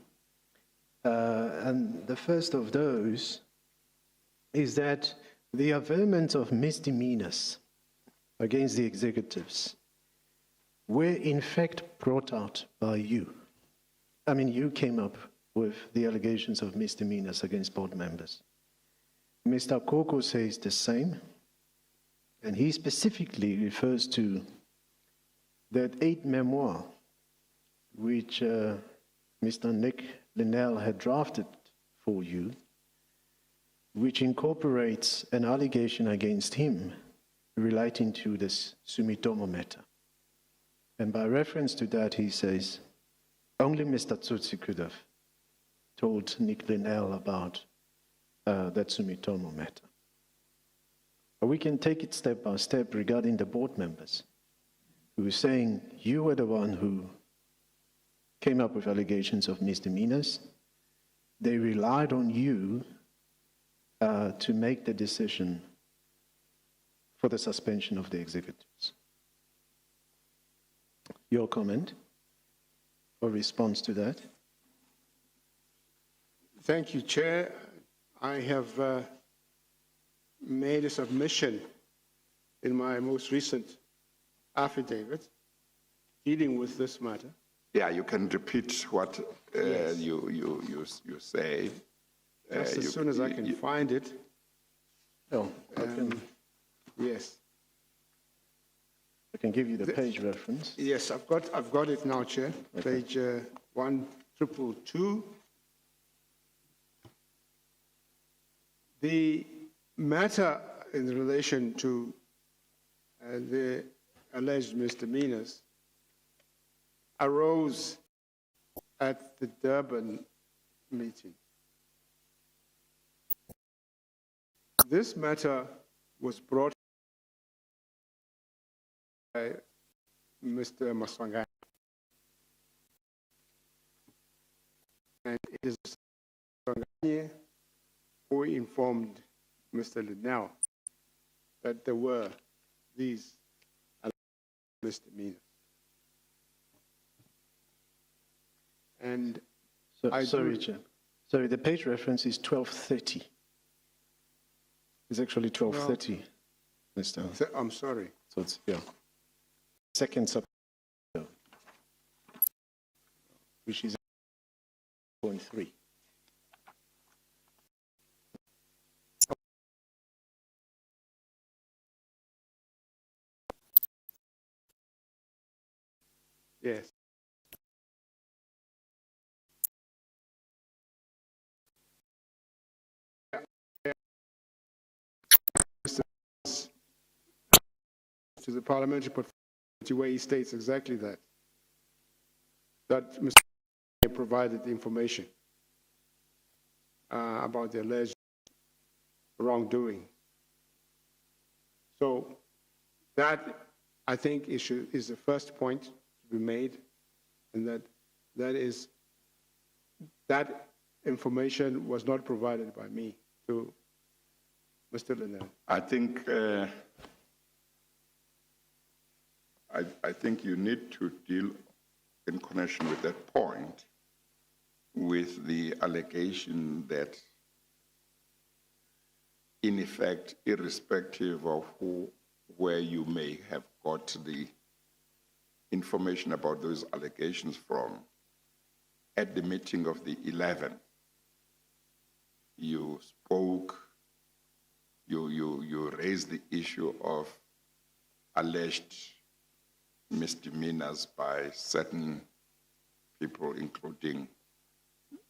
And the first of those is that the averment of misdemeanors against the executives were in fact brought out by you. I mean, you came up with the allegations of misdemeanors against board members. Mr. Koko says the same, and he specifically refers to that 8 memoir which Mr. Nick Linnell had drafted for you, which incorporates an allegation against him relating to this Sumitomo matter. And by reference to that, he says, only Mr. Tsotsi could have told Nick Linnell about that Sumitomo matter. But we can take it step by step regarding the board members who are saying you were the one who came up with allegations of misdemeanors. They relied on you to make the decision for the suspension of the executives. Your comment or response to that? Thank you, Chair. I have made a submission in my most recent affidavit dealing with this matter. Yeah, you can repeat what Yes. you say. Just as soon as I can find it. Oh, I Yes. can give you the page reference. Yes, I've got it now, Chair. Okay. Page 1222. The matter in relation to the alleged misdemeanors arose at the Durban meeting. This matter was brought by Mr. Maswangani, and it is Maswangani who informed Mr. Linnell that there were these misdemeanors. And Sorry, Chair. Sorry, the page reference is 1230. It's actually 1230. Mr. I'm sorry. So it's, yeah. Second sub, which is 0.3. Yes. To the parliamentary portfolio where he states exactly that Mr. provided the information about the alleged wrongdoing. So that, I think, is the first point to be made, and that information was not provided by me to Mr. Linnell. I think I think you need to deal in connection with that point with the allegation that, in effect, irrespective of where you may have got the information about those allegations from, at the meeting of the 11th, you spoke, you raised the issue of alleged misdemeanors by certain people, including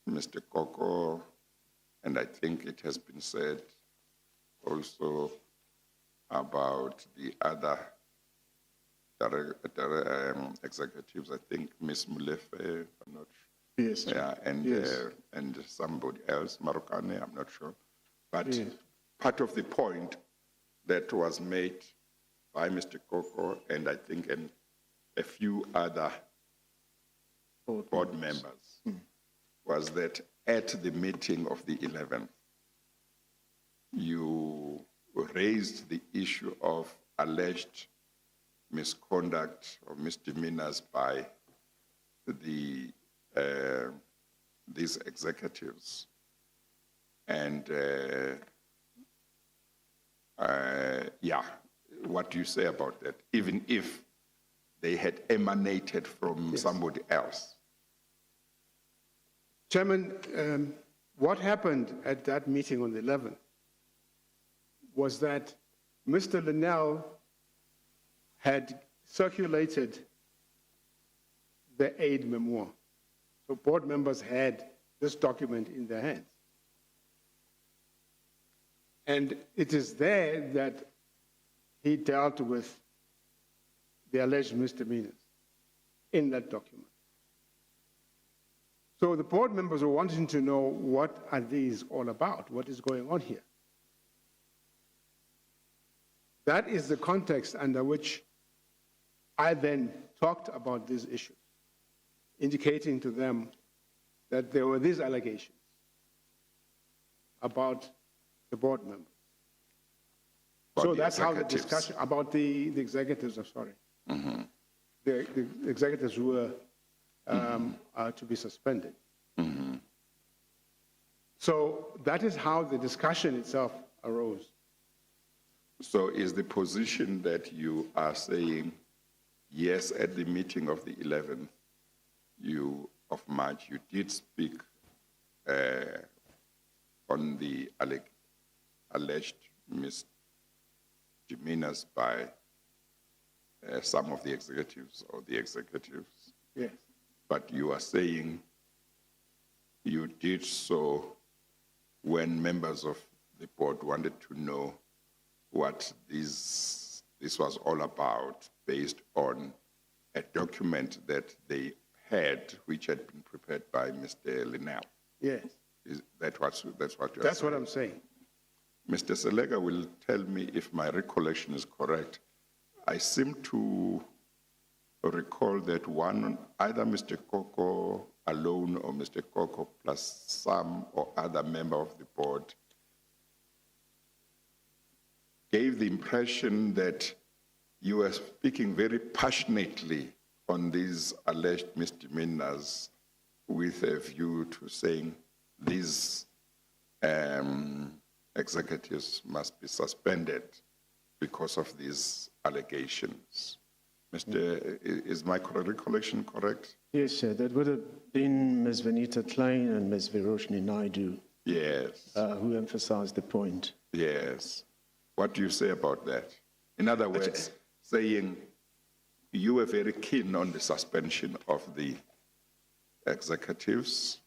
Mr. Koko, and I think it has been said also about the other executives, I think Ms. Mulefe, I'm not sure. Yes. Yeah, and, Yes. And somebody else, Marokane, I'm not sure. But Yes. part of the point that was made by Mr. Koko and I think a few other board members was that at the meeting of the 11th, you raised the issue of alleged misconduct or misdemeanors by these executives. And yeah, what do you say about that? Even if they had emanated from somebody else. Chairman, what happened at that meeting on the 11th was that Mr. Linnell had circulated the aid memoir. So board members had this document in their hands. And it is there that he dealt with the alleged misdemeanors in that document. So the board members were wanting to know, what are these all about? What is going on here? That is the context under which I then talked about these issues, indicating to them that there were these allegations about the board members. So that's how the discussion about the executives, I'm sorry. Mm-hmm. The executives who were to be suspended. Mm-hmm. So that is how the discussion itself arose. So is the position that you are saying, yes, at the meeting of the 11th of March, you did speak on the alleged misdemeanors by some of the executives or the executives? Yes. But you are saying you did so when members of the board wanted to know what this was all about, based on a document that they had, which had been prepared by Mr. Linnell. Yes. That's what you're saying? That's what I'm saying. Mr. Selega will tell me if my recollection is correct. I seem to recall that either Mr. Koko alone or Mr. Koko plus some or other member of the board gave the impression that you were speaking very passionately on these alleged misdemeanors with a view to saying these executives must be suspended because of these allegations. Is my recollection correct? Yes, sir. That would have been Ms. Vanita Klein and Ms. Viroshni Naidu Yes. who emphasized the point. Yes. What do you say about that? In other words, saying you were very keen on the suspension of the executives.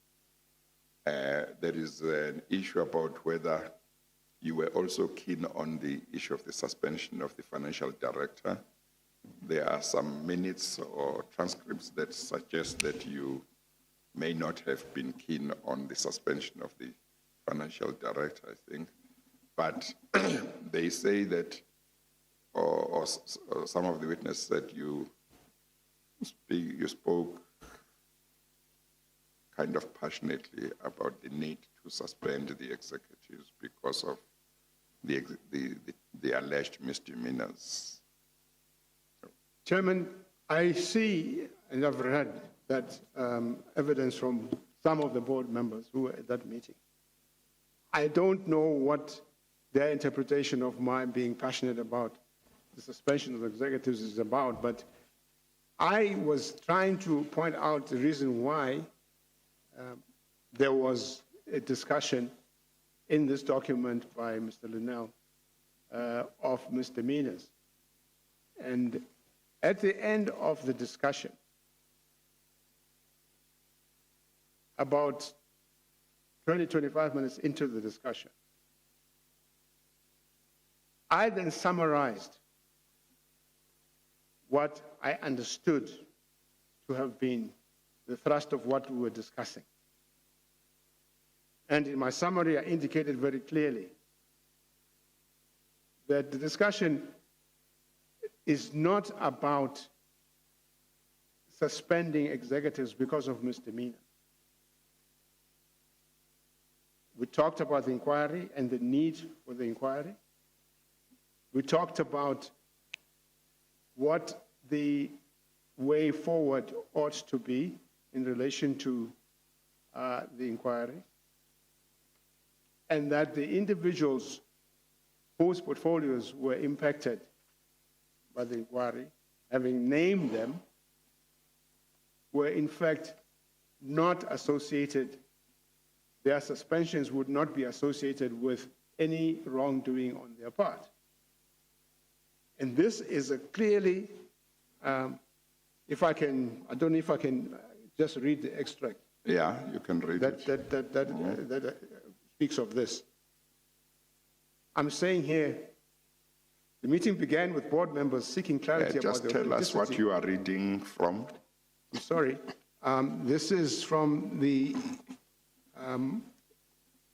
There is an issue about whether you were also keen on the issue of the suspension of the financial director. There are some minutes or transcripts that suggest that you may not have been keen on the suspension of the financial director, I think. But they say that, or some of the witnesses said you spoke kind of passionately about the need to suspend the executives because of the alleged misdemeanors. Chairman, I see, and I've read that evidence from some of the board members who were at that meeting. I don't know what their interpretation of my being passionate about the suspension of executives is about, but I was trying to point out the reason why there was a discussion in this document by Mr. Linnell of misdemeanors. And at the end of the discussion, about 20, 25 minutes into the discussion, I then summarized what I understood to have been the thrust of what we were discussing. And in my summary, I indicated very clearly that the discussion is not about suspending executives because of misdemeanor. We talked about the inquiry and the need for the inquiry. We talked about what the way forward ought to be in relation to the inquiry, and that the individuals whose portfolios were impacted by the inquiry, having named them, were in fact not associated, their suspensions would not be associated with any wrongdoing on their part. And this is a clearly, if I can, I don't know if I can just read the extract. Yeah, you can read it. That speaks of this. I'm saying here, the meeting began with board members seeking clarity about the Just tell us what you are reading from. I'm sorry. This is from the...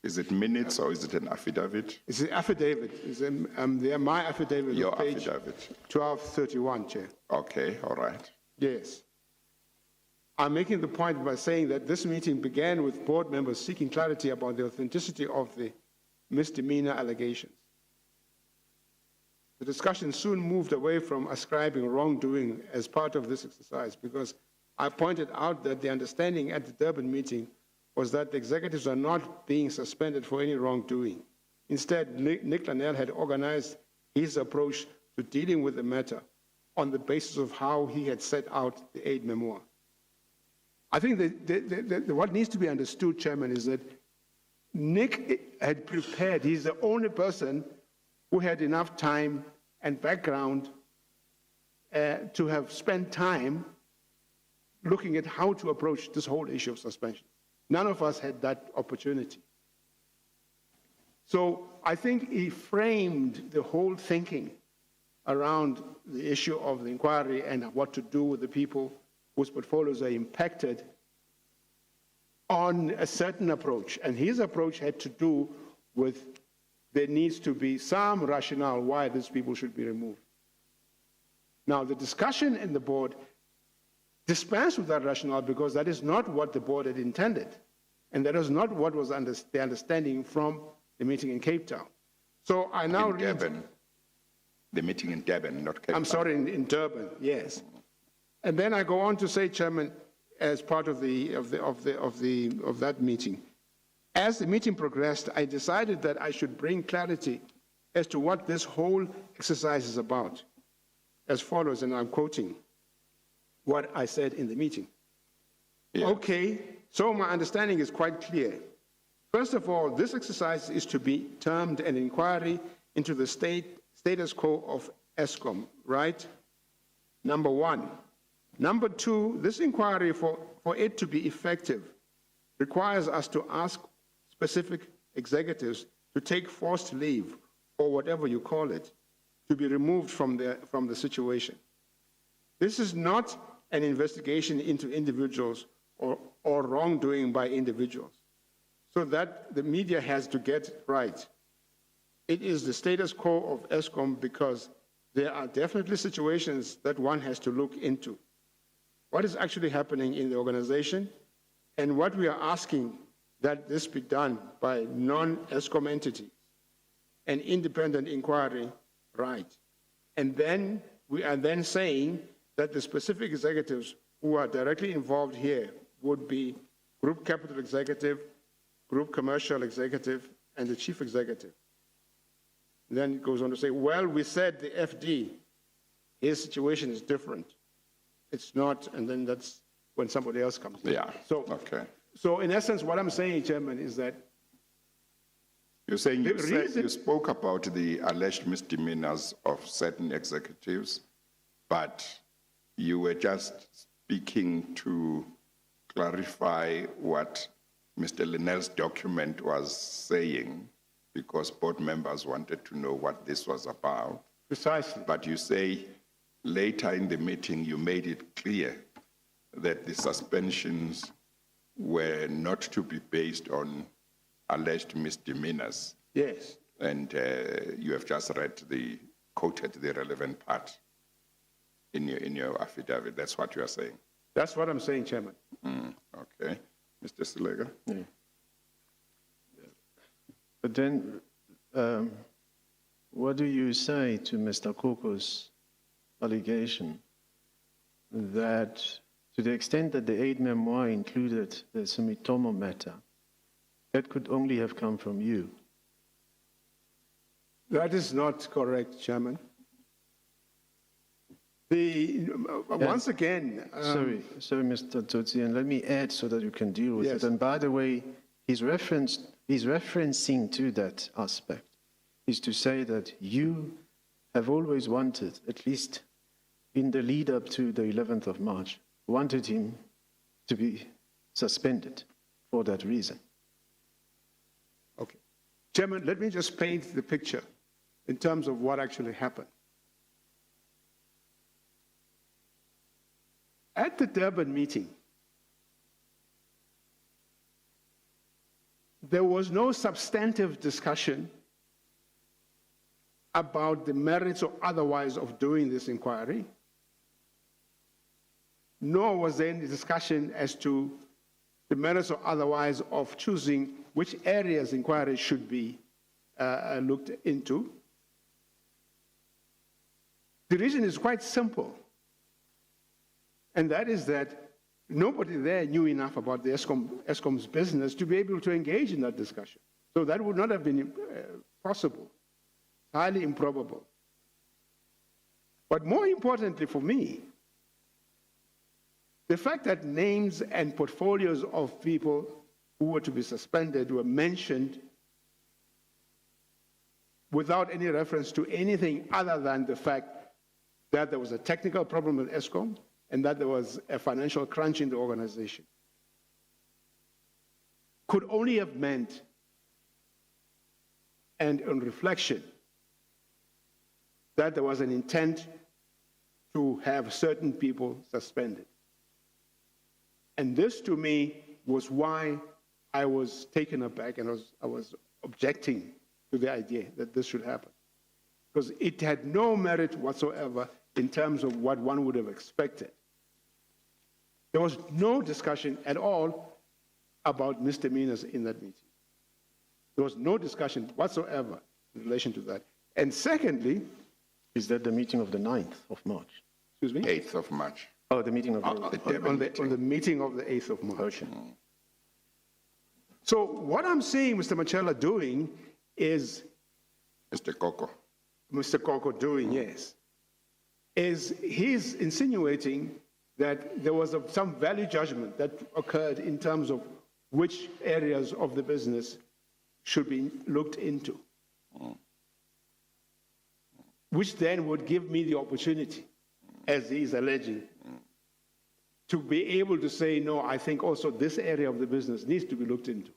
Is it minutes or is it an affidavit? It's an affidavit. It's my affidavit. Your page affidavit. 1231, Chair. Okay, all right. Yes. I'm making the point by saying that this meeting began with board members seeking clarity about the authenticity of the misdemeanor allegations. The discussion soon moved away from ascribing wrongdoing as part of this exercise, because I pointed out that the understanding at the Durban meeting was that the executives are not being suspended for any wrongdoing. Instead, Nick Linnell had organized his approach to dealing with the matter on the basis of how he had set out the aid memoir. I think that what needs to be understood, Chairman, is that Nick had prepared, he's the only person who had enough time and background to have spent time looking at how to approach this whole issue of suspension. None of us had that opportunity. So I think he framed the whole thinking around the issue of the inquiry and what to do with the people whose portfolios are impacted on a certain approach. And his approach had to do with there needs to be some rationale why these people should be removed. Now, the discussion in the board dispensed with that rationale because that is not what the board had intended. And that is not what was the understanding from the meeting in Cape Town. So I now read... Durban. The meeting in Durban, not Cape Town. I'm sorry, in Durban, yes. And then I go on to say, Chairman, as part of that meeting, as the meeting progressed, I decided that I should bring clarity as to what this whole exercise is about, as follows, and I'm quoting what I said in the meeting. Yeah. Okay, so my understanding is quite clear. First of all, this exercise is to be termed an inquiry into the status quo of Eskom, right? Number one. Number two, this inquiry, for it to be effective, requires us to ask specific executives to take forced leave, or whatever you call it, to be removed from the situation. This is not an investigation into individuals or wrongdoing by individuals. So that the media has to get right. It is the status quo of Eskom because there are definitely situations that one has to look into. What is actually happening in the organization, and what we are asking that this be done by non-Eskom entities, an independent inquiry, right. And then we are then saying that the specific executives who are directly involved here would be Group Capital Executive, Group Commercial Executive, and the Chief Executive. Then it goes on to say, well, we said the FD, his situation is different. It's not, and then that's when somebody else comes in. Yeah, okay. So in essence, what I'm saying, Chairman, is that You're saying you spoke about the alleged misdemeanors of certain executives, but you were just speaking to clarify what Mr. Linnell's document was saying, because board members wanted to know what this was about. precisely. But you say later in the meeting you made it clear that the suspensions were not to be based on alleged misdemeanors. Yes. And you have just quoted the relevant part in your affidavit. That's what you are saying. That's what I'm saying, Chairman. Okay. Mr. Silega? Yeah. But then, what do you say to Mr. Koko's allegation that to the extent that the aid memoir included the Sumitomo matter, that could only have come from you? That is not correct, Chairman. Once again... Sorry, Mr. Tsotsi, and let me add so that you can deal with Yes. it. And by the way, he's referencing to that aspect, is to say that you have always wanted, at least in the lead up to the 11th of March, wanted him to be suspended for that reason. Okay. Chairman, let me just paint the picture in terms of what actually happened. At the Durban meeting, there was no substantive discussion about the merits or otherwise of doing this inquiry, nor was there any discussion as to the merits or otherwise of choosing which areas inquiry should be looked into. The reason is quite simple, and that is that nobody there knew enough about the Eskom's business to be able to engage in that discussion. So that would not have been possible, highly improbable. But more importantly for me, the fact that names and portfolios of people who were to be suspended were mentioned without any reference to anything other than the fact that there was a technical problem with Eskom and that there was a financial crunch in the organization, could only have meant, and on reflection, that there was an intent to have certain people suspended. And this, to me, was why I was taken aback and I was objecting to the idea that this should happen. Because it had no merit whatsoever in terms of what one would have expected. There was no discussion at all about misdemeanors in that meeting. There was no discussion whatsoever in relation to that. And secondly... Is that the meeting of the 9th of March? Excuse me? 8th of March. Oh, the meeting of the... On the meeting of the 8th of March. Okay. So what I'm seeing Mr. Machela doing is Mr. Koko. Mr. Koko doing, yes, is he's insinuating that there was some value judgment that occurred in terms of which areas of the business should be looked into, which then would give me the opportunity, as he is alleging, to be able to say, no, I think also this area of the business needs to be looked into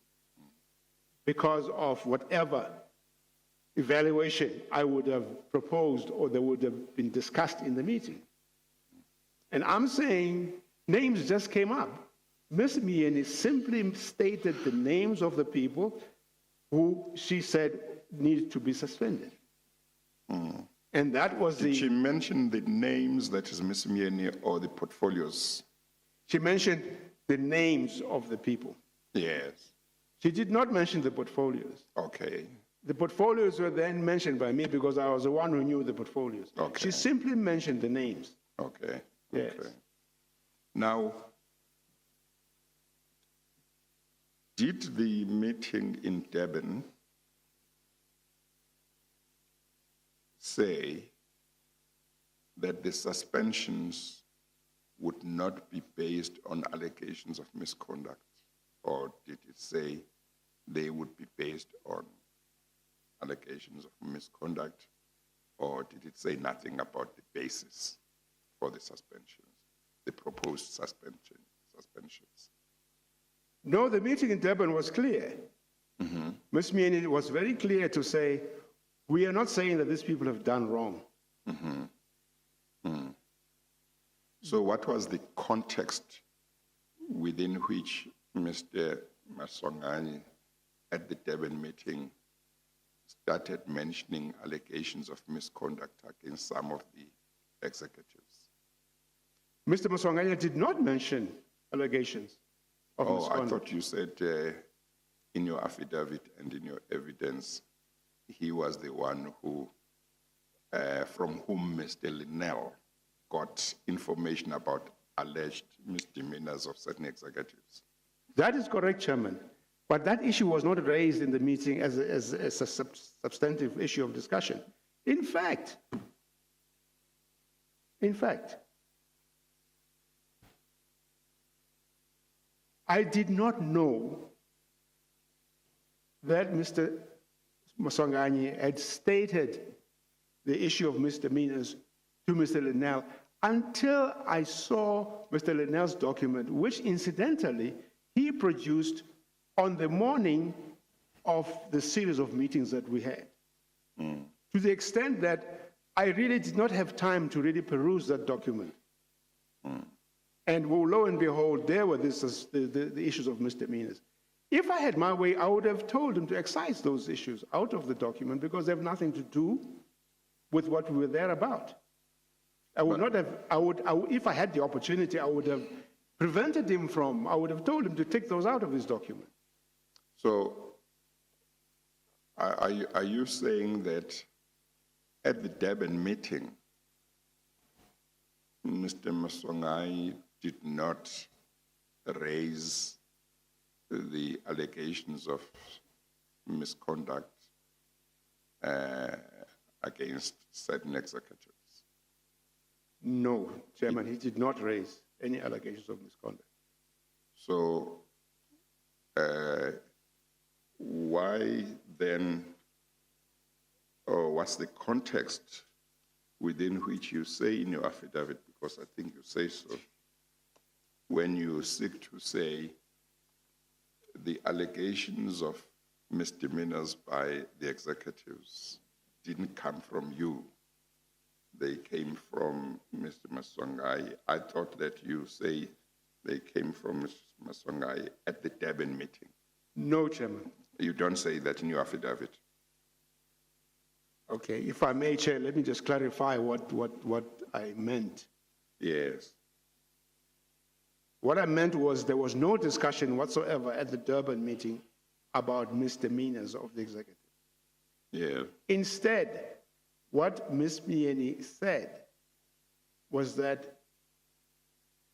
because of whatever evaluation I would have proposed or that would have been discussed in the meeting. And I'm saying names just came up. Ms. Mieni simply stated the names of the people who she said needed to be suspended. And that was Did she mention the names, that is Ms. Mieni, or the portfolios? She mentioned the names of the people. Yes. She did not mention the portfolios. Okay. The portfolios were then mentioned by me because I was the one who knew the portfolios. Okay. She simply mentioned the names. Okay. Yes. Okay. Now, did the meeting in Durban say that the suspensions would not be based on allegations of misconduct? Or did it say they would be based on allegations of misconduct? Or did it say nothing about the basis for the suspensions, the proposed suspensions? No, the meeting in Durban was clear. Ms. Mieni was very clear to say, we are not saying that these people have done wrong. So what was the context within which Mr. Masongani at the Durban meeting started mentioning allegations of misconduct against some of the executives? Mr. Masonganya did not mention allegations of Oh, misconduct. I thought you said in your affidavit and in your evidence, he was the one who, from whom Mr. Linnell got information about alleged misdemeanors of certain executives. That is correct, Chairman. But that issue was not raised in the meeting as a substantive issue of discussion. In fact, I did not know that Mr. Masongani had stated the issue of misdemeanors to Mr. Linnell until I saw Mr. Linnell's document, which incidentally he produced on the morning of the series of meetings that we had. To the extent that I really did not have time to really peruse that document. And lo and behold, there were the issues of misdemeanors. If I had my way, I would have told him to excise those issues out of the document because they have nothing to do with what we were there about. I would not have, if I had the opportunity, I would have prevented him from, I would have told him to take those out of his document. So are you saying that at the Durban meeting, Mr. Masongai did not raise the allegations of misconduct against certain executives? No, Chairman, he did not raise any allegations of misconduct. So why then, or what's the context within which you say in your affidavit, because I think you say so, when you seek to say the allegations of misdemeanors by the executives didn't come from you, they came from Mr. Masongai. I thought that you say they came from Mr. Masongai at the Durban meeting. No, Chairman. You don't say that in your affidavit. Okay, if I may, Chair, let me just clarify what I meant. Yes. What I meant was there was no discussion whatsoever at the Durban meeting about misdemeanors of the executive. Yeah. Instead, what Ms. Mieni said was that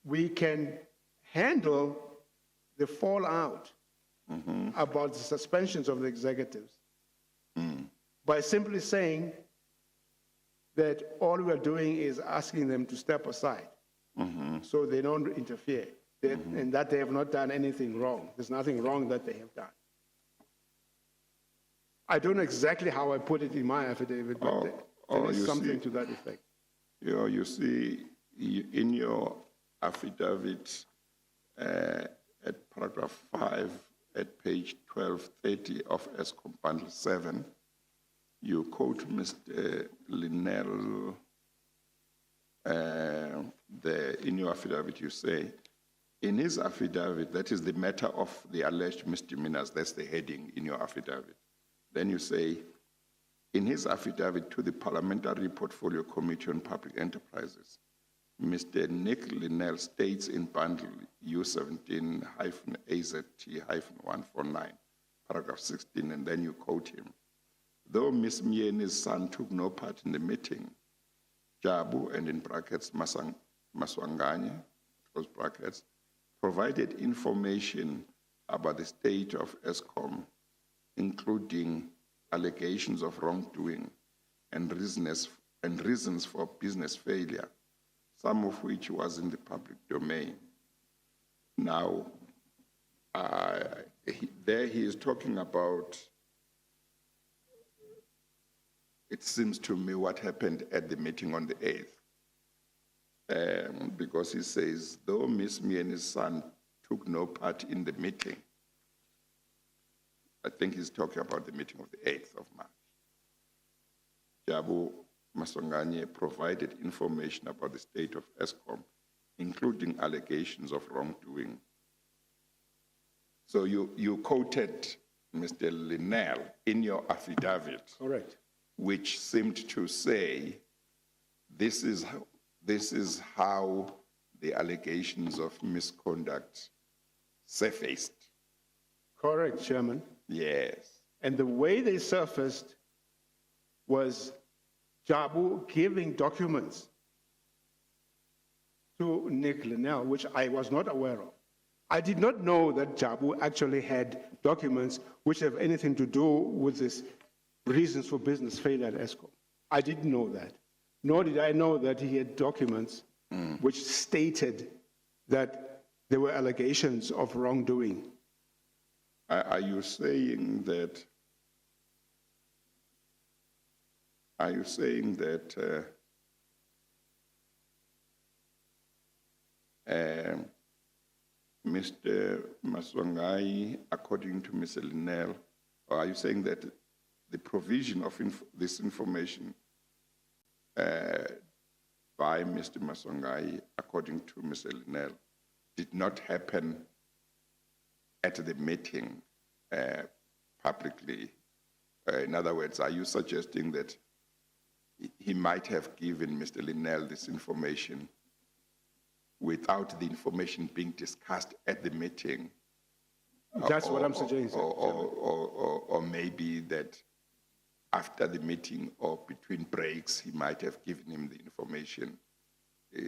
we can handle the fallout about the suspensions of the executives by simply saying that all we're doing is asking them to step aside so they don't interfere, and that they have not done anything wrong. There's nothing wrong that they have done. I don't know exactly how I put it in my affidavit, but there is something to that effect. You see, in your affidavit, at paragraph 5, at page 1230 of Eskom Bundle 7, you quote Mr. Linnell. In your affidavit, you say, in his affidavit, that is the matter of the alleged misdemeanors, that's the heading in your affidavit. Then you say, in his affidavit to the Parliamentary Portfolio Committee on Public Enterprises, Mr. Nick Linnell states in bundle U17-AZT-149, paragraph 16, and then you quote him. Though Ms. Myene's son took no part in the meeting, Jabu, and in brackets Maswanganye, close brackets, provided information about the state of Eskom, including allegations of wrongdoing and reasons for business failure, some of which was in the public domain. Now, there he is talking about, it seems to me, what happened at the meeting on the 8th. Because he says, though Ms. Myene's son took no part in the meeting, I think he's talking about the meeting of the 8th of March. Jabu Maswanganye provided information about the state of Eskom, including allegations of wrongdoing. So you quoted Mr. Linnell in your affidavit. Correct. Which seemed to say, this is how the allegations of misconduct surfaced. Correct, Chairman. Yes. And the way they surfaced was Jabu giving documents to Nick Linnell, which I was not aware of. I did not know that Jabu actually had documents which have anything to do with this reasons for business failure at Eskom. I didn't know that. Nor did I know that he had documents which stated that there were allegations of wrongdoing. Are you saying that Mr. Maswangai, according to Mr. Linnell, or are you saying that the provision of this information by Mr. Maswangai, according to Mr. Linnell, did not happen at the meeting publicly? In other words, are you suggesting that he might have given Mr. Linnell this information without the information being discussed at the meeting? That's what I'm suggesting. Or maybe that after the meeting or between breaks, he might have given him the information.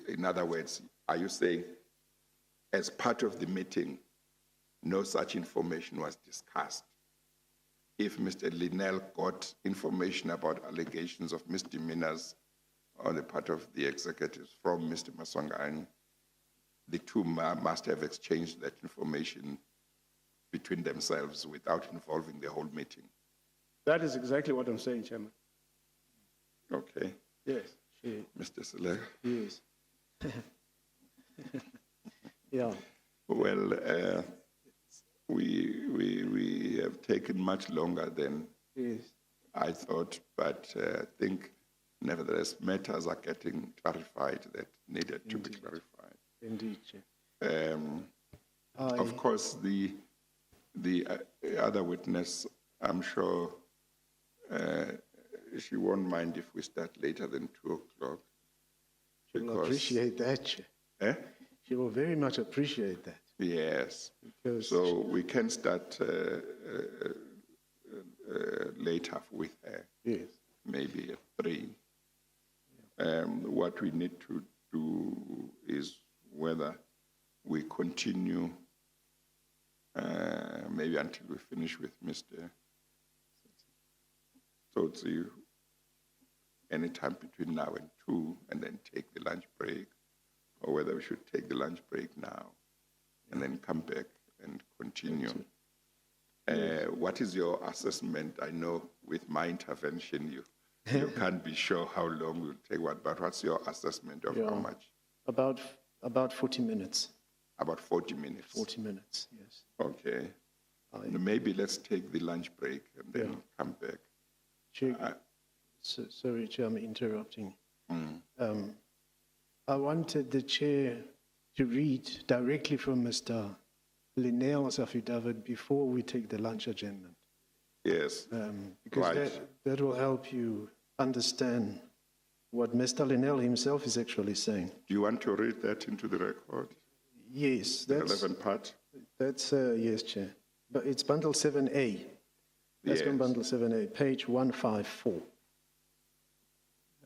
In other words, are you saying as part of the meeting, no such information was discussed? If Mr. Linnell got information about allegations of misdemeanors on the part of the executives from Mr. Maswangani, the two must have exchanged that information between themselves without involving the whole meeting. That is exactly what I'm saying, Chairman. Okay. Yes. Mr. Selek. Yes. Yeah. Well, we have taken much longer than I thought, but I think nevertheless matters are getting clarified that needed to be clarified. Indeed, Chair. Of course, the other witness, I'm sure she won't mind if we start later than 2 o'clock. She will appreciate that, Chair. Eh? She will very much appreciate that. Yes. Because so we can start later with her. Yes. Maybe at 3. What we need to do is whether we continue maybe until we finish with Mr. Tsotsi anytime between now and 2 and then take the lunch break, or whether we should take the lunch break now and then come back and continue. What is your assessment? I know with my intervention, you can't be sure how long we'll take what, but what's your assessment of how much? About 40 minutes. About 40 minutes. 40 minutes, yes. Okay. Maybe let's take the lunch break and then come back. Chair, sorry, Chair, I'm interrupting. I wanted the Chair to read directly from Mr. Linnell's affidavit before we take the lunch adjournment. Yes. Because that will help you understand what Mr. Linnell himself is actually saying. Do you want to read that into the record? Yes. The relevant part? That's, yes, Chair. But it's bundle 7A. Eskom bundle 7A, page 154.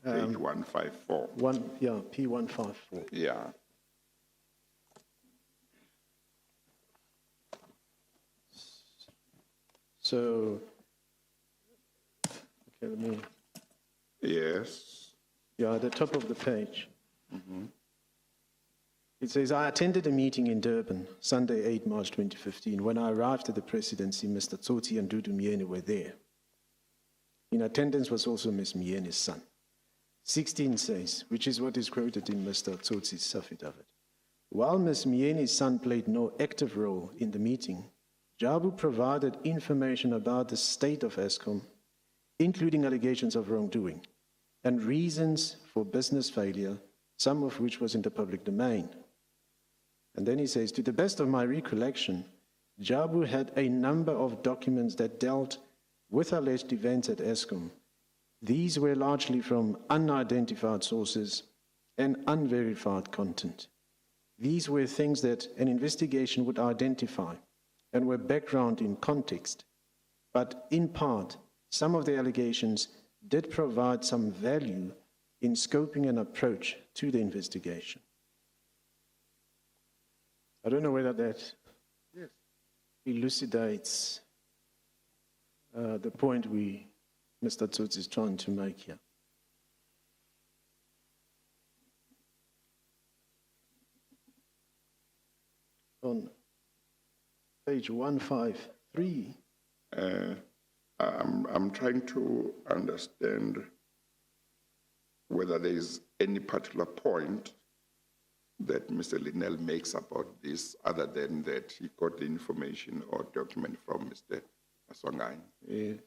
Page 154. P154. Yeah. So, okay, let me. Yes. Yeah, at the top of the page. It says, I attended a meeting in Durban, Sunday, 8 March 2015. When I arrived at the presidency, Mr. Tsotsi and Dudu Myeni were there. In attendance was also Ms. Myeni's son. 16 says, which is what is quoted in Mr. Tsotsi's affidavit. While Ms. Myeni's son played no active role in the meeting, Jabu provided information about the state of Eskom, including allegations of wrongdoing, and reasons for business failure, some of which was in the public domain. And then he says, to the best of my recollection, Jabu had a number of documents that dealt with alleged events at Eskom. These were largely from unidentified sources and unverified content. These were things that an investigation would identify and were background in context. But in part, some of the allegations did provide some value in scoping an approach to the investigation. I don't know whether that elucidates the point Mr. Tsotsi is trying to make here. On page 153. I'm trying to understand whether there is any particular point that Mr. Linnell makes about this, other than that he got the information or document from Mr. Maswangai.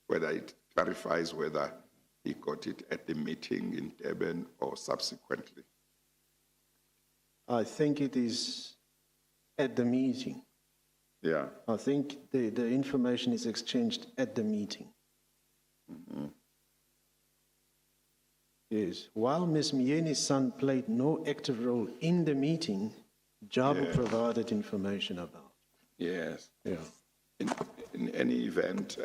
Whether it clarifies whether he got it at the meeting in Durban or subsequently. I think it is at the meeting. Yeah. I think the information is exchanged at the meeting. Yes. While Ms. Myeni's son played no active role in the meeting, Jabu provided information about. Yes. Yeah. In any event,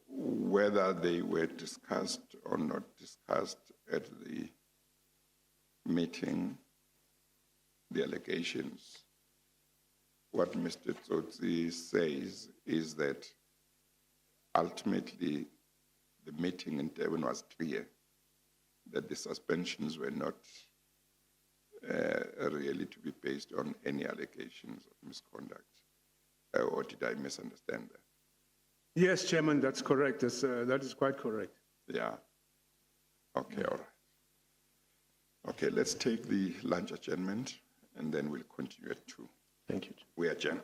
whether they were discussed or not discussed at the meeting, the allegations, what Mr. Tsotsi says is that ultimately the meeting in Durban was clear that the suspensions were not really to be based on any allegations of misconduct. Or did I misunderstand that? Yes, Chairman, that's correct. That is quite correct. Yeah. Okay, all right. Okay, let's take the lunch adjournment and then we'll continue at 2. Thank you. We adjourn.